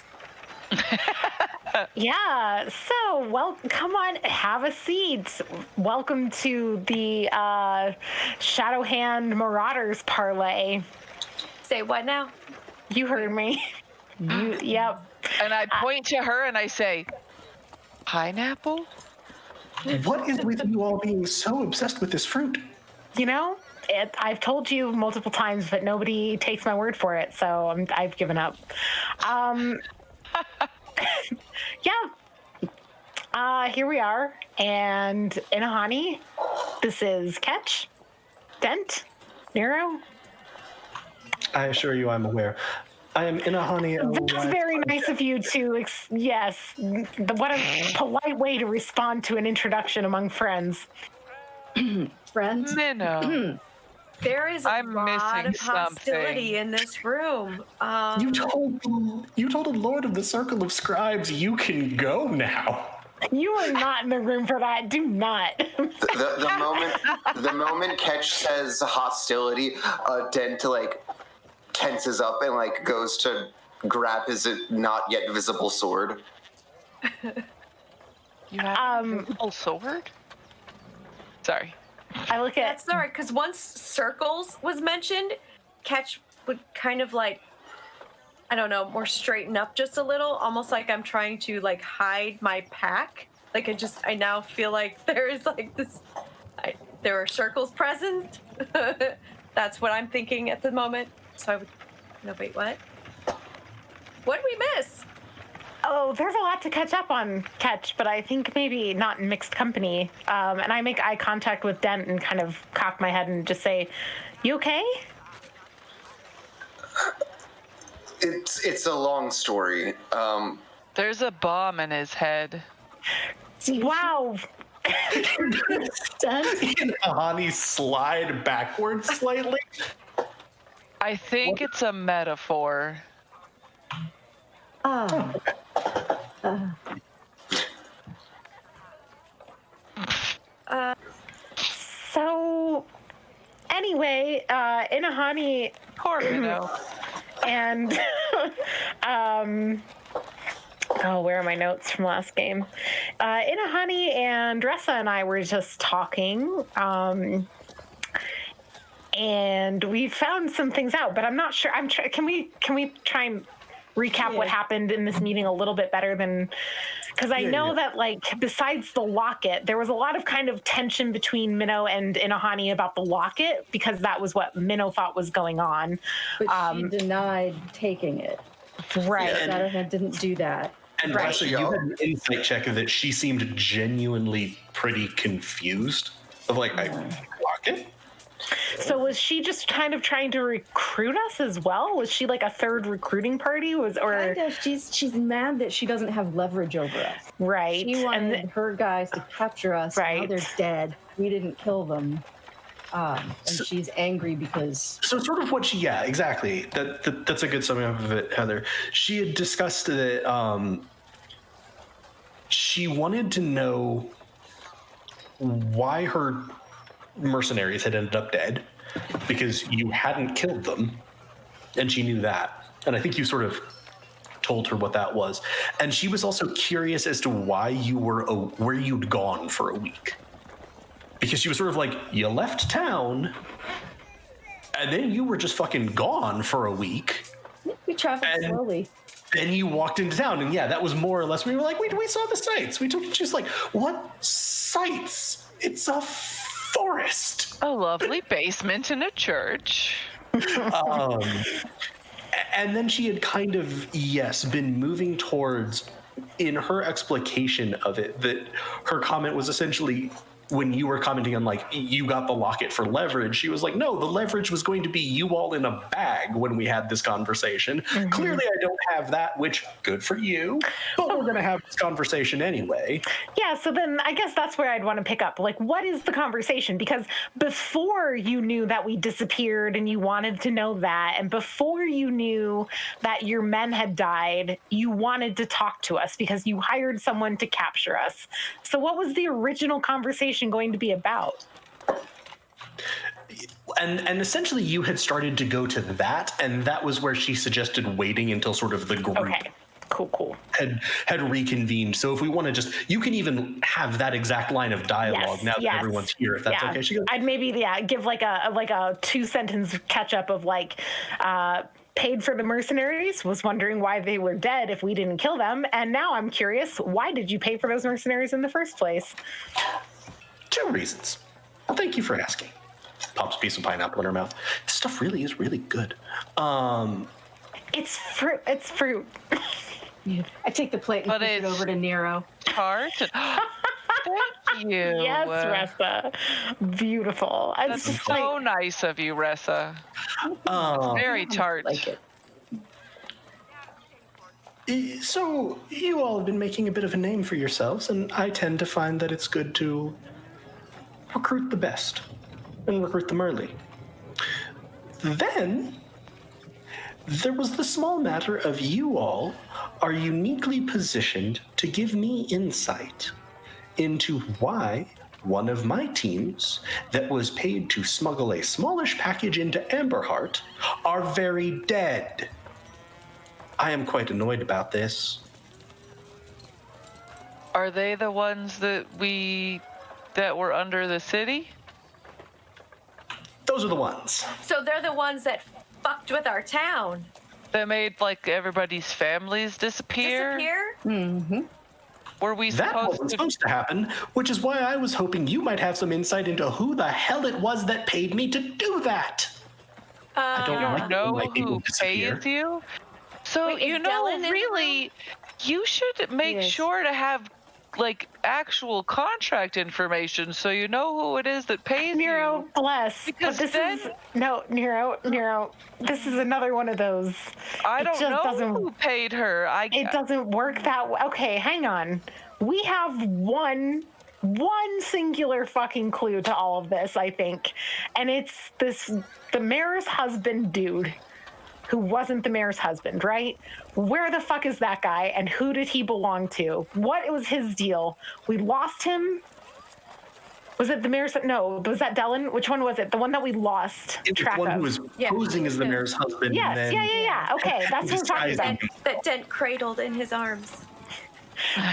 Yeah, so, well, come on, have a seat. Welcome to the Shadow Hand Marauders parlay. Say what now? You heard me. Yep. And I point to her and I say, pineapple? What is with you all being so obsessed with this fruit? You know, I've told you multiple times, but nobody takes my word for it, so I've given up. Yeah. Here we are, and Inahani, this is Ketch, Dent, Nero. I assure you I'm aware. I am Inahani. That's very nice of you to, yes, what a polite way to respond to an introduction among friends. Friends? Minnow. There is a I'm lot missing of hostility something. in this room. You told a Lord of the Circle of Scribes you can go now. You are not in the room for that. Do not. The moment Ketch says hostility, Dent like tenses up and like goes to grab his not yet visible sword. You have a visible sword? Sorry. I look at. That's all right, because once circles was mentioned, Ketch would kind of like, I don't know, more straighten up just a little, almost like I'm trying to like hide my pack. Like I now feel like there is like this, there are circles present. That's what I'm thinking at the moment. So I would, no, wait, what? What did we miss? Oh, there's a lot to catch up on, Ketch, but I think maybe not in mixed company. And I make eye contact with Dent and kind of cock my head and just say, "You okay?" It's a long story. There's a bomb in his head. Wow. Inahani slide backwards slightly. I think it's a metaphor. So, anyway, Inahani Poor Minnow. and where are my notes from last game? Inahani and Ressa and I were just talking, and we found some things out, but I'm not sure. Can we try and recap what happened in this meeting a little bit better than? Because I know that, like, besides the locket, there was a lot of kind of tension between Minnow and Inahani about the locket, because that was what Minnow thought was going on. But she denied taking it. Right. Shadowhand didn't do that. And Russia, you had an insight check that she seemed genuinely pretty confused. Of like, I lock it? So was she just kind of trying to recruit us as well? Was she like a third recruiting party? Kinda. She's mad that she doesn't have leverage over us. Right. She wanted her guys to capture us. Right. Now they're dead. We didn't kill them. And she's angry because... So sort of what she, exactly. That's a good summing up of it, Heather. She had discussed that she wanted to know why her mercenaries had ended up dead, because you hadn't killed them, and she knew that. And I think you sort of told her what that was. And she was also curious as to why you were where you'd gone for a week. Because she was sort of like, you left town, and then you were just fucking gone for a week. We traveled slowly. Then you walked into town, and that was more or less, we were like, we saw the sights. We took, she's like, what sights? It's a forest. A lovely basement in a church. And then she had kind of, been moving towards, in her explication of it, that her comment was essentially, when you were commenting on like, you got the locket for leverage, she was like, no, the leverage was going to be you all in a bag when we had this conversation. Mm-hmm. Clearly I don't have that, which good for you, but we're going to have this conversation anyway. Yeah, so then I guess that's where I'd want to pick up. Like, what is the conversation? Because before you knew that we disappeared and you wanted to know that, and before you knew that your men had died, you wanted to talk to us because you hired someone to capture us. So what was the original conversation going to be about? And essentially you had started to go to that, and that was where she suggested waiting until sort of the group Okay. Cool. had reconvened. So if we want to just, you can even have that exact line of dialogue now that everyone's here, if that's okay. She goes, I'd maybe give like a 2-sentence catch up of like, paid for the mercenaries, was wondering why they were dead if we didn't kill them, and now I'm curious, why did you pay for those mercenaries in the first place? 2 reasons. Thank you for asking. Pops a piece of pineapple in her mouth. This stuff really is really good. It's fruit. I take the plate and But push it it's- over to Nero. Tart. Thank you. Yes, Ressa. Beautiful. That's It's just so like, nice of you, Ressa. Very tart. Like it. So you all have been making a bit of a name for yourselves, and I tend to find that it's good to recruit the best and recruit them early. Then there was the small matter of you all are uniquely positioned to give me insight into why one of my teams that was paid to smuggle a smallish package into Amberheart are very dead. I am quite annoyed about this. Are they the ones that were under the city? Those are the ones. So they're the ones that fucked with our town. That made like everybody's families disappear? Mm-hmm. Were we That supposed wasn't to? supposed to happen, which is why I was hoping you might have some insight into who the hell it was that paid me to do that. I don't You like don't know when my people who disappear. pays you? So Wait, is you know, Dylan in the really, you should make Yes. sure to have like actual contract information so you know who it is that pays Nero, you. bless. Because but this then- is Nero. This is another one of those. I It don't just know doesn't- who paid her. It doesn't work that way. Okay, hang on. We have one singular fucking clue to all of this, I think, and it's the mayor's husband dude. Who wasn't the mayor's husband, right? Where the fuck is that guy, and who did he belong to? What was his deal? We lost him. Was it the mayor's? No, was that Dylan? Which one was it? The one that we lost It was track one of. who was Yeah, posing as the yeah. mayor's husband. Yes, and then yeah. Okay, that's what we're talking disguised about. That Dent cradled in his arms.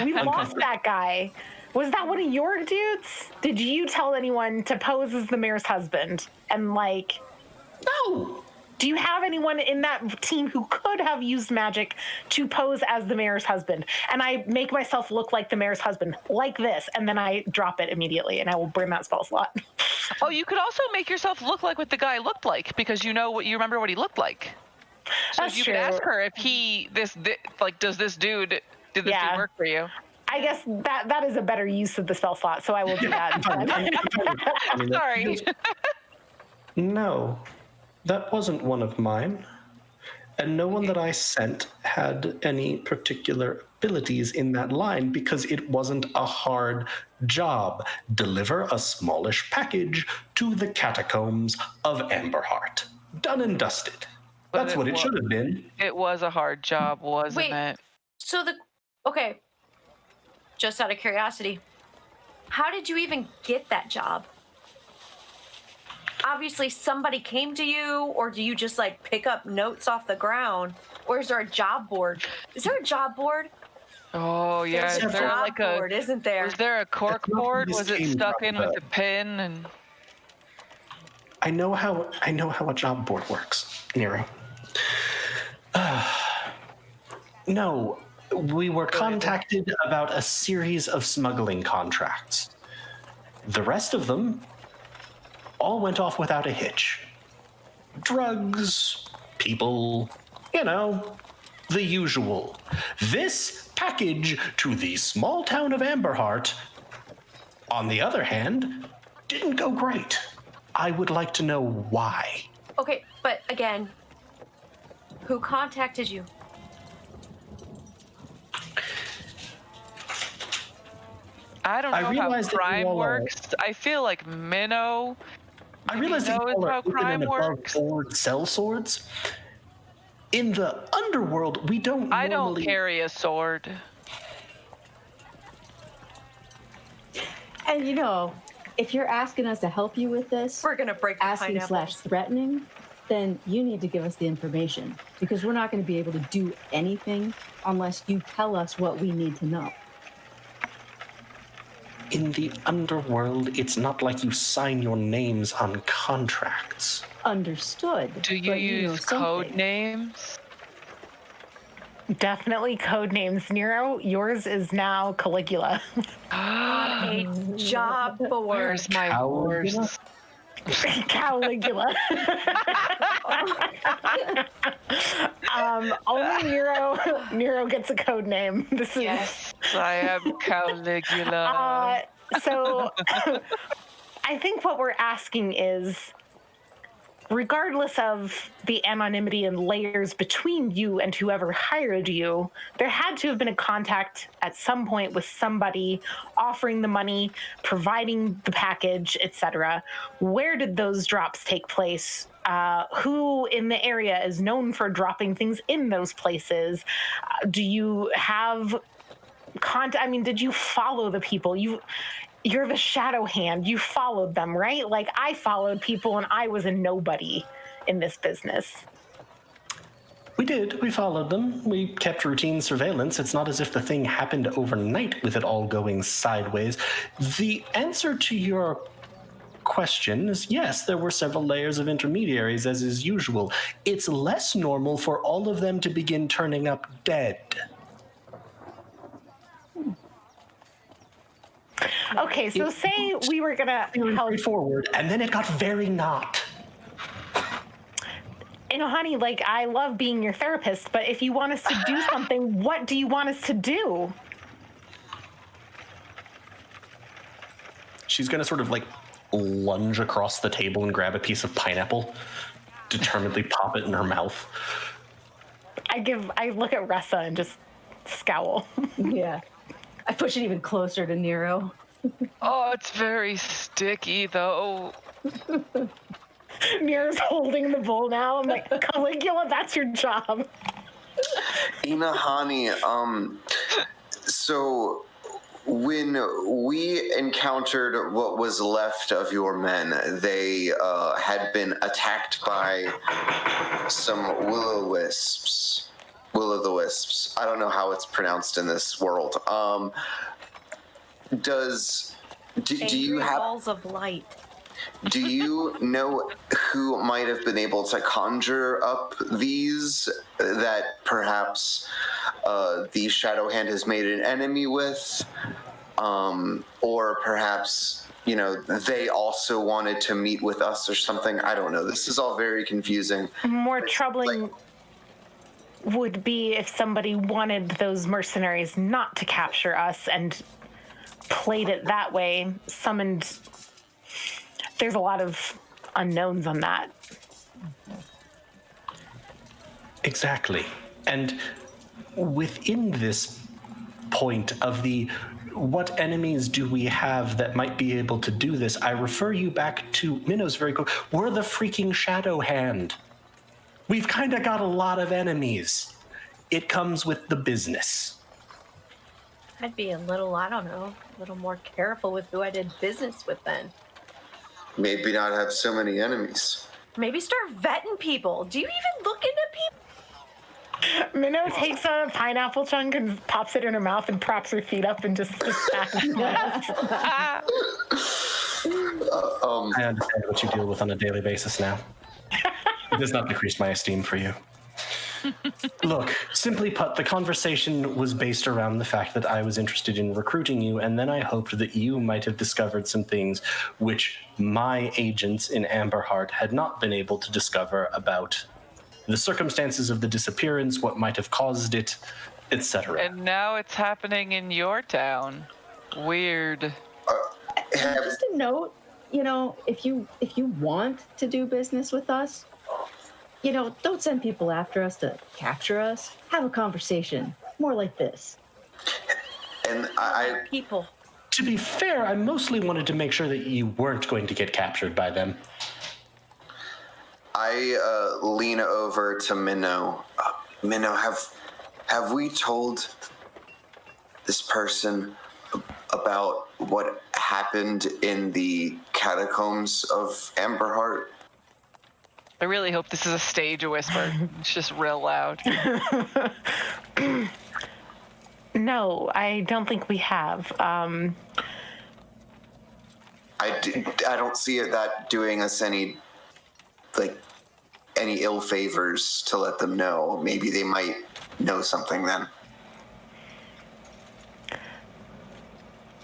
We lost that guy. Was that one of your dudes? Did you tell anyone to pose as the mayor's husband? And like, No. do you have anyone in that team who could have used magic to pose as the mayor's husband? And I make myself look like the mayor's husband, like this, and then I drop it immediately, and I will burn that spell slot. Oh, you could also make yourself look like what the guy looked like because you remember what he looked like. So That's you true. could ask her if does this dude work for you? I guess that is a better use of the spell slot, so I will do that. I mean, Sorry. No, that wasn't one of mine. And no one that I sent had any particular abilities in that line because it wasn't a hard job. Deliver a smallish package to the catacombs of Amberheart. Done and dusted. But That's what it should have been. It was a hard job, wasn't Wait. it? So okay, just out of curiosity, how did you even get that job? Obviously somebody came to you, or do you just like pick up notes off the ground? Or is there a job board? Is there a job board? Oh yeah, There's is a there job like a board, isn't there? was there a cork That's not where board? this Was it came stuck from, in with though. a pin? And I know how a job board works, Nero. No, we were contacted about a series of smuggling contracts. The rest of them all went off without a hitch. Drugs, people, the usual. This package to the small town of Amberheart, on the other hand, didn't go great. I would like to know why. Okay, but again, who contacted you? I don't know I how realize that you crime all are- works. I feel like Minnow. I realize that knows you all are how open crime and above works. board sellswords. In the underworld, we don't I don't normally... carry a sword. And if you're asking us to help you with this, We're gonna break the asking pineapples. / threatening, then you need to give us the information because we're not going to be able to do anything unless you tell us what we need to know. In the underworld, it's not like you sign your names on contracts. Understood. Do you but use know code something. names? Definitely code names. Nero, yours is now Caligula. On a job board. Where's my Caligula? horse? Caligula. Only Nero gets a code name. This is Yes, I am Caligula. so I think what we're asking is, regardless of the anonymity and layers between you and whoever hired you, there had to have been a contact at some point with somebody offering the money, providing the package, etc. Where did those drops take place? Who in the area is known for dropping things in those places? Do you have contact? I mean, did you follow the people? You're the shadow hand. You followed them, right? Like I followed people and I was a nobody in this business. We did. We followed them. We kept routine surveillance. It's not as if the thing happened overnight with it all going sideways. The answer to your question is yes, there were several layers of intermediaries, as is usual. It's less normal for all of them to begin turning up dead. Okay, so say we were gonna help. Straightforward, and then it got very not. You know, honey, like I love being your therapist, but if you want us to do something, what do you want us to do? She's gonna sort of like lunge across the table and grab a piece of pineapple, determinedly pop it in her mouth. I look at Ressa and just scowl. Yeah. I push it even closer to Nero. Oh, it's very sticky though. Nero's holding the bowl now. I'm like, Caligula, that's your job. Inahani, so when we encountered what was left of your men, they had been attacked by some will-o'-the-wisps. I don't know how it's pronounced in this world. Do you have balls of light? Do you know who might have been able to conjure up these that perhaps the Shadow Hand has made an enemy with? Or perhaps, you know, they also wanted to meet with us or something? I don't know. This is all very confusing. More troubling would be if somebody wanted those mercenaries not to capture us and played it that way, summoned. There's a lot of unknowns on that. Exactly. And within this point of the what enemies do we have that might be able to do this, I refer you back to Minnow's very quick. We're the freaking Shadow Hand. We've kind of got a lot of enemies. It comes with the business. I'd be a little, I don't know, a little more careful with who I did business with then. Maybe not have so many enemies. Maybe start vetting people. Do you even look into people? Minnow takes a pineapple chunk and pops it in her mouth and props her feet up and just sits back and smiles. I understand what you deal with on a daily basis now. It does not decrease my esteem for you. Look, simply put, the conversation was based around the fact that I was interested in recruiting you, and then I hoped that you might have discovered some things which my agents in Amberheart had not been able to discover about the circumstances of the disappearance, what might have caused it, etc. And now it's happening in your town. Weird. Just a note, you know, if you want to do business with us, you know, don't send people after us to capture us. Have a conversation, more like this. And People. To be fair, I mostly wanted to make sure that you weren't going to get captured by them. I lean over to Minnow. Minnow, have we told this person about what happened in the catacombs of Amberheart? I really hope this is a stage whisper. It's just real loud. No, I don't think we have. I don't see that doing us any ill favors to let them know. Maybe they might know something then.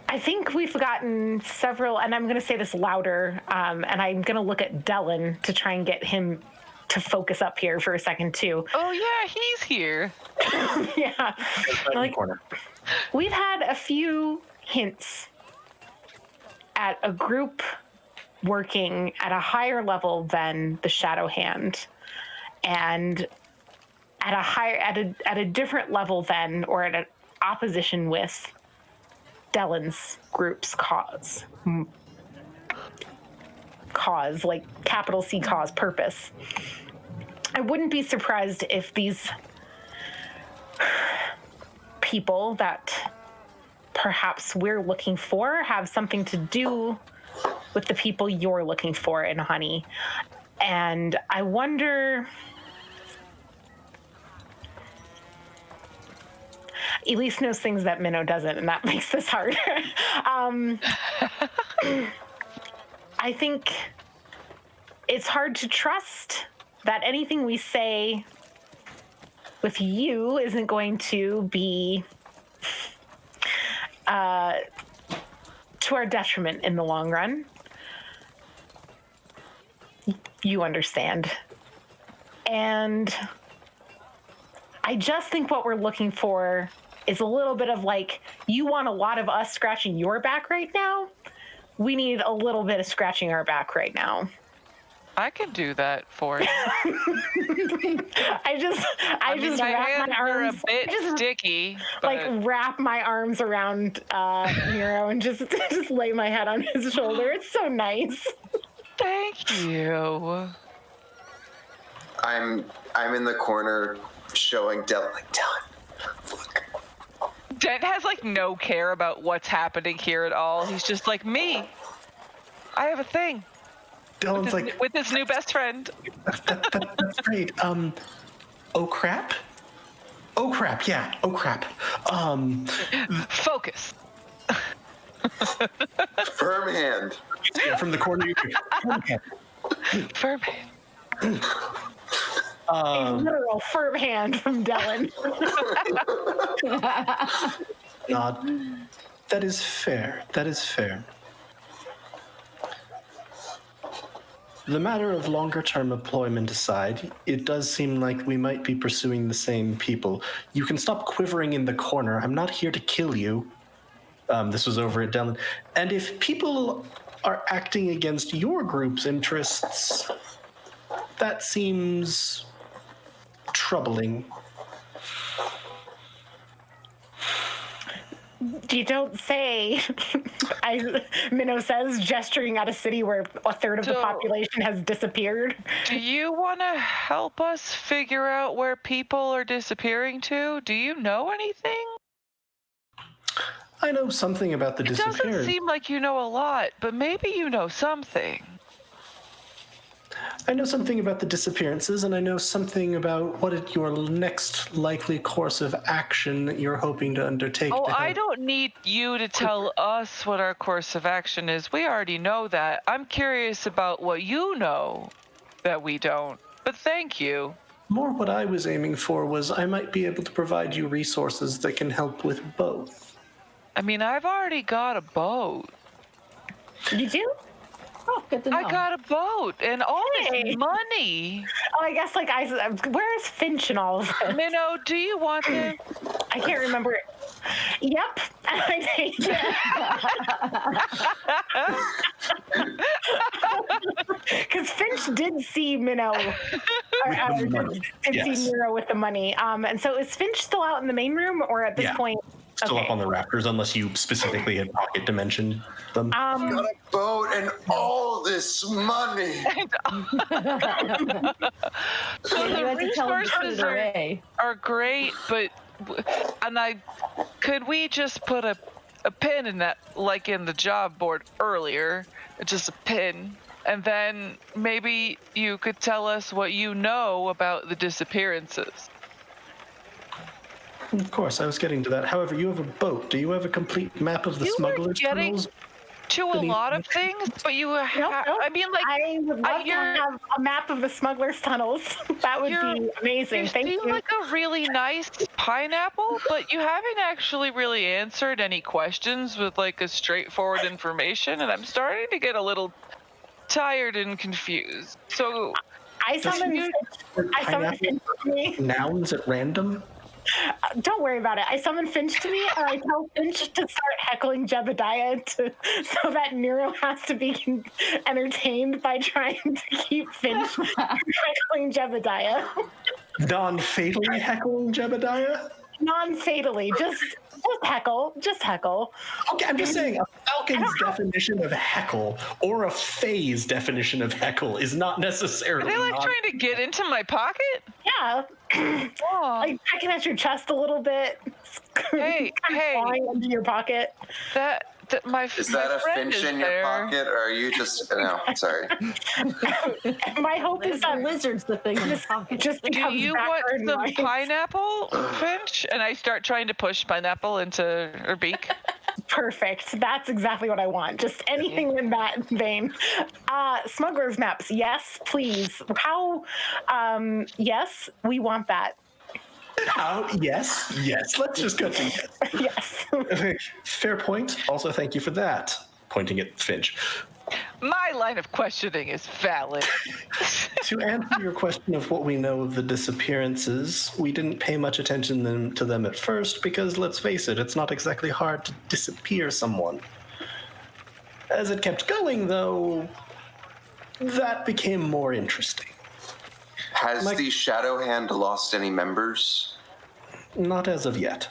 I think we've gotten several, and I'm going to say this louder, and I'm going to look at Dylan to try and get him to focus up here for a second, too. Oh, yeah, he's here. Yeah. Like, we've had a few hints at a group working at a higher level than the Shadow Hand, and at a different level than, or at an opposition with, Dylan's group's cause, like capital C cause, purpose. I wouldn't be surprised if these people that perhaps we're looking for have something to do with the people you're looking for in Honey. And I wonder... Elise knows things that Minnow doesn't, and that makes this harder. I think it's hard to trust that anything we say with you isn't going to be to our detriment in the long run. You understand. And I just think what we're looking for is a little bit of like, you want a lot of us scratching your back right now? We need a little bit of scratching our back right now. I can do that for you. I just my wrap hands my are a arms, bit sticky. like But wrap my arms around Nero and just lay my head on his shoulder. It's so nice. thank you. I'm in the corner showing Dylan, look. Dent has like no care about what's happening here at all. He's just like, me. I have a thing Dylan's like, with his new best friend. that's great. Oh crap? Oh crap, yeah. Oh crap. Focus. Firm hand. Yeah, from the corner you could. Firm hand. A literal firm hand from Dylan. Nod. That is fair. That is fair. The matter of longer-term employment aside, it does seem like we might be pursuing the same people. You can stop quivering in the corner. I'm not here to kill you. This was over at Dylan. And if people are acting against your group's interests, that seems troubling. You don't say. Minnow says, gesturing at a city where a third of the So- population has disappeared. Do you want to help us figure out where people are disappearing to? Do you know anything? I know something about the It doesn't disappearance. seem like you know a lot, but maybe you know something. I know something about the disappearances, and I know something about what your next likely course of action you're hoping to undertake. Oh, to help. I don't need you to tell us what our course of action is. We already know that. I'm curious about what you know that we don't. But thank you. More what I was aiming for was I might be able to provide you resources that can help with both. I mean, I've already got a boat. You do? Oh, good to know. I got a boat and all Hey. this money. Oh, I guess where's Finch and all of this? Minnow, do you want this? I can't remember it. Yep. I take it. Because Finch did see Minnow. Did Yes. see Nero with the money. And so is Finch still out in the main room, or at this Yeah. point? Still Okay. up on the rafters, unless you specifically had pocket dimensioned them. Got a boat and all this money. So You the had to tell him to put resources it away. are great, but could we just put a a pin in that, like in the job board earlier, just a pin. And then maybe you could tell us what you know about the disappearances. Of course, I was getting to that. However, you have a boat. Do you have a complete map of the You were smugglers' getting tunnels? to a lot of things, but you Nope, nope. I mean, like, I would love to you're- have a map of the smugglers' tunnels. That would be amazing. you Thank seem you. like a really nice pineapple, but you haven't actually really answered any questions with like a straightforward information, and I'm starting to get a little tired and confused. So I summoned you- Finch to me. Nouns at random? Don't worry about it. I summon Finch to me, and I tell Finch to start heckling Jebediah so that Nero has to be entertained by trying to keep Finch from heckling Jebediah. Non-fatally heckling Jebediah? Non-fatally, just heckle, just heckle. Okay, I'm just saying, a Falcon's definition of heckle or a Fae's definition of heckle is not are necessarily. they like trying to get into my pocket? Yeah, Oh, like pecking at your chest a little bit. Hey, kind of hey. clawing into your pocket. that my Is my that a friend finch is in your there. pocket, or are you just no? Sorry. My hope is that Lizard's the thing in the pocket. just Do becomes you backer want in some my- pineapple, Finch? And I start trying to push pineapple into her beak. Perfect. That's exactly what I want. Just anything in that vein. Smugglers maps. Yes, please. How? Yes, we want that. Yes. Let's just go to yes. Yes. Okay, fair point. Also, thank you for that. Pointing at Finch. My line of questioning is valid. To answer your question of what we know of the disappearances, we didn't pay much attention to them at first because, let's face it, it's not exactly hard to disappear someone. As it kept going, though, that became more interesting. Has Like- the Shadow Hand lost any members? Not as of yet.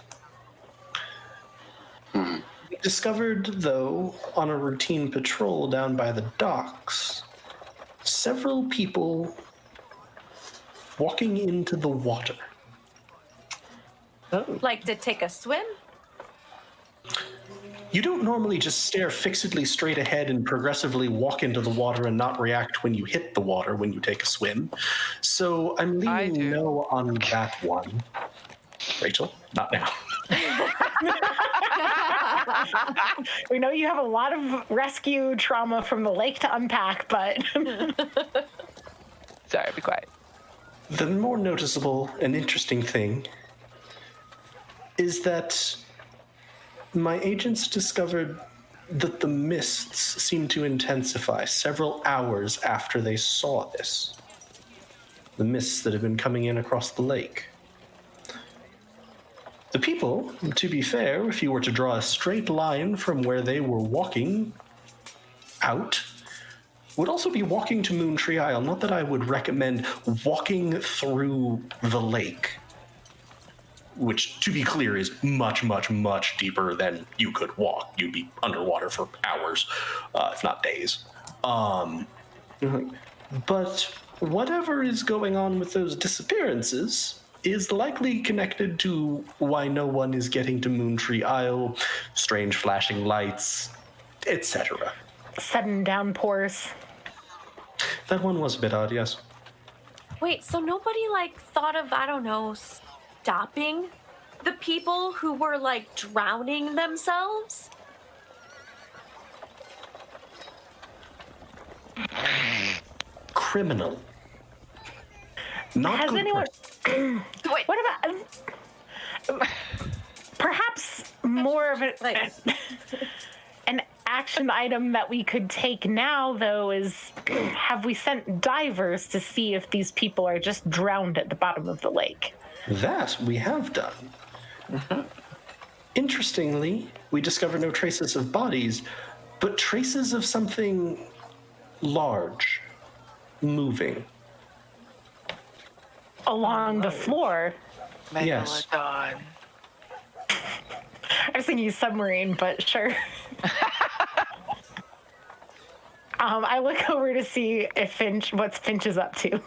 We discovered, though, on a routine patrol down by the docks, several people walking into the water. Like to take a swim? You don't normally just stare fixedly straight ahead and progressively walk into the water and not react when you hit the water when you take a swim. So I'm I do. leaning no on that one. Rachel, not now. We know you have a lot of rescue trauma from the lake to unpack, but Sorry, be quiet. The more noticeable and interesting thing is that my agents discovered that the mists seemed to intensify several hours after they saw this. The mists that have been coming in across the lake. The people, to be fair, if you were to draw a straight line from where they were walking out, would also be walking to Moontree Isle. Not that I would recommend walking through the lake, which, to be clear, is much, much, much deeper than you could walk. You'd be underwater for hours, if not days. But whatever is going on with those disappearances is likely connected to why no one is getting to Moontree Isle, strange flashing lights, etc. sudden downpours. That one was a bit odd, yes. Wait, so nobody like thought of, I don't know, stopping the people who were like drowning themselves? Criminal. Not Has good anyone? person. Wait, What about? Perhaps more of like an action item that we could take now, though, is have we sent divers to see if these people are just drowned at the bottom of the lake? That we have done. Interestingly, we discover no traces of bodies, but traces of something large, moving. Along the floor. Yes. Megalodon. I was thinking submarine, but sure. I look over to see if what Finch is up to.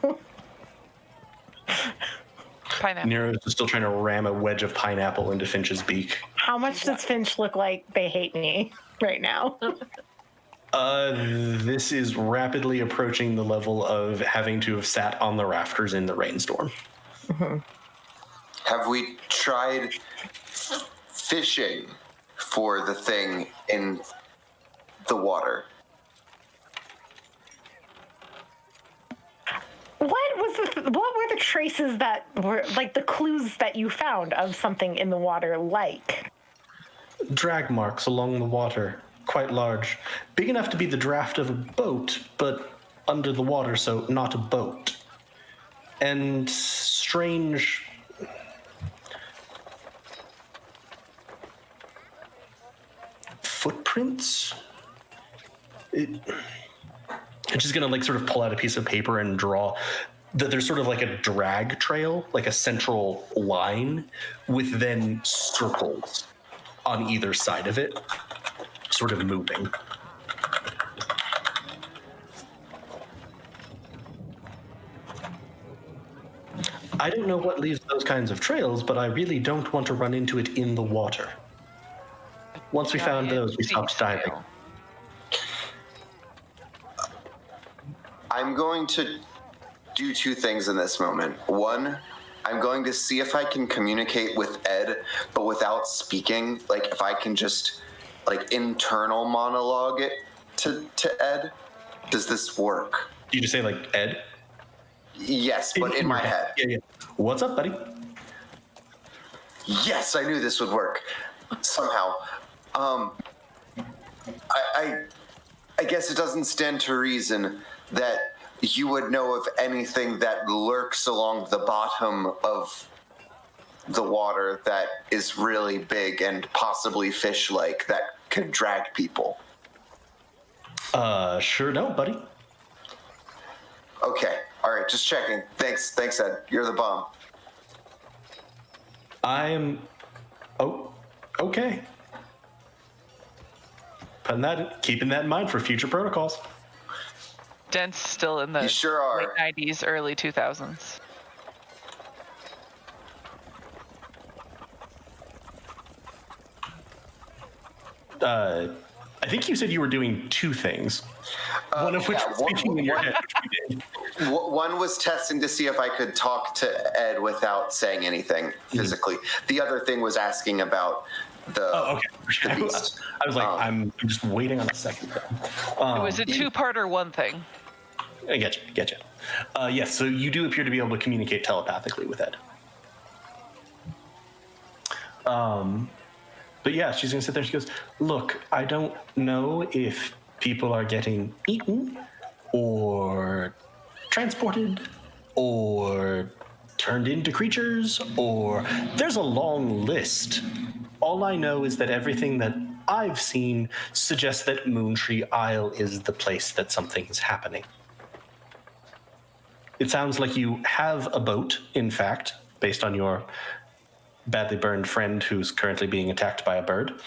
Pineapple. Nero is still trying to ram a wedge of pineapple into Finch's beak. How much does Finch look like they hate me right now? This is rapidly approaching the level of having to have sat on the rafters in the rainstorm. Mm-hmm. Have we tried fishing for the thing in the water? What were the traces that were like the clues that you found of something in the water like? Drag marks along the water, quite large. Big enough to be the draft of a boat, but under the water, so not a boat. And strange footprints? I'm just gonna like sort of pull out a piece of paper and draw that there's sort of like a drag trail, like a central line with then circles on either side of it, sort of moving. I don't know what leaves those kinds of trails, but I really don't want to run into it in the water. Once we found those, we stopped diving. I'm going to do two things in this moment. One, I'm going to see if I can communicate with Ed, but without speaking. Like, if I can just, like, internal monologue it to Ed. Does this work? You just say, like, Ed? Yes, but in my head. Yeah. What's up, buddy? Yes, I knew this would work. Somehow. I guess it doesn't stand to reason that you would know of anything that lurks along the bottom of the water that is really big and possibly fish-like that could drag people. Sure don't, buddy. Okay, all right, just checking. Thanks, Ed. You're the bomb. Oh, okay. Keeping that in mind for future protocols. Dent's still in the You sure are. late 90s, early 2000s. I think you said you were doing two things. One of which was speaking in your head. One was testing to see if I could talk to Ed without saying anything physically. The other thing was asking about the. Oh, okay. The beast. I was like, I'm just waiting on a second. It was a two-parter one thing. I get you. Yes, so you do appear to be able to communicate telepathically with Ed. But yeah, she's going to sit there and she goes, look, I don't know if people are getting eaten or transported or turned into creatures or there's a long list. All I know is that everything that I've seen suggests that Moontree Isle is the place that something is happening. It sounds like you have a boat, in fact, based on your badly burned friend who's currently being attacked by a bird.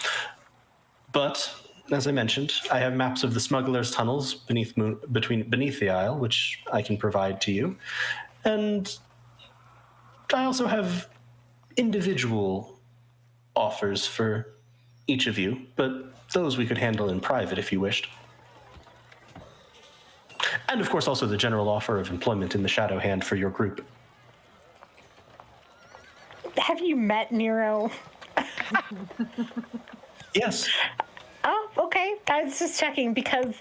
But, as I mentioned, I have maps of the smugglers' tunnels beneath the isle, which I can provide to you. And I also have individual offers for each of you, but those we could handle in private if you wished. And of course also the general offer of employment in the Shadow Hand for your group. Have you met Nero? Yes. Oh, okay. I was just checking because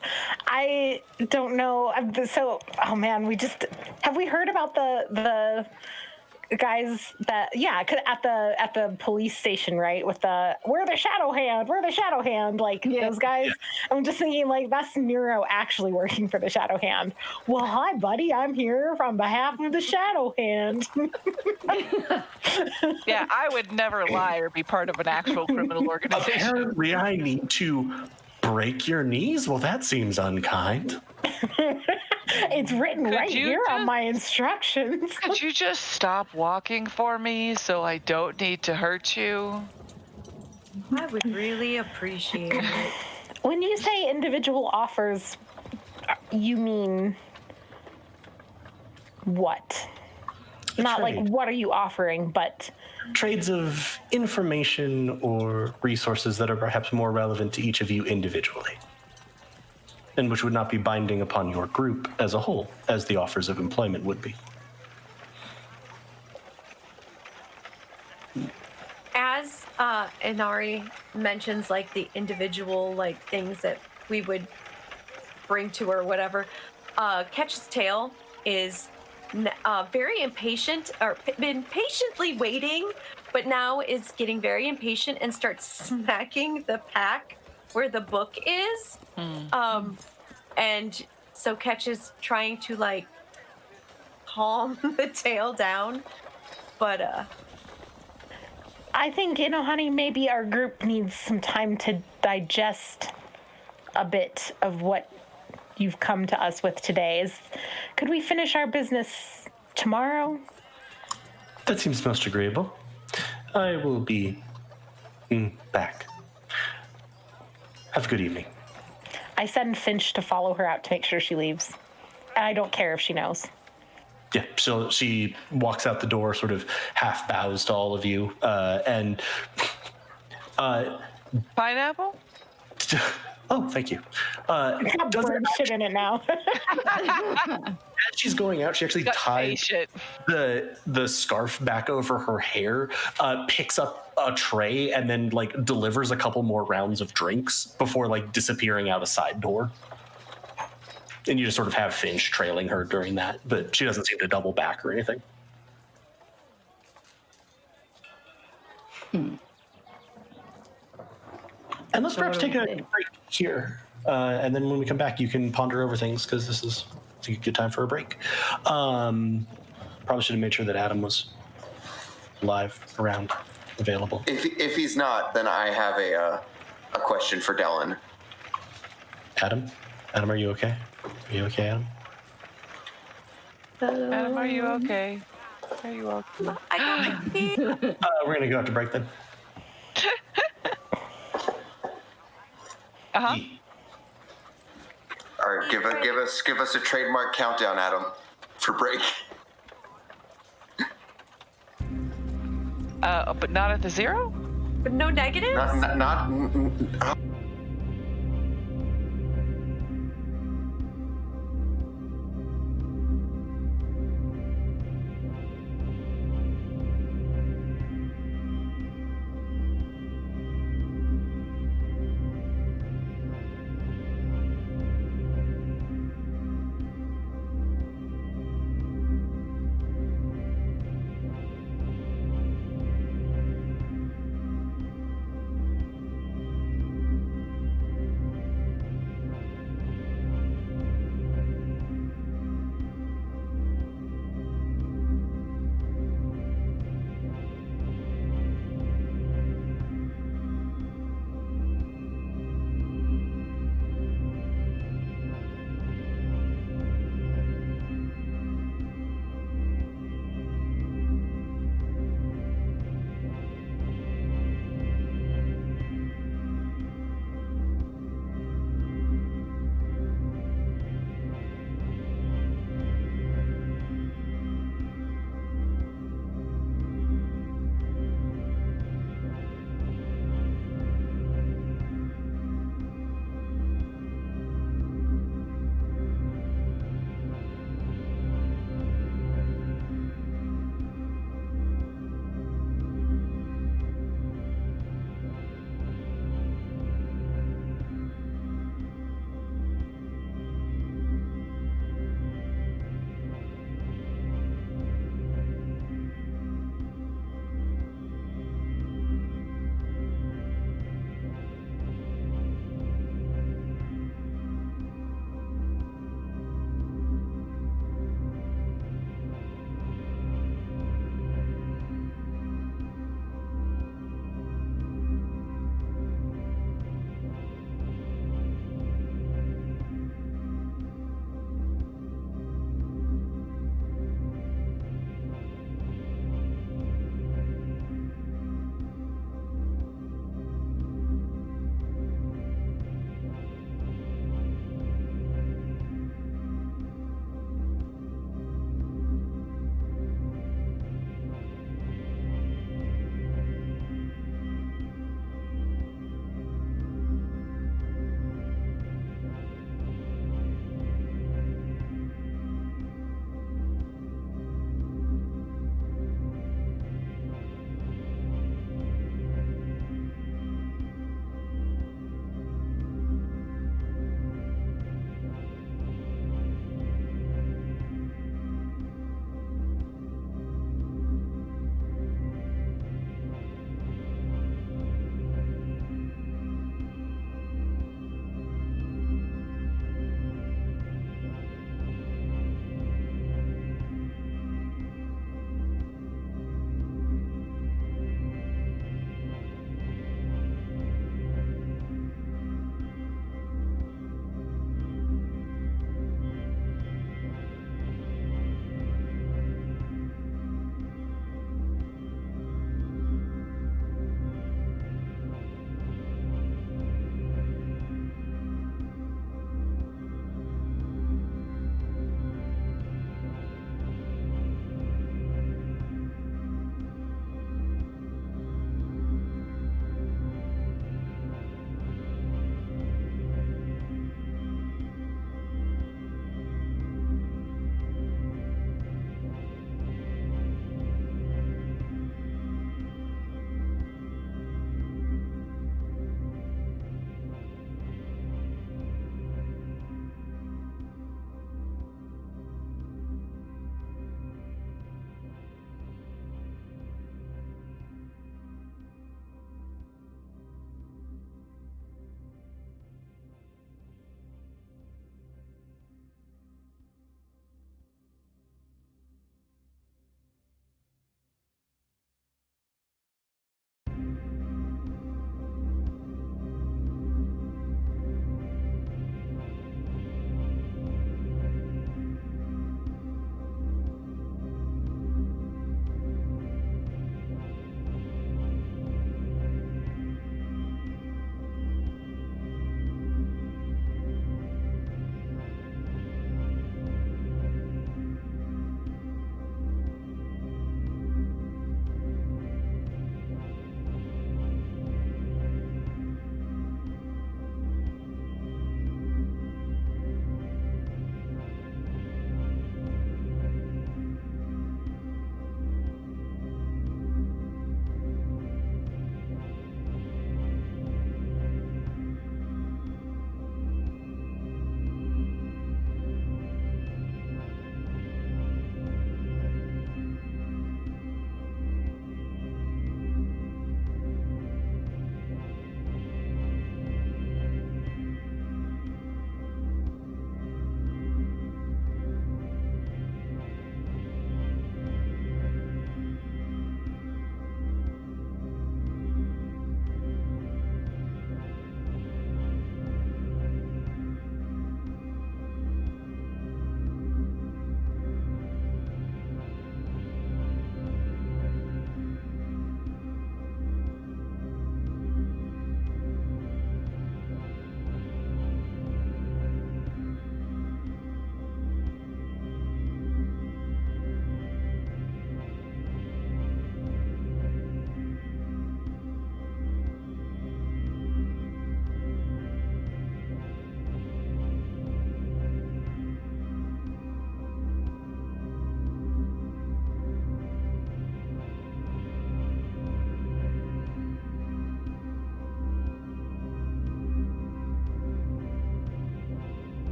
I don't know. So, oh man, have we heard about the guys that at the police station, right? With we're the Shadow Hand, like those guys. Yeah. I'm just thinking like that's Nero actually working for the Shadow Hand. Well, hi buddy, I'm here on behalf of the Shadow Hand. Yeah, I would never lie or be part of an actual criminal organization. Apparently I need to break your knees? Well, that seems unkind. It's written here on my instructions. Could you just stop walking for me so I don't need to hurt you? I would really appreciate it. When you say individual offers, you mean what? Not like trade. what are you offering, but Trades of information or resources that are perhaps more relevant to each of you individually, and which would not be binding upon your group as a whole, as the offers of employment would be. As Inari mentions, like the individual like things that we would bring to her, or whatever, Ketch's tail is very impatient, or been patiently waiting, but now is getting very impatient and starts smacking the pack where the book is. And so Ketch is trying to like calm the tail down, but I think, honey, maybe our group needs some time to digest a bit of what you've come to us with today. Could we finish our business tomorrow? That seems most agreeable. I will be back. Have a good evening. I send Finch to follow her out to make sure she leaves. And I don't care if she knows. Yeah, so she walks out the door, sort of half bows to all of you, and Pineapple? oh, thank you. Bird shit in it now. As she's going out, she actually ties the scarf back over her hair, picks up a tray, and then like delivers a couple more rounds of drinks before like disappearing out a side door. And you just sort of have Finch trailing her during that, but she doesn't seem to double back or anything. And let's perhaps take a break here. And then when we come back, you can ponder over things, because this is a good time for a break. Probably should have made sure that Adam was live, around, available. If he's not, then I have a question for Dylan. Adam? Adam, are you okay? Are you okay, Adam? Adam, are you okay? Are you okay? I got my key. We're going to go out to break then. Uh-huh. All right, give us a trademark countdown, Adam, for break. But not at the 0? But no negatives? Not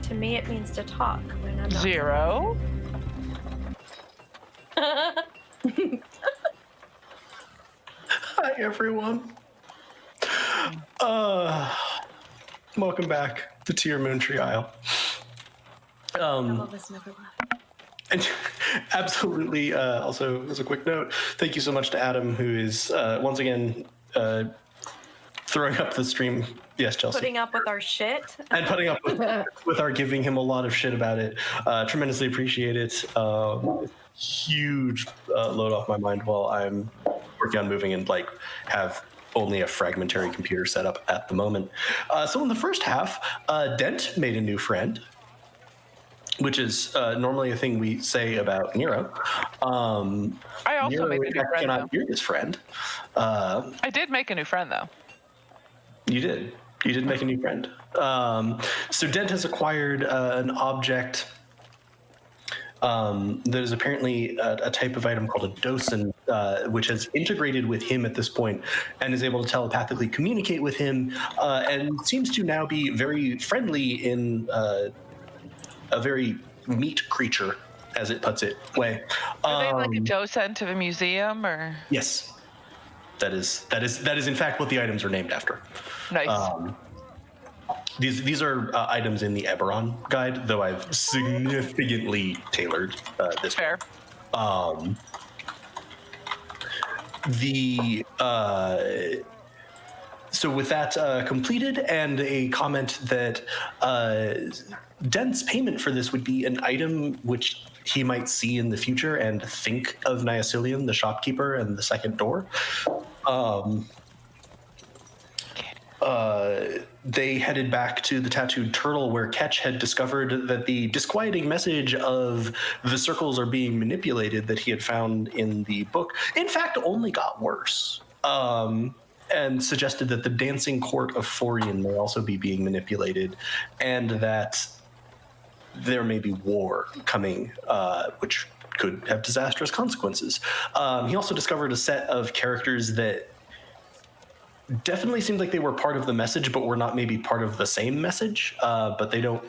To me, it means to talk when I'm not. 0. Hi, everyone. Welcome back to Tier Moontree Isle. Love us never left. And absolutely, also as a quick note, thank you so much to Adam, who is once again throwing up the stream. Yes, Chelsea. Putting up with our shit. And putting up with our giving him a lot of shit about it. Tremendously appreciate it. Huge load off my mind while I'm working on moving and like have only a fragmentary computer set up at the moment. So in the first half, Dent made a new friend, which is normally a thing we say about Nero. I also Nero, made a in new fact, friend, cannot though. hear his friend. I did make a new friend, though. You did. You did make a new friend. So Dent has acquired an object that is apparently a type of item called a docent, which has integrated with him at this point and is able to telepathically communicate with him and seems to now be very friendly in a very meat creature, as it puts it, way. Are they like a docent of a museum, or? Yes. That is in fact what the items are named after. Nice. These are items in the Eberron guide, though I've significantly tailored this. Fair. So with that completed, and a comment that Dent's payment for this would be an item which he might see in the future and think of Niacilian, the shopkeeper, and the second door. They headed back to the Tattooed Turtle, where Ketch had discovered that the disquieting message of the circles are being manipulated that he had found in the book, in fact, only got worse. And suggested that the dancing court of Forian may also be being manipulated, and that there may be war coming, which could have disastrous consequences. He also discovered a set of characters that definitely seemed like they were part of the message, but were not maybe part of the same message, but they don't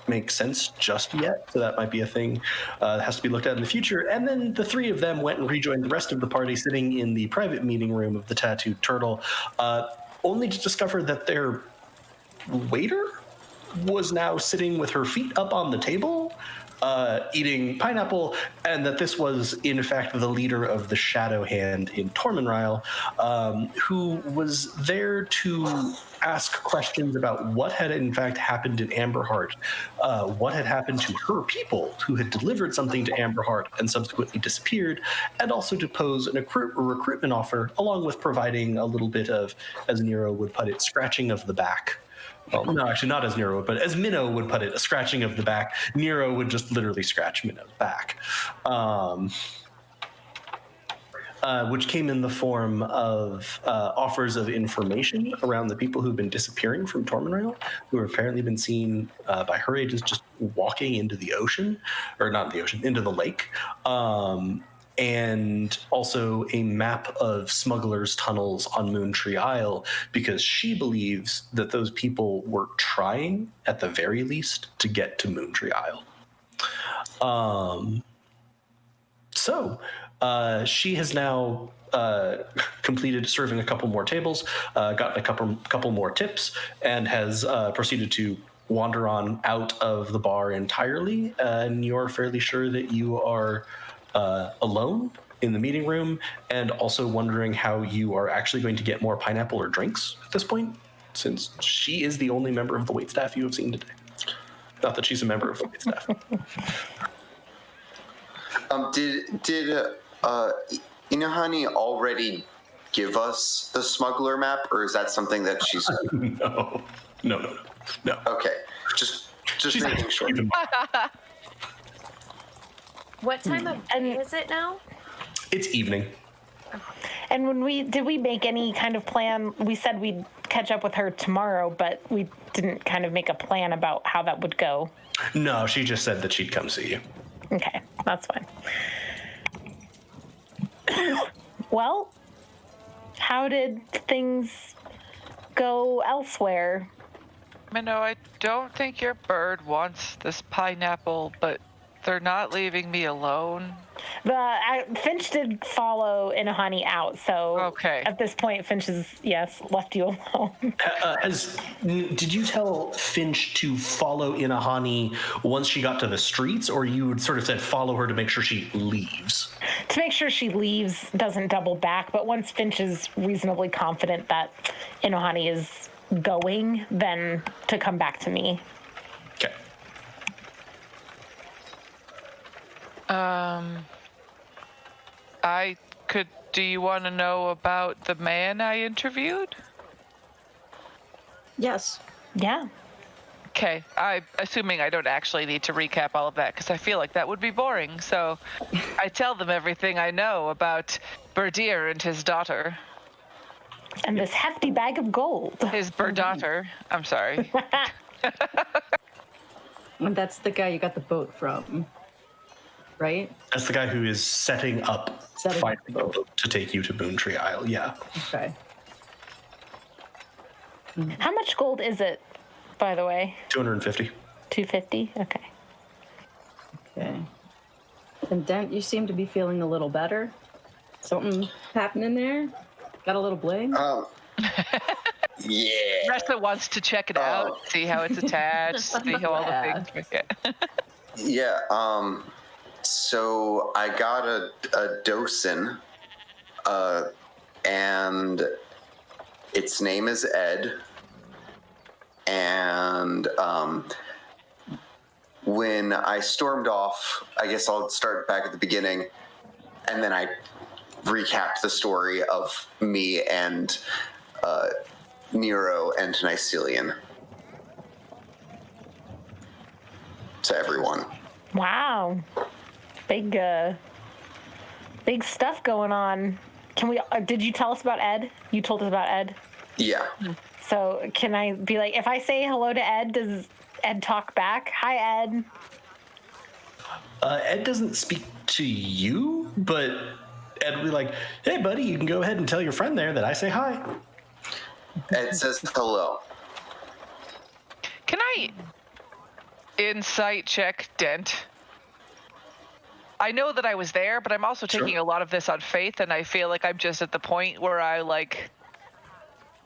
make sense just yet. So that might be a thing that has to be looked at in the future. And then the three of them went and rejoined the rest of the party sitting in the private meeting room of the Tattooed Turtle, only to discover that their waiter was now sitting with her feet up on the table, eating pineapple, and that this was, in fact, the leader of the Shadow Hand in Tormenryle, who was there to ask questions about what had, in fact, happened in Amberheart, what had happened to her people who had delivered something to Amberheart and subsequently disappeared, and also to pose a recruitment offer, along with providing a little bit of, as Nero would put it, scratching of the back. Well, no, actually not as Nero, but as Minnow would put it, a scratching of the back. Nero would just literally scratch Minnow's back, which came in the form of offers of information around the people who've been disappearing from Tormenryle, who have apparently been seen by her agents just walking into the ocean, or not the ocean, into the lake. And also a map of smugglers' tunnels on Moontree Isle, because she believes that those people were trying, at the very least, to get to Moontree Isle. So she has now completed serving a couple more tables, gotten a couple more tips, and has proceeded to wander on out of the bar entirely. And you're fairly sure that you are alone in the meeting room, and also wondering how you are actually going to get more pineapple or drinks at this point, since she is the only member of the waitstaff you have seen today. Not that she's a member of the waitstaff. Did Inahani already give us the smuggler map, or is that something that she's? No. Okay, just making sure. What time of day is it now? It's evening. And did we make any kind of plan? We said we'd catch up with her tomorrow, but we didn't kind of make a plan about how that would go. No, she just said that she'd come see you. Okay, that's fine. Well, how did things go elsewhere? Minnow, I don't think your bird wants this pineapple, but they're not leaving me alone. Finch did follow Inahani out, so Okay. at this point, Finch has, left you alone. Did you tell Finch to follow Inahani once she got to the streets, or you would sort of said follow her to make sure she leaves? To make sure she leaves, doesn't double back, but once Finch is reasonably confident that Inahani is going, then to come back to me. Okay. Do you want to know about the man I interviewed? Yes. Yeah. Okay, I'm assuming I don't actually need to recap all of that because I feel like that would be boring. So I tell them everything I know about Berdier and his daughter. And this hefty bag of gold. His daughter. I'm sorry. And that's the guy you got the boat from, right? That's the guy who is setting up finding the boat. a boat to take you to Moontree Isle. Yeah. Okay. How much gold is it, by the way? 250. 250? Okay. Okay. And Dent, you seem to be feeling a little better. Something happening there? Got a little bling? Yeah. Ressa wants to check it out, see how it's attached, see how all the things fit. Yeah. So I got a docen, and its name is Ed. And when I stormed off, I guess I'll start back at the beginning, and then I recap the story of me and Nero and Nycelian to everyone. Wow. Big stuff going on. Can we, did you tell us about Ed? You told us about Ed? Yeah. So can I be like, if I say hello to Ed, does Ed talk back? Hi, Ed. Ed doesn't speak to you, but Ed will be like, hey, buddy, you can go ahead and tell your friend there that I say hi. Ed says hello. Can I insight check Dent? I know that I was there, but I'm also taking a lot of this on faith, and I feel like I'm just at the point where I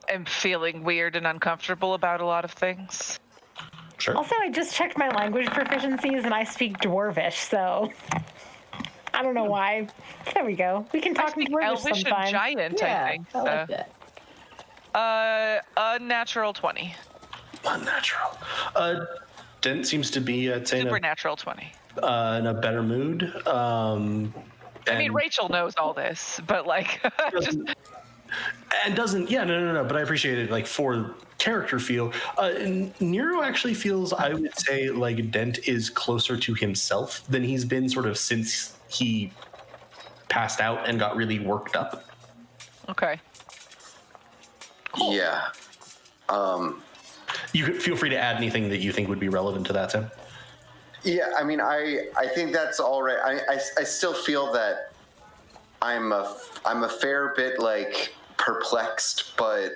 am feeling weird and uncomfortable about a lot of things. Sure. Also, I just checked my language proficiencies, and I speak Dwarvish, so I don't know why. There we go. We can I talk in speak Dwarvish Elvish sometime. and Giant, Yeah, I think. I like that. Unnatural 20. Unnatural. Dent seems to be Supernatural 20. in a better mood. I mean, Rachel knows all this, but just no. But I appreciate it, for character feel. Nero actually feels, I would say, like Dent is closer to himself than he's been sort of since he passed out and got really worked up. okay. Cool. Yeah. You could feel free to add anything that you think would be relevant to that, Tim. Yeah, I mean, I think that's all right. I still feel that I'm a fair bit perplexed, but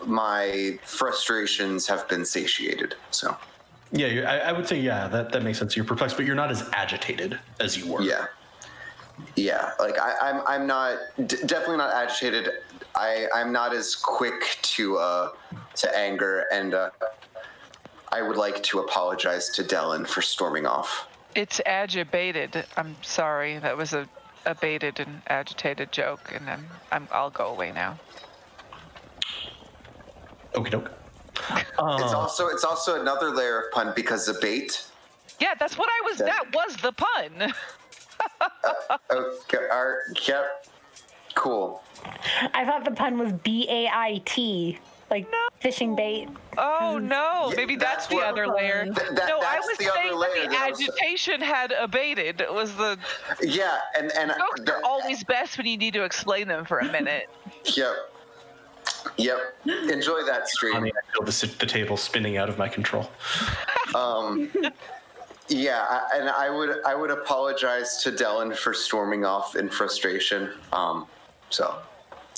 my frustrations have been satiated. So Yeah, I would say that makes sense. You're perplexed, but you're not as agitated as you were. Yeah. I'm not definitely not agitated. I'm not as quick to anger, and I would like to apologize to Dellen for storming off. It's agitated. I'm sorry. That was a baited and agitated joke, and I'll go away now. Okie doke. It's also another layer of pun because the bait. Yeah, that's what I was. That was the pun. Okay. Yep. Cool. I thought the pun was BAIT, fishing bait. Oh no, Yeah, maybe that's the what- other layer. No, I that's was the other saying layer that the that was- agitation had abated. It was the Yeah, and jokes are always best when you need to explain them for a minute. Yep. Enjoy that I stream. mean, I feel the table spinning out of my control. Yeah, and I would apologize to Dellen for storming off in frustration. So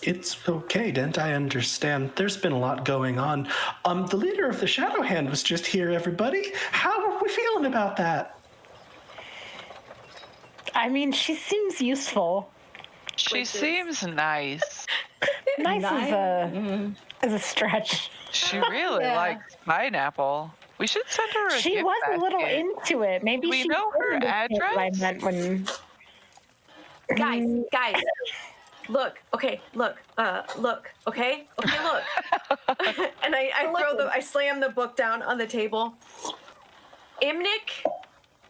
It's okay, Dent. I understand. There's been a lot going on. The leader of the Shadow Hand was just here, everybody. How are we feeling about that? I mean, she seems useful. She seems nice. Nice is a stretch. She really likes pineapple. We should send her a She gift was a little basket. into it. Maybe Do we she know her didn't understand what I address? meant when. Guys, look, okay, look, look. And I slam the book down on the table. Imnik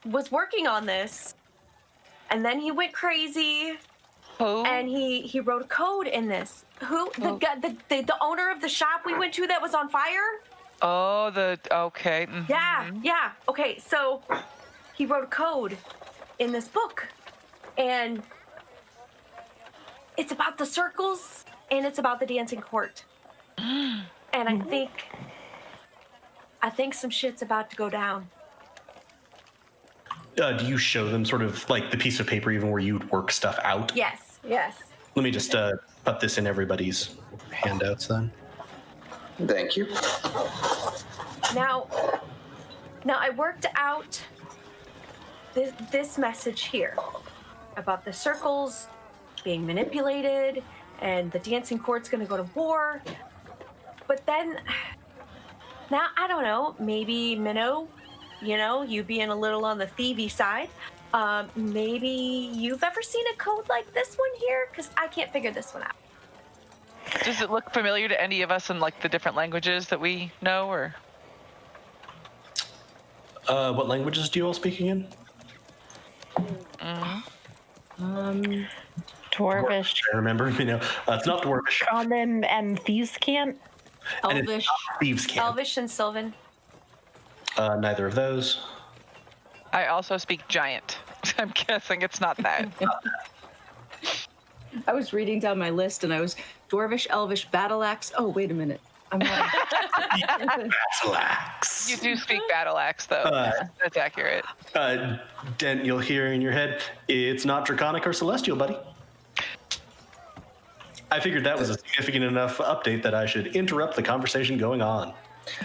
was working on this, and then he went crazy, Who? and he wrote code in this. Who? The owner of the shop we went to that was on fire? Oh, okay. Yeah. Okay, so he wrote code in this book, and it's about the circles, and it's about the dancing court. And I think some shit's about to go down. Do you show them sort of like the piece of paper even where you'd work stuff out? Yes. Let me just put this in everybody's handouts then. Thank you. Now I worked out this message here about the circles being manipulated and the dancing court's going to go to war. But then, now I don't know, maybe Minnow, you being a little on the thievy side, maybe you've ever seen a code like this one here? Because I can't figure this one out. Does it look familiar to any of us in like the different languages that we know, or? What languages do you all speak again? Dwarvish, I remember, it's not Dwarvish. Common, and Thieves' Cant. And it's Elvish. not Thieves' Cant. Elvish and Sylvan. Neither of those. I also speak giant. I'm guessing it's not that. I was reading down my list and I was Dwarvish, Elvish, Battle Axe. Oh, wait a minute. I'm not. Relax. You do speak battle axe, though. That's accurate. Dent, you'll hear in your head, it's not Draconic or Celestial, buddy. I figured that was a significant enough update that I should interrupt the conversation going on.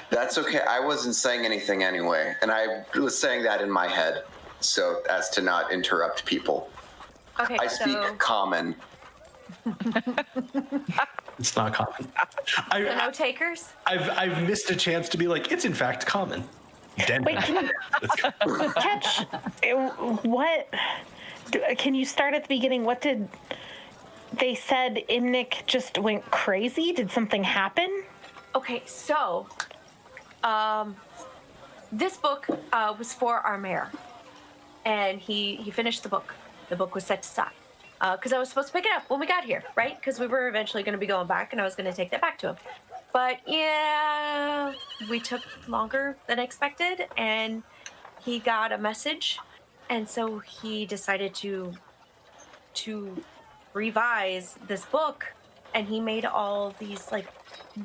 That's okay. I wasn't saying anything anyway, and I was saying that in my head, so as to not interrupt people. Okay, I speak common. It's not common. So no takers? I've missed a chance to be like, it's in fact common. Dent. Wait, Ketch, what? Can you start at the beginning? What did they said? Imnik just went crazy. Did something happen? Okay, so this book was for our mayor, and he finished the book. The book was set to stop because I was supposed to pick it up when we got here, right? Because we were eventually going to be going back, and I was going to take that back to him. But yeah, we took longer than expected, and he got a message, and so he decided to revise this book, and he made all these like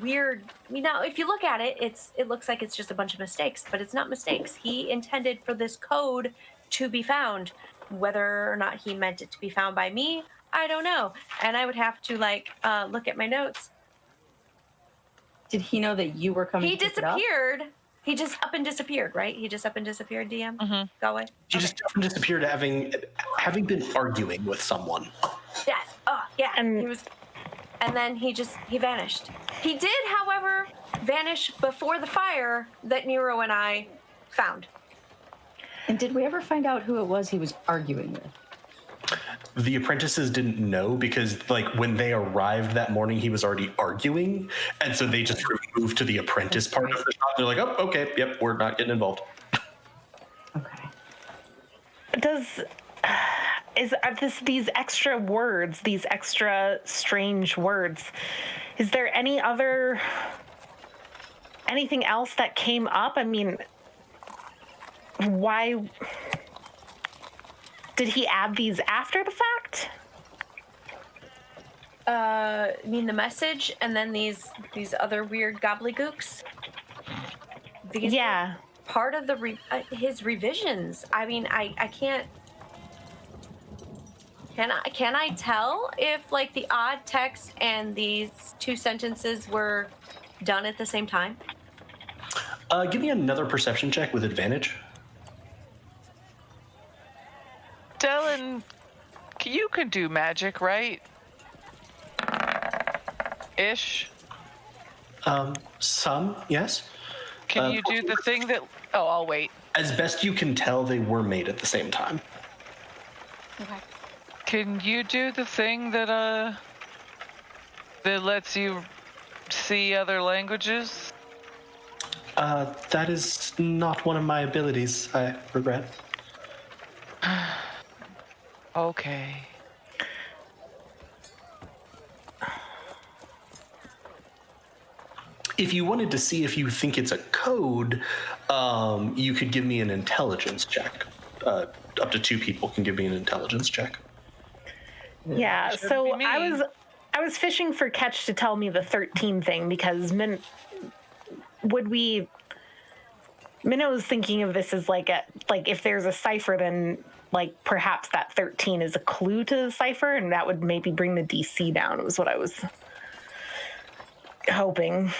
weird. If you look at it, it looks like it's just a bunch of mistakes, but it's not mistakes. He intended for this code to be found. Whether or not he meant it to be found by me, I don't know. And I would have to look at my notes. Did he know that you were coming? He to pick it up? disappeared. He just up and disappeared, right? He just up and disappeared, DM? Mhm. Go away. He just disappeared having been arguing with someone. Yes. Oh, yeah. And- he was, and then he vanished. He did, however, vanish before the fire that Nero and I found. And did we ever find out who it was he was arguing with? The apprentices didn't know because, when they arrived that morning, he was already arguing, and so they just moved to the apprentice part of the shop. They're like, "Oh, okay, yep, we're not getting involved." Okay. These extra words, these extra strange words? Is there anything else that came up? I mean, why did he add these after the fact? I mean the message, and then these other weird gobbledygooks. These Yeah. were part of his revisions. I mean, I can't. Can I tell if like the odd text and these two sentences were done at the same time? Give me another perception check with advantage. Dylan, you can do magic, right? Ish. Some, yes. Can you do the thing that... Oh, I'll wait. As best you can tell, they were made at the same time. Okay. Can you do the thing that lets you see other languages? That is not one of my abilities, I regret. Okay. If you wanted to see if you think it's a code, you could give me an intelligence check. Up to 2 people can give me an intelligence check. Yeah, Should so be me. I was fishing for Ketch to tell me the 13 thing because Minnow was thinking of this as like if there's a cipher, then like perhaps that 13 is a clue to the cipher, and that would maybe bring the DC down. It was what I was hoping.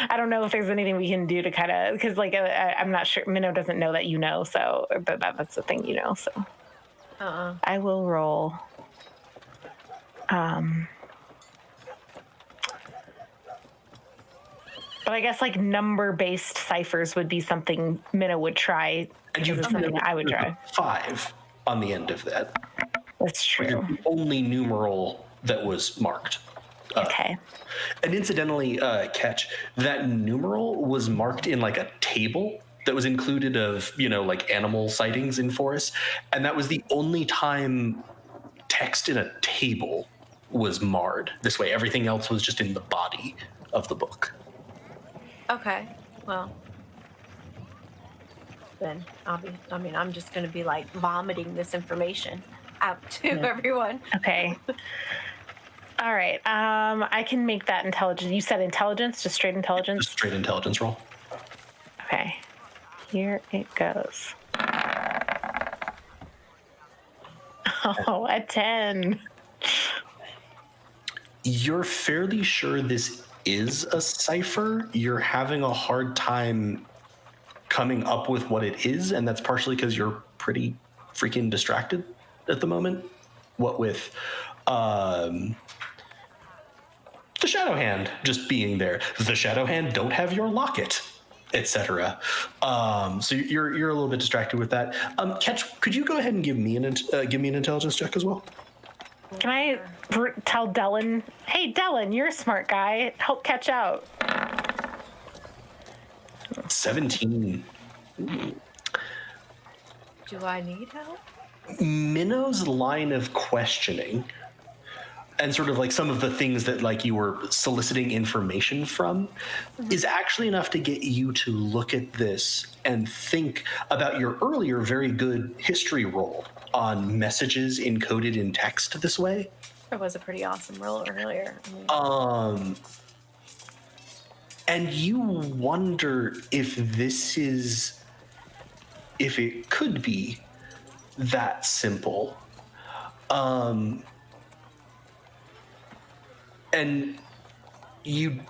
I don't know if there's anything we can do to kind of, because like I'm not sure. Minnow doesn't know that you know, so but that's the thing, you know. So I will roll. But I guess like number-based ciphers would be something Minnow would try. And you something I would try. 5 on the end of that. That's true. The only numeral that was marked. Okay. And incidentally, Ketch, that numeral was marked in like a table that was included of, like animal sightings in forests. And that was the only time text in a table was marred this way. Everything else was just in the body of the book. Okay. Well, then I'm just going to be like vomiting this information out to everyone. Okay. All right. I can make that intelligence. You said intelligence, just straight intelligence? Just straight intelligence roll. Okay. Here it goes. Oh, a 10. You're fairly sure this is a cipher. You're having a hard time coming up with what it is, and that's partially because you're pretty freaking distracted at the moment. What with the Shadow Hand just being there, the Shadow Hand don't have your locket, etc. So you're a little bit distracted with that. Ketch, could you go ahead and give me an intelligence check as well? Can I tell Dylan, hey, Dylan, you're a smart guy. Help Ketch out. 17. Do I need help? Minnow's line of questioning and sort of like some of the things that like you were soliciting information from is actually enough to get you to look at this and think about your earlier very good history roll on messages encoded in text this way. It was a pretty awesome roll earlier. And you wonder if it could be that simple. And you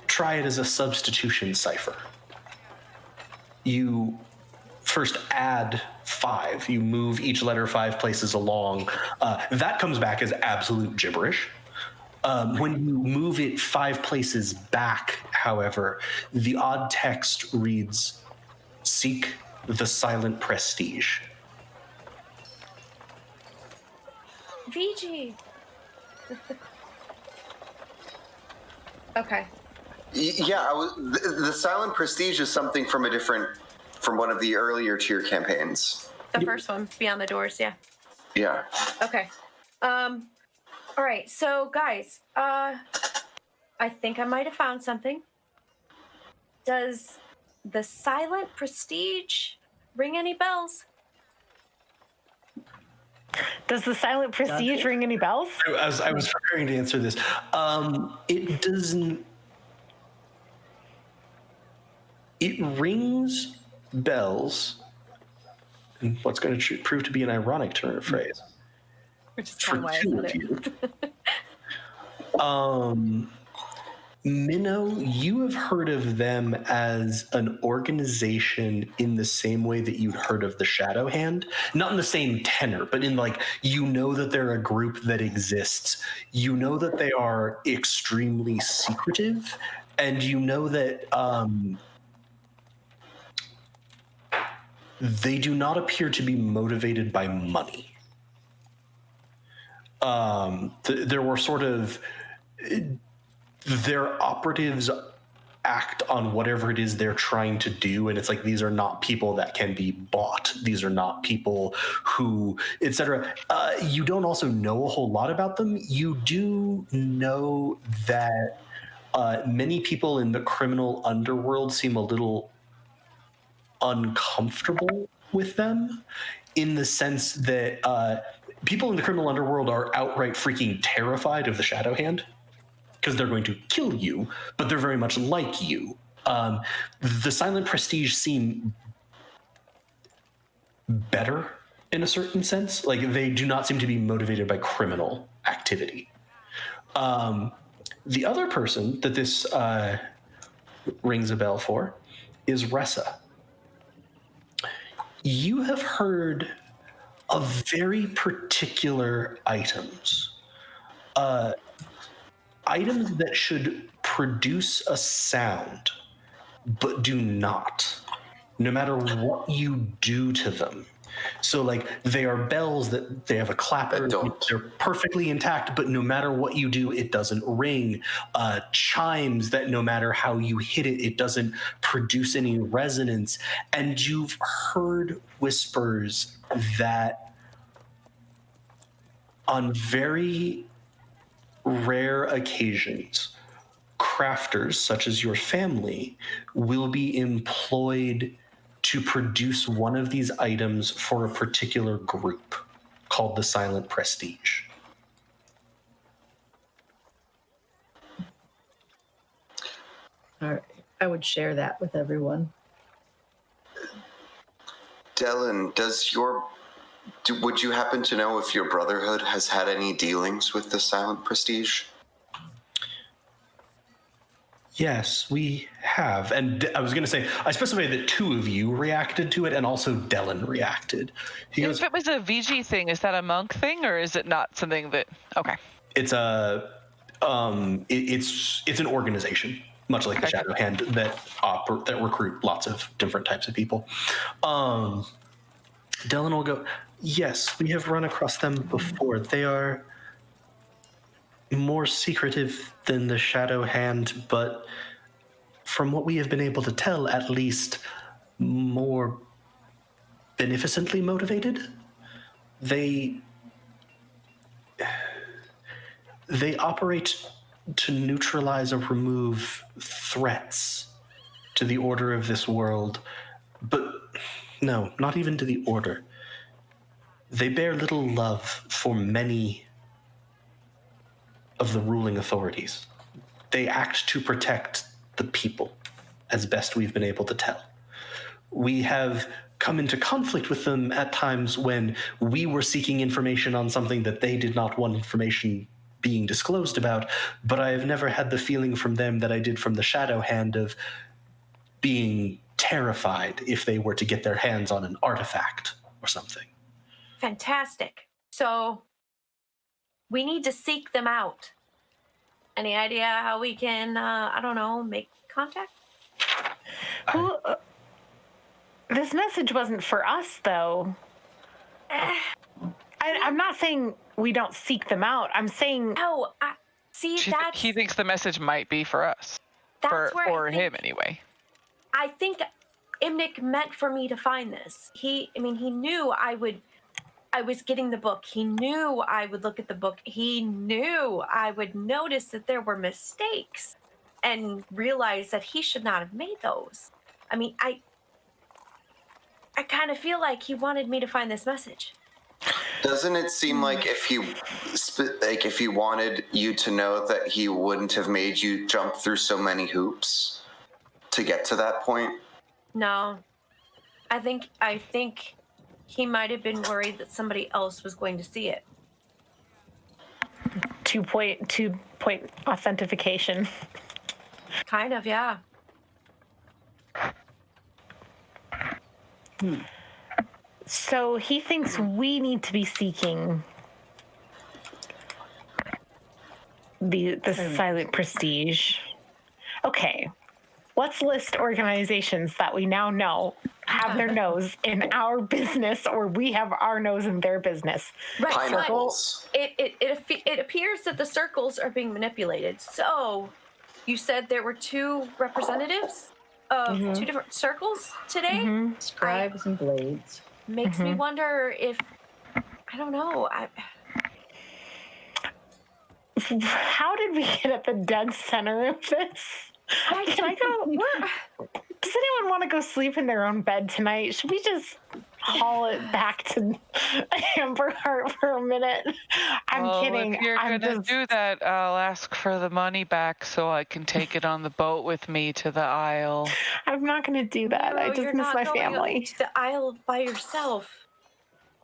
try it as a substitution cipher. You first add 5. You move each letter 5 places along. That comes back as absolute gibberish. When you move it 5 places back, however, the odd text reads, "Seek the silent prestige." VG. Okay. Yeah, the silent prestige is something from one of the earlier tier campaigns. The first one, Beyond the Doors, yeah. Yeah. Okay. All right, so guys, I think I might have found something. Does the silent prestige ring any bells? Does the silent prestige ring any bells? I was preparing to answer this. It doesn't. It rings bells, and what's going to prove to be an ironic turn of phrase. Which is for kind of why I two said of it. you. Minnow, you have heard of them as an organization in the same way that you'd heard of the Shadow Hand. Not in the same tenor, but in like, you know that they're a group that exists. You know that they are extremely secretive, and you know that they do not appear to be motivated by money. There were sort of... their operatives act on whatever it is they're trying to do, and it's like, these are not people that can be bought. These are not people who, etc. You don't also know a whole lot about them. You do know that many people in the criminal underworld seem a little uncomfortable with them, in the sense that people in the criminal underworld are outright freaking terrified of the Shadow Hand, because they're going to kill you, but they're very much like you. The Silent Prestige seem better in a certain sense. Like, they do not seem to be motivated by criminal activity. The other person that this rings a bell for is Ressa. You have heard of very particular items. Items that should produce a sound, but do not, no matter what you do to them. So, like, they are bells that they have a clapper. They're perfectly intact, but no matter what you do, it doesn't ring. Chimes that no matter how you hit it, it doesn't produce any resonance. And you've heard whispers that on very rare occasions, crafters such as your family will be employed to produce one of these items for a particular group called the Silent Prestige. All right. I would share that with everyone. Dylan, would you happen to know if your brotherhood has had any dealings with the Silent Prestige? Yes, we have. And I was going to say, I specified that two of you reacted to it, and also Dylan reacted. He goes, if it was a VG thing, is that a monk thing, or is it not something that... Okay. It's a... it's an organization, much like the Shadow Hand, that recruit lots of different types of people. Dylan will go, yes, we have run across them before. They are more secretive than the Shadow Hand, but from what we have been able to tell, at least more beneficently motivated. They operate to neutralize or remove threats to the order of this world, but no, not even to the order. They bear little love for many of the ruling authorities. They act to protect the people, as best we've been able to tell. We have come into conflict with them at times when we were seeking information on something that they did not want information being disclosed about, but I have never had the feeling from them that I did from the Shadow Hand of being terrified if they were to get their hands on an artifact or something. Fantastic. So we need to seek them out. Any idea how we can, make contact? Well, this message wasn't for us, though. I'm not saying we don't seek them out. I'm saying... Oh, He thinks the message might be for us. For him, anyway. I think Imnik meant for me to find this. He knew I was getting the book. He knew I would look at the book. He knew I would notice that there were mistakes and realize that he should not have made those. I mean, I kind of feel like he wanted me to find this message. Doesn't it seem like if he wanted you to know that he wouldn't have made you jump through so many hoops to get to that point? No. I think he might have been worried that somebody else was going to see it. two-point authentication. Kind of, yeah. So he thinks we need to be seeking the silent prestige. Okay, let's list organizations that we now know have their nose in our business, or we have our nose in their business. Right. Pineapples. It appears that the circles are being manipulated. So, you said there were 2 representatives of 2 different circles today? Scribes and blades. Makes me wonder if, I don't know. How did we get at the dead center of this? Can I go? Does anyone want to go sleep in their own bed tonight? Should we just haul it back to Amberheart for a minute? I'm kidding. If you're gonna do that, I'll ask for the money back so I can take it on the boat with me to the Isle. I'm not going to do that. I just miss my family. To the Isle by yourself.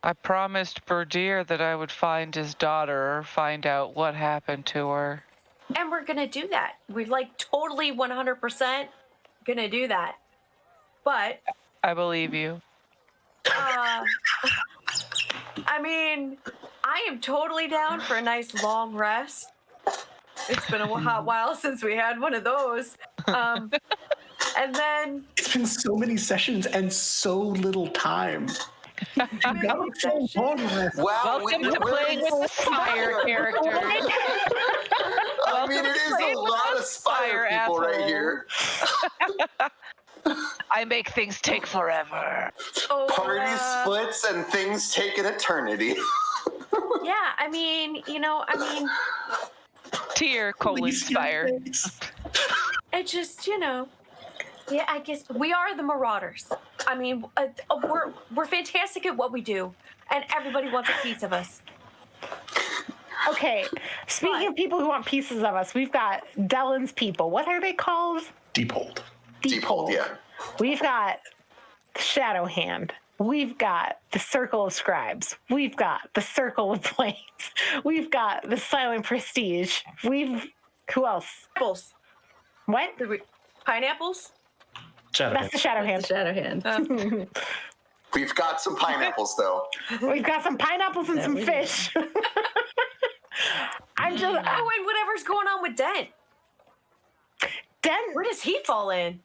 I promised Berdier that I would find his daughter, find out what happened to her. And we're going to do that. We're like totally 100% going to do that. But I believe you. I mean, I am totally down for a nice long rest. It's been a hot while since we had one of those. And then It's been so many sessions and so little time. You got a full long rest. Wow, Welcome to playing with the Spire character. I mean, it is a lot of Spire people right here. I make things take forever. Party splits and things take an eternity. Yeah, I mean, Tier colon Spire. it just, yeah, I guess we are the Marauders. I mean, we're fantastic at what we do, and everybody wants a piece of us. Okay, speaking of people who want pieces of us, we've got Dellen's people. What are they called? Deephold. Deephold, yeah. We've got Shadow Hand. We've got the Circle of Scribes. We've got the Circle of Blades. We've got the Silent Prestige. Who else? Apples. What? Pineapples? That's the Shadow Hand. Shadow hand. We've got some pineapples, though. We've got some pineapples and some fish. I'm just. Oh, and whatever's going on with Dent. Dent. Where does he fall in?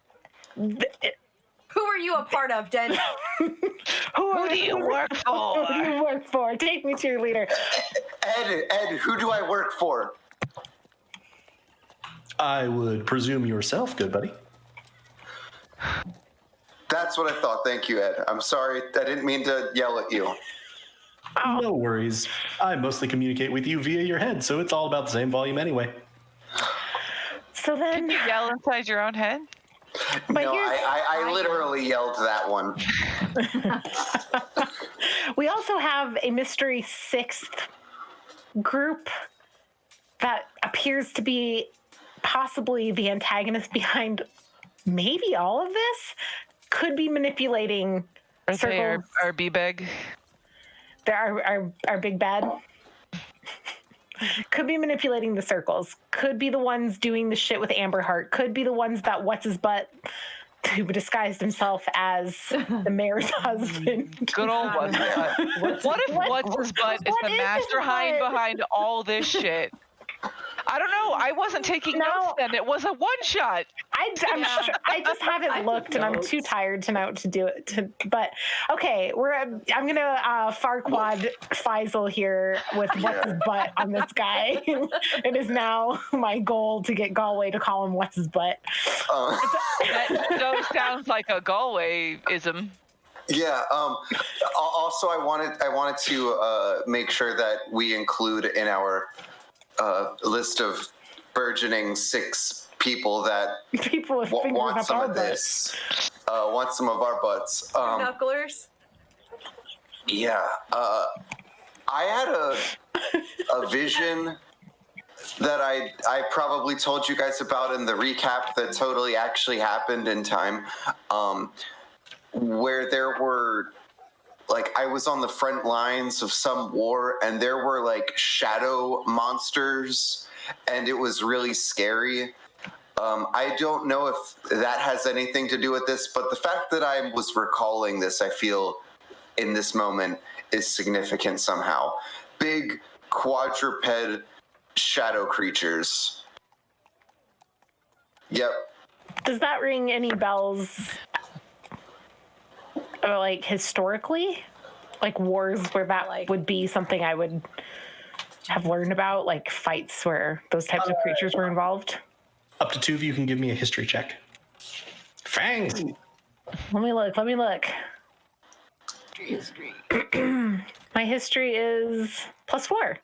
Who are you a part of, Dent? Who do you work for? Who do you work for? Take me to your leader. Ed, who do I work for? I would presume yourself, good buddy. That's what I thought. Thank you, Ed. I'm sorry. I didn't mean to yell at you. No worries. I mostly communicate with you via your head, so it's all about the same volume anyway. So then. Can you yell inside your own head? But No, I literally yelled that one. We also have a mystery 6th group that appears to be possibly the antagonist behind maybe all of this. Could be manipulating Are they circles. our B-bag? They're our big bad. Could be manipulating the circles. Could be the ones doing the shit with Amberheart. Could be the ones that what's-his-butt, who disguised himself as the mayor's husband. Good old what's-his-butt. What if what's-his-butt is the mastermind behind all this shit? I don't know. I wasn't taking notes then. It was a one-shot. I'm sure, I just haven't looked, and I'm too tired to know to do it. But okay, I'm gonna Farquaad Faisal here with what's his butt on this guy. It is now my goal to get Galway to call him what's his butt. That sounds like a Galway-ism. Yeah. Also, I wanted to make sure that we include in our list of burgeoning 6 people that People with fingers want up some our of butt. this, want some of our butts. Knucklers? Yeah. I had a vision that I probably told you guys about in the recap that totally actually happened in time, where there were like I was on the front lines of some war, and there were like shadow monsters, and it was really scary. I don't know if that has anything to do with this, but the fact that I was recalling this, I feel, in this moment is significant somehow. Big quadruped shadow creatures. Yep. Does that ring any bells? Or like historically, like wars where that would be something I would have learned about, like fights where those types of creatures were involved. Up to 2 of you can give me a history check. Fangs. Let me look. History. My history is +4.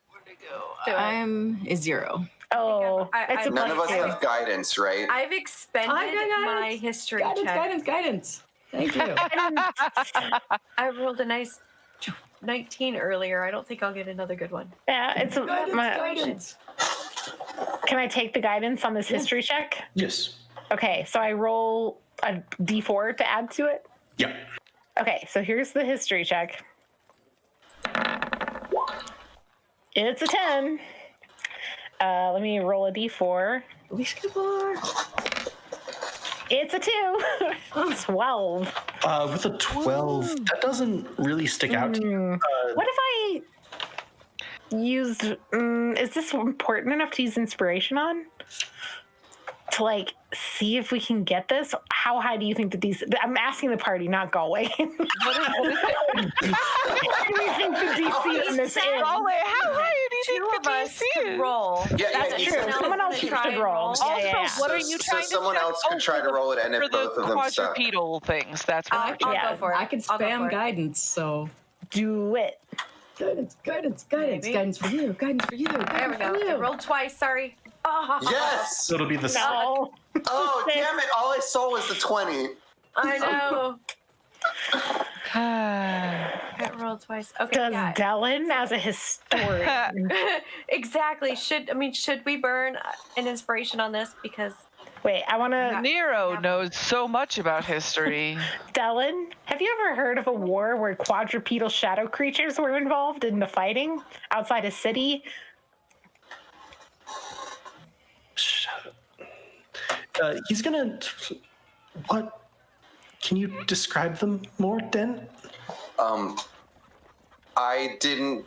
Is 0. Oh, it's a None of us +2. have guidance, right? I've expended my history check. Guidance. Thank you. I rolled a nice 19 earlier. I don't think I'll get another good one. Yeah, it's Guidance. Can I take the guidance on this history check? Yes. Okay, so I roll a d4 to add to it. Yeah. Okay, so here's the history check. It's a 10. Let me roll a d4. It's a 2. 12. With a 12, that doesn't really stick out to you. What if I used? Is this important enough to use inspiration on? To like see if we can get this? How high do you think that these? I'm asking the party, not Galway. What do you think the DC in this is? Galway, how high do you Two think of the us DC could is? roll. That's true. Someone else should roll. Also, what are you trying to someone check? else could try to roll it, and for if the both of them suck. quadrupedal things, that's what I'll go for it. I could I'll go for spam it. guidance, so Do it. guidance, Maybe. guidance for you, guidance for you. There we go. I rolled twice. Sorry. Oh, Yes! So it'll be the No. Oh, damn it. All I saw was the 20. I know. I rolled twice. Okay. Does yeah. Dellen as a historian? Exactly. Should we burn an inspiration on this because Wait, I want to. Nero knows so much about history. Dellen, have you ever heard of a war where quadrupedal shadow creatures were involved in the fighting outside a city? He's gonna. What? Can you describe them more, Dent? I didn't.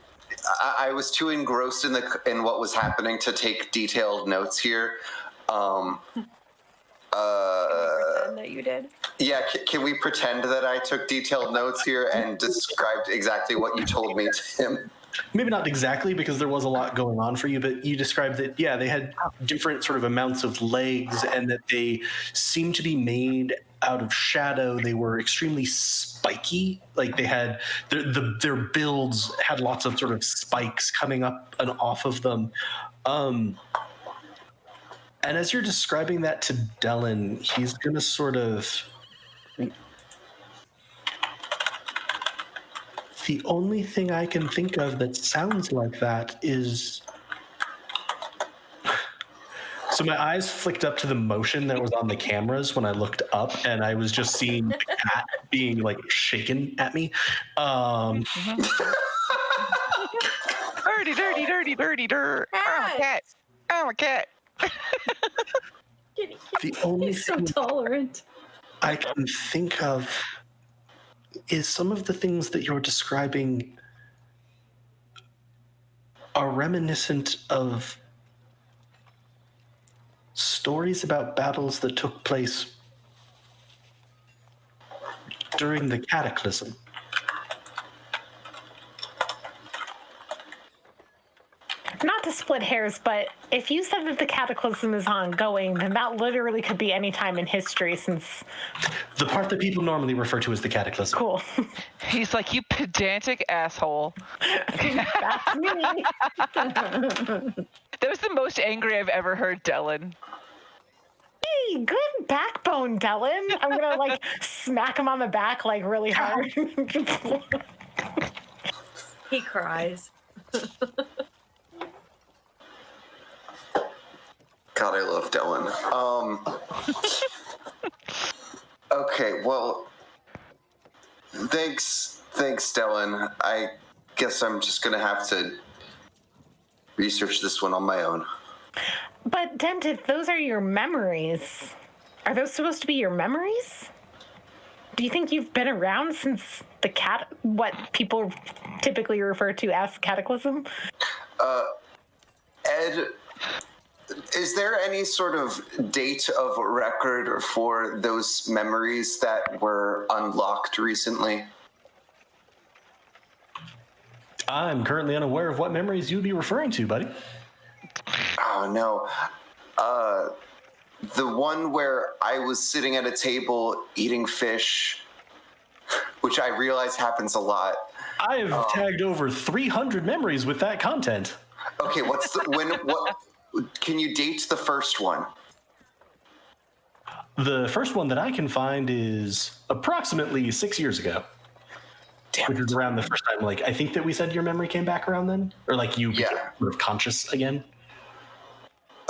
I was too engrossed in what was happening to take detailed notes here. pretend that you did? Yeah, can we pretend that I took detailed notes here and described exactly what you told me, Tim? Maybe not exactly, because there was a lot going on for you, but you described that, yeah, they had different sort of amounts of legs and that they seemed to be made out of shadow. They were extremely spiky. Like they had, their builds had lots of sort of spikes coming up and off of them. And as you're describing that to Dellen, he's going to sort of... The only thing I can think of that sounds like that is... So my eyes flicked up to the motion that was on the cameras when I looked up, and I was just seeing the cat being like shaken at me. Dirty, dirty, dirty, dirt. I'm a cat. I'm a cat. The only He's so thing tolerant. I can think of is some of the things that you're describing are reminiscent of stories about battles that took place during the Cataclysm. Not to split hairs, but if you said that the Cataclysm is ongoing, then that literally could be any time in history since... The part that people normally refer to as the Cataclysm. Cool. He's like, you pedantic asshole. That's me. That was the most angry I've ever heard Dellen. Hey, good backbone, Dellen. I'm gonna like smack him on the back like really hard. He cries. God, I love Dylan. Okay, well, thanks Thanks, Dylan. I guess I'm just gonna have to research this one on my own. But Dent, if those are your memories, are those supposed to be your memories? Do you think you've been around since what people typically refer to as cataclysm? Ed, is there any sort of date of record for those memories that were unlocked recently? I'm currently unaware of what memories you'd be referring to, buddy. Oh, no. The one where I was sitting at a table eating fish, which I realize happens a lot. I have tagged over 300 memories with that content. Okay, what can you date the first one? The first one that I can find is approximately 6 years ago. Damn which was around the first time, like, I think that we said your memory came back around then? Or, like, you became sort of conscious again?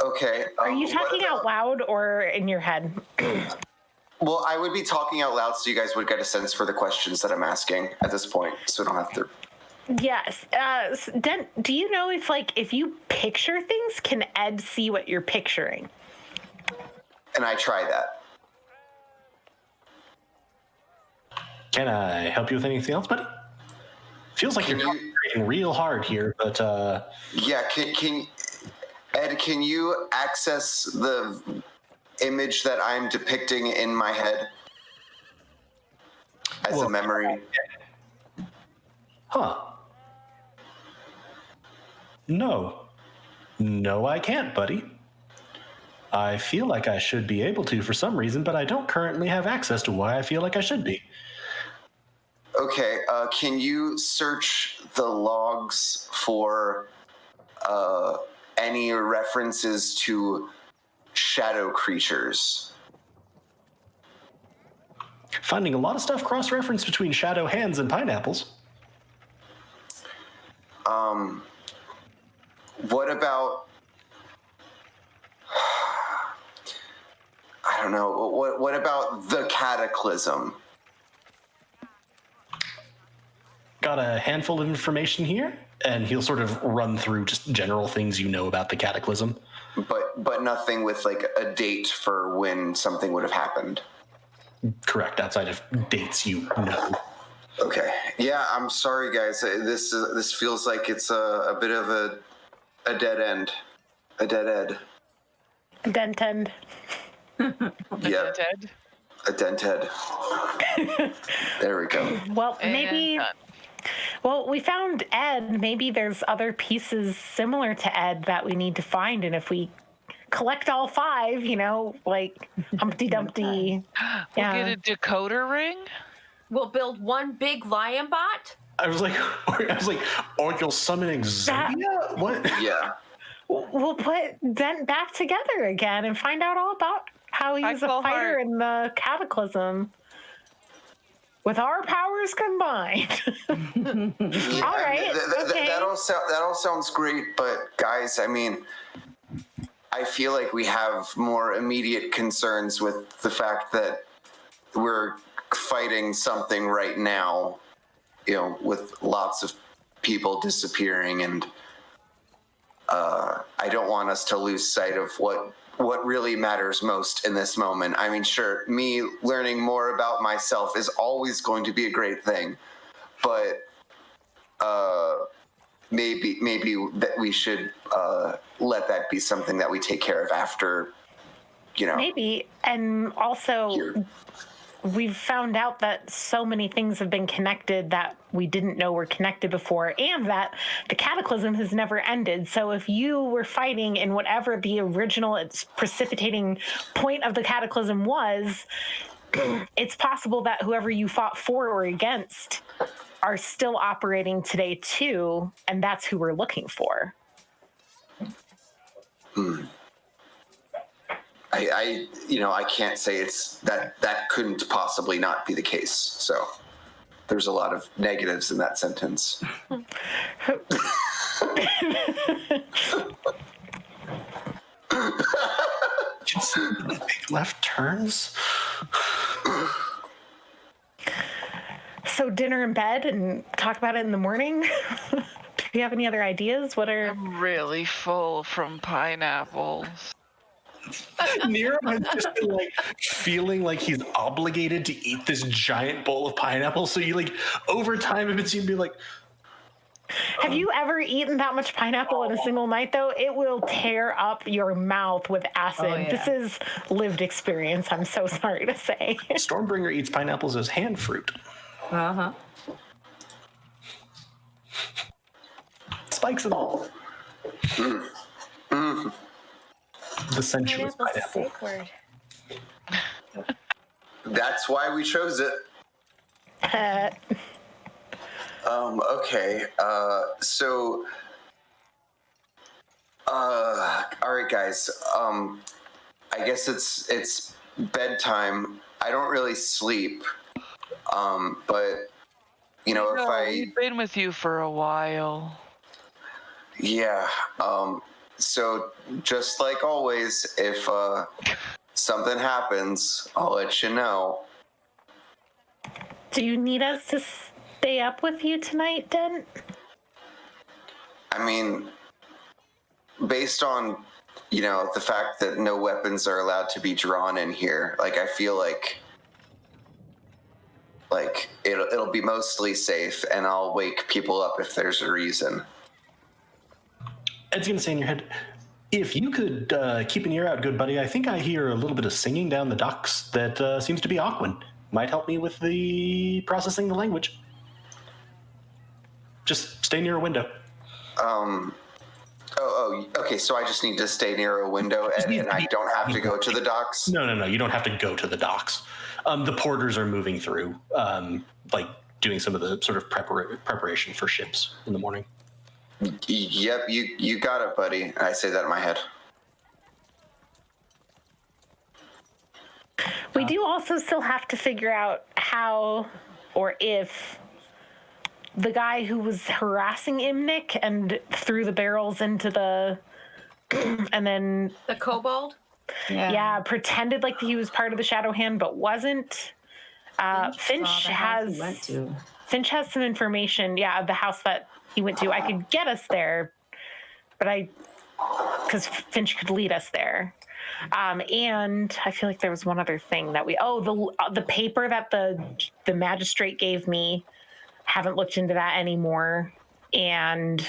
Okay. Are you talking out loud or in your head? Well, I would be talking out loud so you guys would get a sense for the questions that I'm asking at this point, so I don't have to... Yes. Dent, do you know if you picture things, can Ed see what you're picturing? And I try that. Can I help you with anything else, buddy? Feels like you're trying real hard here, but Yeah, Ed, can you access the image that I'm depicting in my head as a memory? Huh. No, I can't, buddy. I feel like I should be able to for some reason, but I don't currently have access to why I feel like I should be. Okay, can you search the logs for any references to shadow creatures? Finding a lot of stuff cross-referenced between shadow hands and pineapples. What about... I don't know. What about the cataclysm? Got a handful of information here, and he'll sort of run through just general things you know about the cataclysm. But nothing with like a date for when something would have happened. Correct, outside of dates you know. Okay. Yeah, I'm sorry, guys. This feels like it's a bit of a dead end. A dead end. Dent end. Yeah. Dead. A dent head. There we go. Well, And maybe... done. Well, we found Ed. Maybe there's other pieces similar to Ed that we need to find. And if we collect all 5, like Humpty Dumpty. We'll get a decoder ring. We'll build one big lion bot. I was like, or you'll summon Exodia? What? Yeah. We'll put Dent back together again and find out all about how he's a fighter in the cataclysm. With our powers combined. Yeah, all right. Okay. That all sounds great, but guys, I mean, I feel like we have more immediate concerns with the fact that we're fighting something right now, with lots of people disappearing, and I don't want us to lose sight of what really matters most in this moment. I mean, sure, me learning more about myself is always going to be a great thing, but maybe that we should let that be something that we take care of after, Maybe. And also, Here. we've found out that so many things have been connected that we didn't know were connected before, and that the cataclysm has never ended. So if you were fighting in whatever the original precipitating point of the cataclysm was, it's possible that whoever you fought for or against are still operating today too, and that's who we're looking for. I can't say it's that couldn't possibly not be the case. So there's a lot of negatives in that sentence. Just the big left turns. So dinner in bed and talk about it in the morning? Do you have any other ideas? What are... I'm really full from pineapples. Nero has just been like feeling like he's obligated to eat this giant bowl of pineapple. So you like over time it seems to be like, Have you ever eaten that much pineapple in a single night, though? It will tear up your mouth with acid. Oh, yeah. This is lived experience, I'm so sorry to say. Stormbringer eats pineapples as hand fruit. Uh-huh. Spikes and all. The sensuous Pineapple's a pineapple. safe word. That's why we chose it. Okay. So. All right, guys. I guess it's bedtime. I don't really sleep. But you know, if We've been with you for a while. Yeah. So just like always, if something happens, I'll let you know. Do you need us to stay up with you tonight, Dent? I mean, based on, you know, the fact that no weapons are allowed to be drawn in here, like I feel like it'll be mostly safe, and I'll wake people up if there's a reason. Ed's gonna say in your head, if you could keep an ear out, good buddy, I think I hear a little bit of singing down the docks that seems to be Aquan. Might help me with the processing the language. Just stay near a window. Okay, so I just need to stay near a window, and I don't have to go to the docks? No, you don't have to go to the docks. The porters are moving through, like doing some of the sort of preparation for ships in the morning. Yep, you got it, buddy. I say that in my head. We do also still have to figure out how or if the guy who was harassing Imnik and threw the barrels into the... and then... The kobold? Yeah, pretended like he was part of the Shadow Hand, but wasn't. Finch has some information, of the house that he went to. I could get us there, but because Finch could lead us there. And I feel like there was one other thing that the paper that the magistrate gave me. Haven't looked into that anymore. And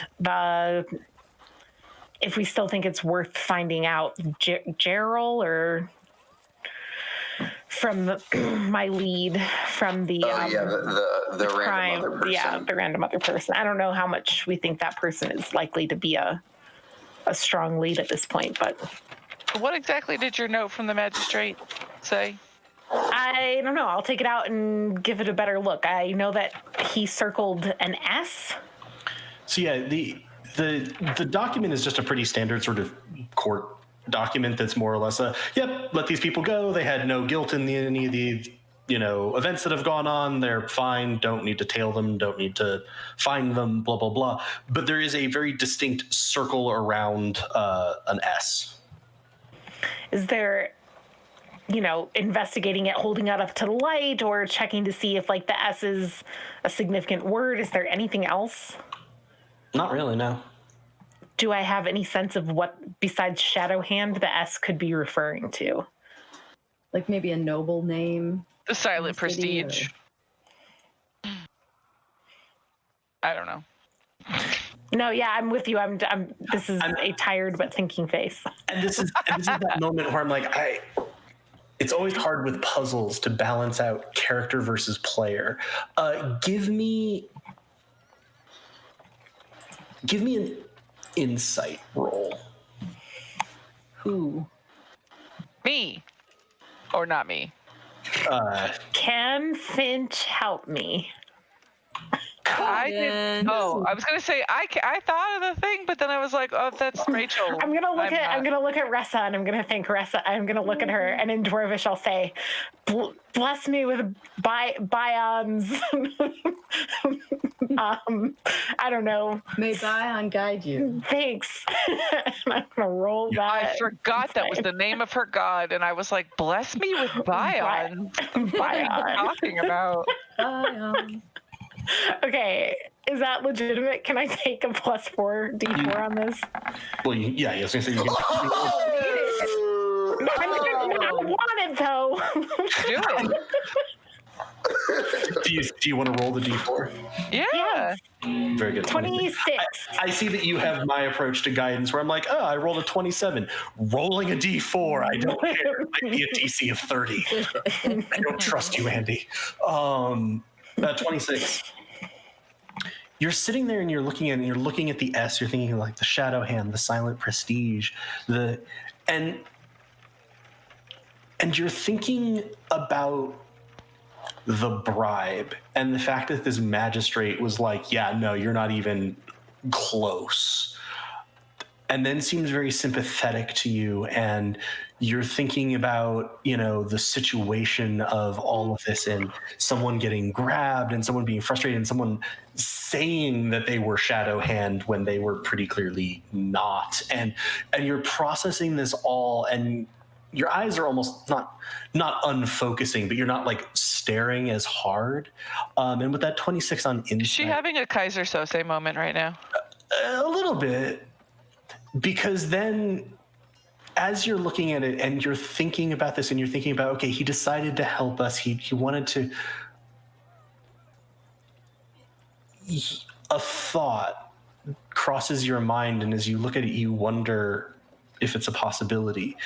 if we still think it's worth finding out, Gerald or from my lead from the the crime, random other person. the random other person. I don't know how much we think that person is likely to be a strong lead at this point, but What exactly did your note from the magistrate say? I don't know. I'll take it out and give it a better look. I know that he circled an S. So yeah, the document is just a pretty standard sort of court document that's more or less let these people go. They had no guilt in any of the events that have gone on. They're fine. Don't need to tail them. Don't need to fine them. Blah blah blah. But there is a very distinct circle around an S. Is there, investigating it, holding it up to the light, or checking to see if the S is a significant word? Is there anything else? Not really, no. Do I have any sense of what, besides Shadow Hand, the S could be referring to? Like maybe a noble name? The silent prestige. I don't know. No, yeah, I'm with you. This is a tired but thinking face. And this is that moment where I'm like, it's always hard with puzzles to balance out character versus player. Give me an insight roll. Who? Me. Or not me. Can Finch help me? I did. Oh, I was gonna say I thought of the thing, but then I was like, oh, that's Rachel. I'm gonna look at Ressa, and I'm gonna thank Ressa. I'm gonna look at her, and in Dwarvish I'll say, "Bless me with bions." I don't know. May Bion guide you. Thanks. I'm gonna roll that. I forgot that was the name of her god, and I was like, "Bless me with bions." What are you talking about? Bion. Okay, is that legitimate? Can I take a +4 d4 on this? Well, yeah, I was gonna say you can. I want it though. Do it. Do you want to roll the d4? Yeah. Yes. Very good. 26. I see that you have my approach to guidance where I'm like, oh, I rolled a 27. Rolling a d4, I don't care. It might be a DC of 30. I don't trust you, Andy. 26. You're sitting there and you're looking at the S. You're thinking like the shadow hand, the silent prestige, and you're thinking about the bribe and the fact that this magistrate was like, yeah, no, you're not even close. And then seems very sympathetic to you, and you're thinking about, the situation of all of this and someone getting grabbed and someone being frustrated and someone saying that they were shadow hand when they were pretty clearly not. And you're processing this all, and your eyes are almost not unfocusing, but you're not like staring as hard. And with that 26 on insight, Is she having a Kaiser Sose moment right now? a little bit, because then as you're looking at it and you're thinking about this and you're thinking about, okay, he decided to help us. He wanted to. A thought crosses your mind, and as you look at it, you wonder if it's a possibility.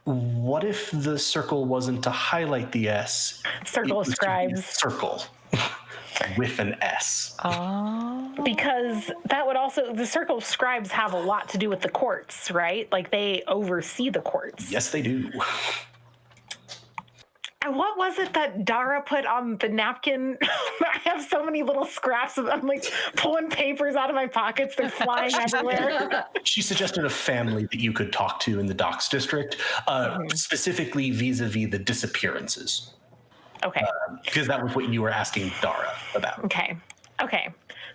What if the circle wasn't to highlight the S? Circle of Scribes. Circle with an S. Because that would also, the Circle of Scribes have a lot to do with the courts, right? Like they oversee the courts. Yes, they do. And what was it that Dara put on the napkin? I have so many little scraps of, I'm like pulling papers out of my pockets. They're flying everywhere. She suggested a family that you could talk to in the docks district, specifically vis-a-vis the disappearances. Okay. Because that was what you were asking Dara about. Okay.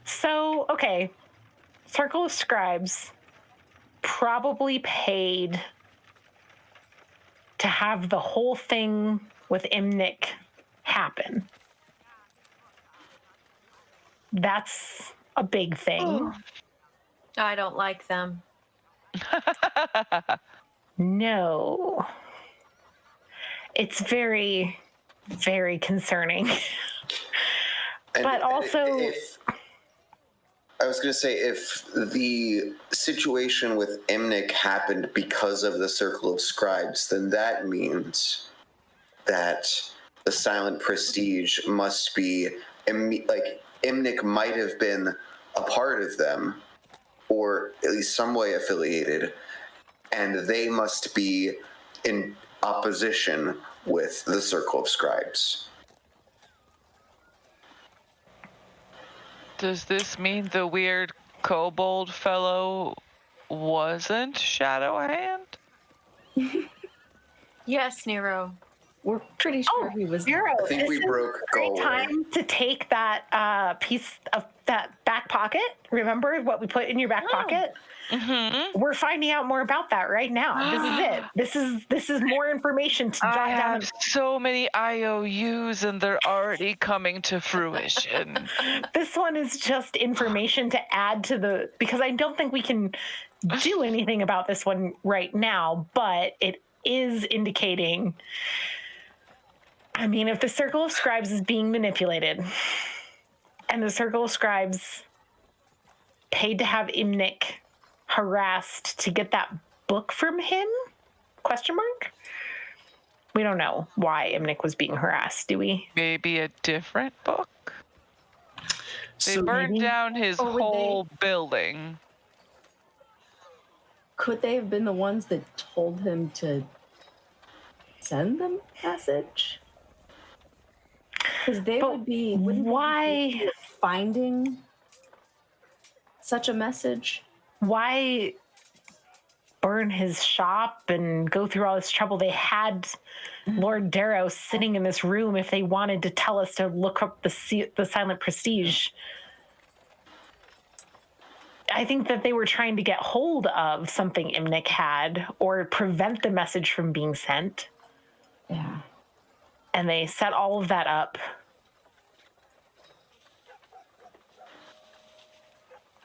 So, Circle of Scribes probably paid to have the whole thing with Imnik happen. That's a big thing. I don't like them. No. It's very, very concerning. But also, I was going to say, if the situation with Imnik happened because of the Circle of Scribes, then that means that the Silent Prestige must be, like, Imnik might have been a part of them, or at least some way affiliated, and they must be in opposition with the Circle of Scribes. Does this mean the weird kobold fellow wasn't Shadow Hand? Yes, Nero. We're pretty sure he was. Nero, I think this we is broke a great Goal. time to take that piece of that back pocket. Remember what we put in your back pocket? Mm-hmm. We're finding out more about that right now. This is it. This is more information to jot I down. have so many IOUs and they're already coming to fruition. This one is just information to add to the, because I don't think we can do anything about this one right now, but it is indicating, I mean, if the Circle of Scribes is being manipulated and the Circle of Scribes paid to have Imnik harassed to get that book from him? ? We don't know why Imnik was being harassed, do we? Maybe a different book? They So burned maybe- down his Or would whole building. Could they have been the ones that told him to send the message? Because they But would be. wouldn't they be why- capable of finding such a message? Why burn his shop and go through all this trouble? They had Lord Darrow sitting in this room if they wanted to tell us to look up the Silent Prestige. I think that they were trying to get hold of something Imnik had or prevent the message from being sent. Yeah. And they set all of that up.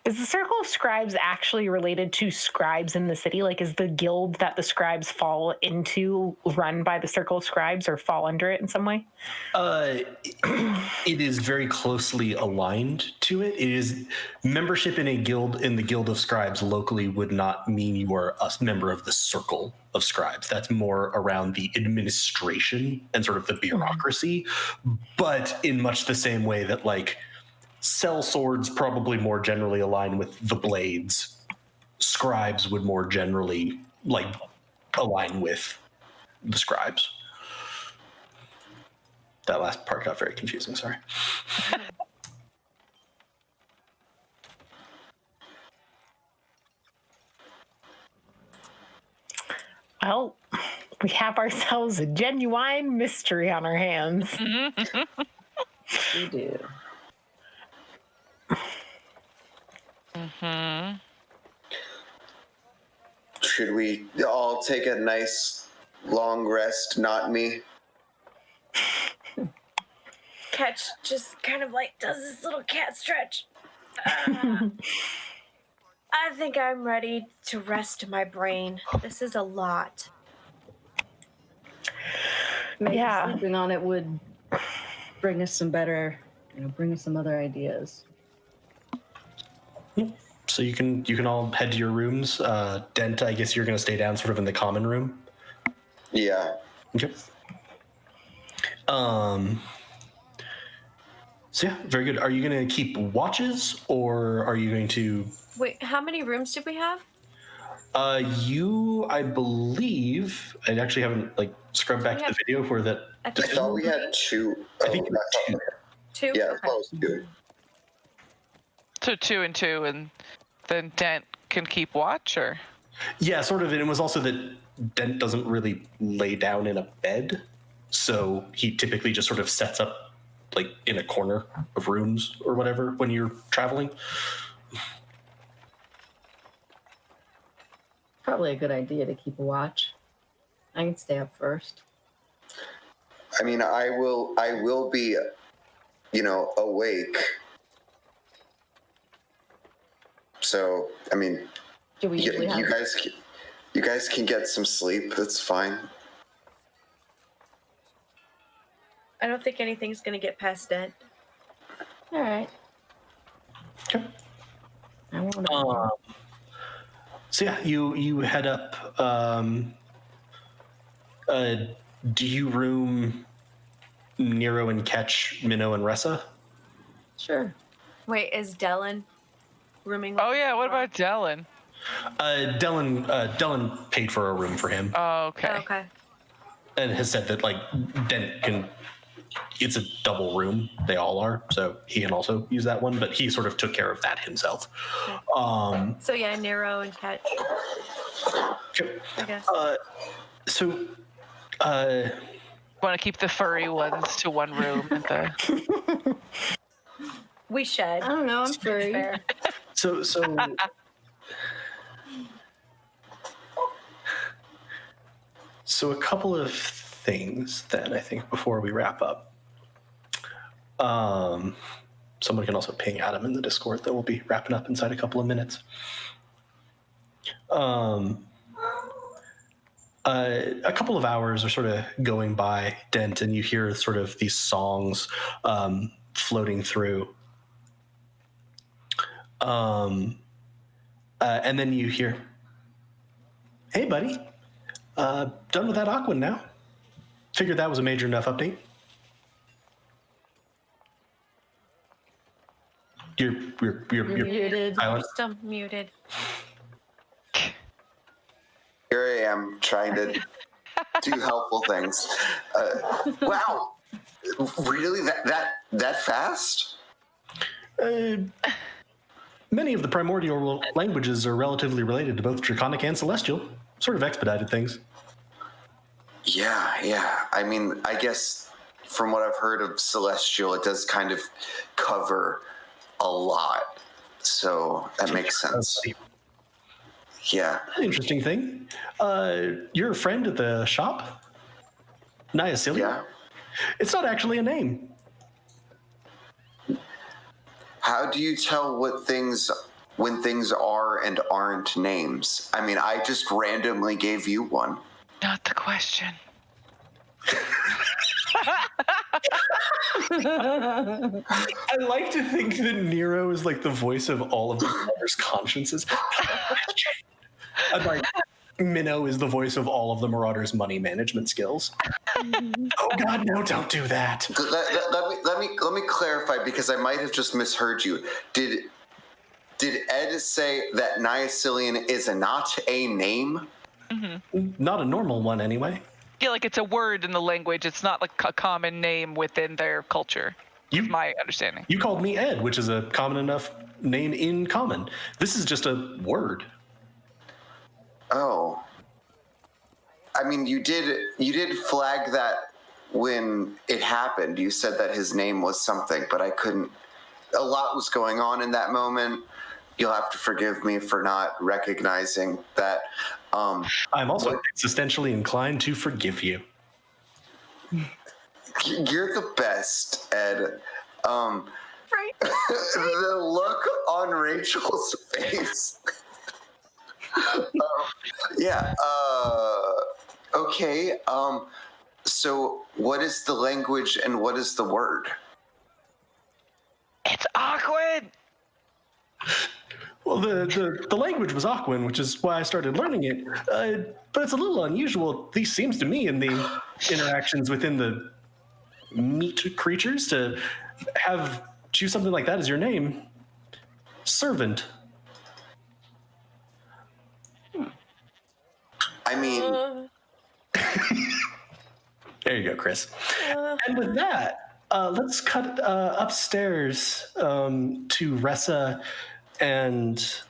Is the Circle of Scribes actually related to scribes in the city? Like, is the guild that the scribes fall into run by the Circle of Scribes or fall under it in some way? It is very closely aligned to it. It is membership in a guild, in the Guild of Scribes locally, would not mean you are a member of the Circle of Scribes. That's more around the administration and sort of the bureaucracy, but in much the same way that, like, Cell swords probably more generally align with the blades. Scribes would more generally, like, align with the scribes. That last part got very confusing, sorry. Well, we have ourselves a genuine mystery on our hands. We do. Should we all take a nice long rest? Not me. Ketch just kind of like does this little cat stretch. I think I'm ready to rest my brain. This is a lot. Maybe Yeah. sleeping on it would bring us some better, bring us some other ideas. So you can all head to your rooms. Dent, I guess you're going to stay down sort of in the common room. Yeah. Okay. So yeah, very good. Are you going to keep watches, or are you going to? Wait, how many rooms did we have? I believe, I actually haven't like scrubbed back to the video for that. I I think thought we had two. I think Oh, two. two. Yeah, Okay. close to. So 2 and 2, and then Dent can keep watch, or? Yeah, sort of. And it was also that Dent doesn't really lay down in a bed, so he typically just sort of sets up like in a corner of rooms or whatever when you're traveling. Probably a good idea to keep a watch. I can stay up first. I mean, I will be, awake. So, I mean, Do we usually have? you guys can get some sleep. That's fine. I don't think anything's gonna get past Dent. All right. Okay. I won't. So yeah, you head up. Do you room Nero and Ketch, Minnow and Ressa? Sure. Wait, is Dylan rooming? Oh yeah, what about Dylan? Dylan paid for a room for him Oh, okay. Okay. and has said that like Dent can. It's a double room. They all are, so he can also use that one. But he sort of took care of that himself. So yeah, Nero and Ketch, Okay. I guess. So. Want to keep the furry ones to one room at the. We should. I don't know. I'm furry. Fair. So a couple of things then, I think, before we wrap up. Someone can also ping Adam in the Discord that we'll be wrapping up inside a couple of minutes. A couple of hours are sort of going by, Dent, and you hear sort of these songs floating through. And then you hear, "Hey, buddy, done with that Aquan now. Figured that was a major enough update." You're Muted. silent. Still muted. Here I am trying to do helpful things. Wow, really? That fast? Many of the primordial languages are relatively related to both Draconic and Celestial. Sort of expedited things. Yeah. I mean, I guess from what I've heard of Celestial, it does kind of cover a lot. So that makes sense. Yeah. Interesting thing. You're a friend at the shop? Niacilia? Yeah. It's not actually a name. How do you tell what things when things are and aren't names? I mean, I just randomly gave you one. Not the question. I like to think that Nero is like the voice of all of the Marauders' consciences. Like Minnow is the voice of all of the Marauders' money management skills. Oh God, no! Don't do that. Let me clarify, because I might have just misheard you. Did Ed say that Niacilian is not a name? Mm-hmm. Not a normal one, anyway. Yeah, like it's a word in the language. It's not like a common name within their culture. Is my understanding. You called me Ed, which is a common enough name in common. This is just a word. Oh. I mean, you did flag that when it happened. You said that his name was something, but I couldn't. A lot was going on in that moment. You'll have to forgive me for not recognizing that. I'm also existentially inclined to forgive you. You're the best, Ed. Right. The look on Rachel's face. Yeah. Okay. So what is the language and what is the word? It's awkward. Well, the language was Aquan, which is why I started learning it. But it's a little unusual, at least seems to me, in the interactions within the meat creatures to choose something like that as your name. Servant. I mean, there you go, Chris. And with that, let's cut upstairs to Ressa and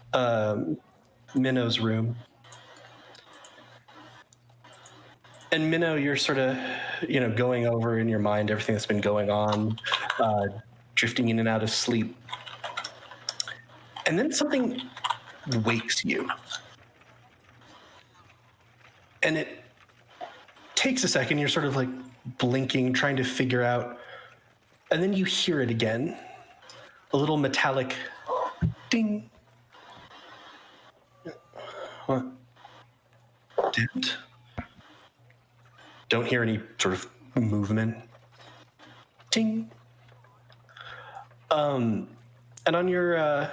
Minnow's room. And Minnow, you're sort of, going over in your mind everything that's been going on, drifting in and out of sleep. And then something wakes you. And it takes a second. You're sort of like blinking, trying to figure out. And then you hear it again. A little metallic ding. What? Dent? Don't hear any sort of movement. Ding. And on your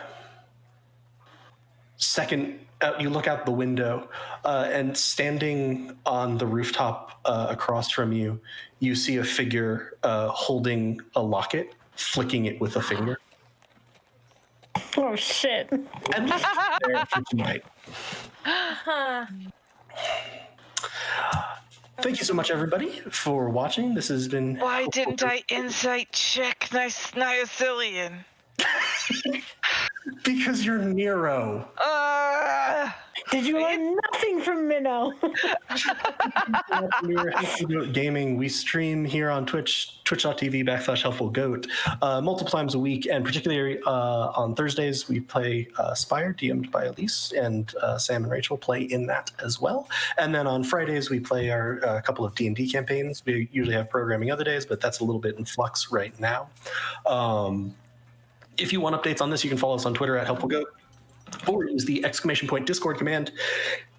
second out, you look out the window, and standing on the rooftop across from you, you see a figure holding a locket, flicking it with a finger. Oh, shit. And there for tonight. Thank you so much, everybody, for watching. This has been... Why didn't I insight check Niacilian? Because you're Nero. Did you learn nothing from Minnow? We're Helpful Goat Gaming. We stream here on Twitch, twitch.tv/HelpfulGoat, multiple times a week, and particularly on Thursdays, we play Spire, DM'd by Elise, and Sam and Rachel play in that as well. And then on Fridays, we play our couple of D&D campaigns. We usually have programming other days, but that's a little bit in flux right now. If you want updates on this, you can follow us on Twitter @HelpfulGoat, or use the !point Discord command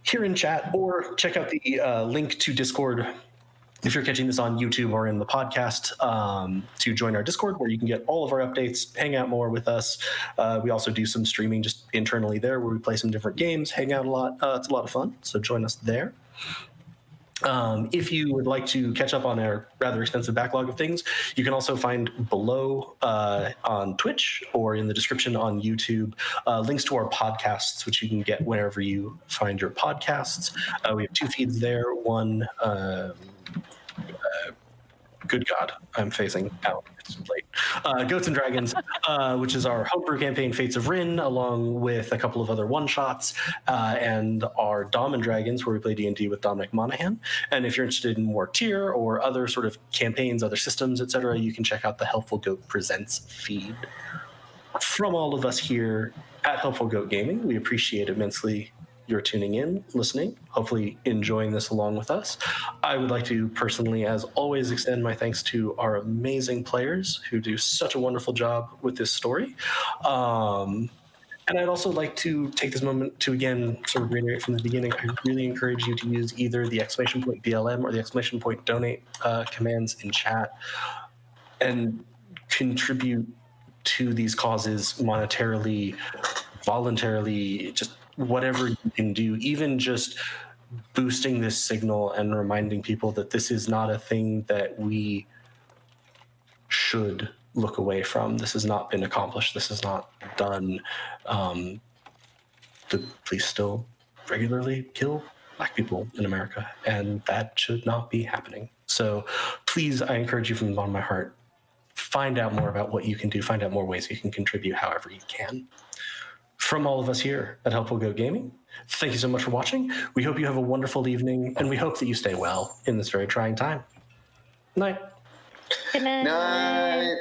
here in chat, or check out the link to Discord if you're catching this on YouTube or in the podcast, to join our Discord, where you can get all of our updates, hang out more with us. We also do some streaming just internally there, where we play some different games, hang out a lot. It's a lot of fun, so join us there. If you would like to catch up on our rather extensive backlog of things, you can also find below on Twitch or in the description on YouTube links to our podcasts, which you can get wherever you find your podcasts. We have 2 feeds there. One, good God, I'm facing out. It's late. Goats and Dragons, which is our homebrew campaign, Fates of Rin, along with a couple of other one-shots, and our Dom and Dragons, where we play D&D with Dominic Monaghan. And if you're interested in more tier or other sort of campaigns, other systems, etc., you can check out the Helpful Goat Presents feed. From all of us here at Helpful Goat Gaming, we appreciate immensely your tuning in, listening, hopefully enjoying this along with us. I would like to personally, as always, extend my thanks to our amazing players who do such a wonderful job with this story. And I'd also like to take this moment to again sort of reiterate from the beginning. I really encourage you to use either the !BLM or the !donate commands in chat and contribute to these causes monetarily, voluntarily, just whatever you can do, even just boosting this signal and reminding people that this is not a thing that we should look away from. This has not been accomplished. This is not done. The police still regularly kill Black people in America, and that should not be happening. So please, I encourage you from the bottom of my heart, find out more about what you can do, find out more ways you can contribute however you can. From all of us here at Helpful Goat Gaming, thank you so much for watching. We hope you have a wonderful evening, and we hope that you stay well in this very trying time. Night. Good night. Night.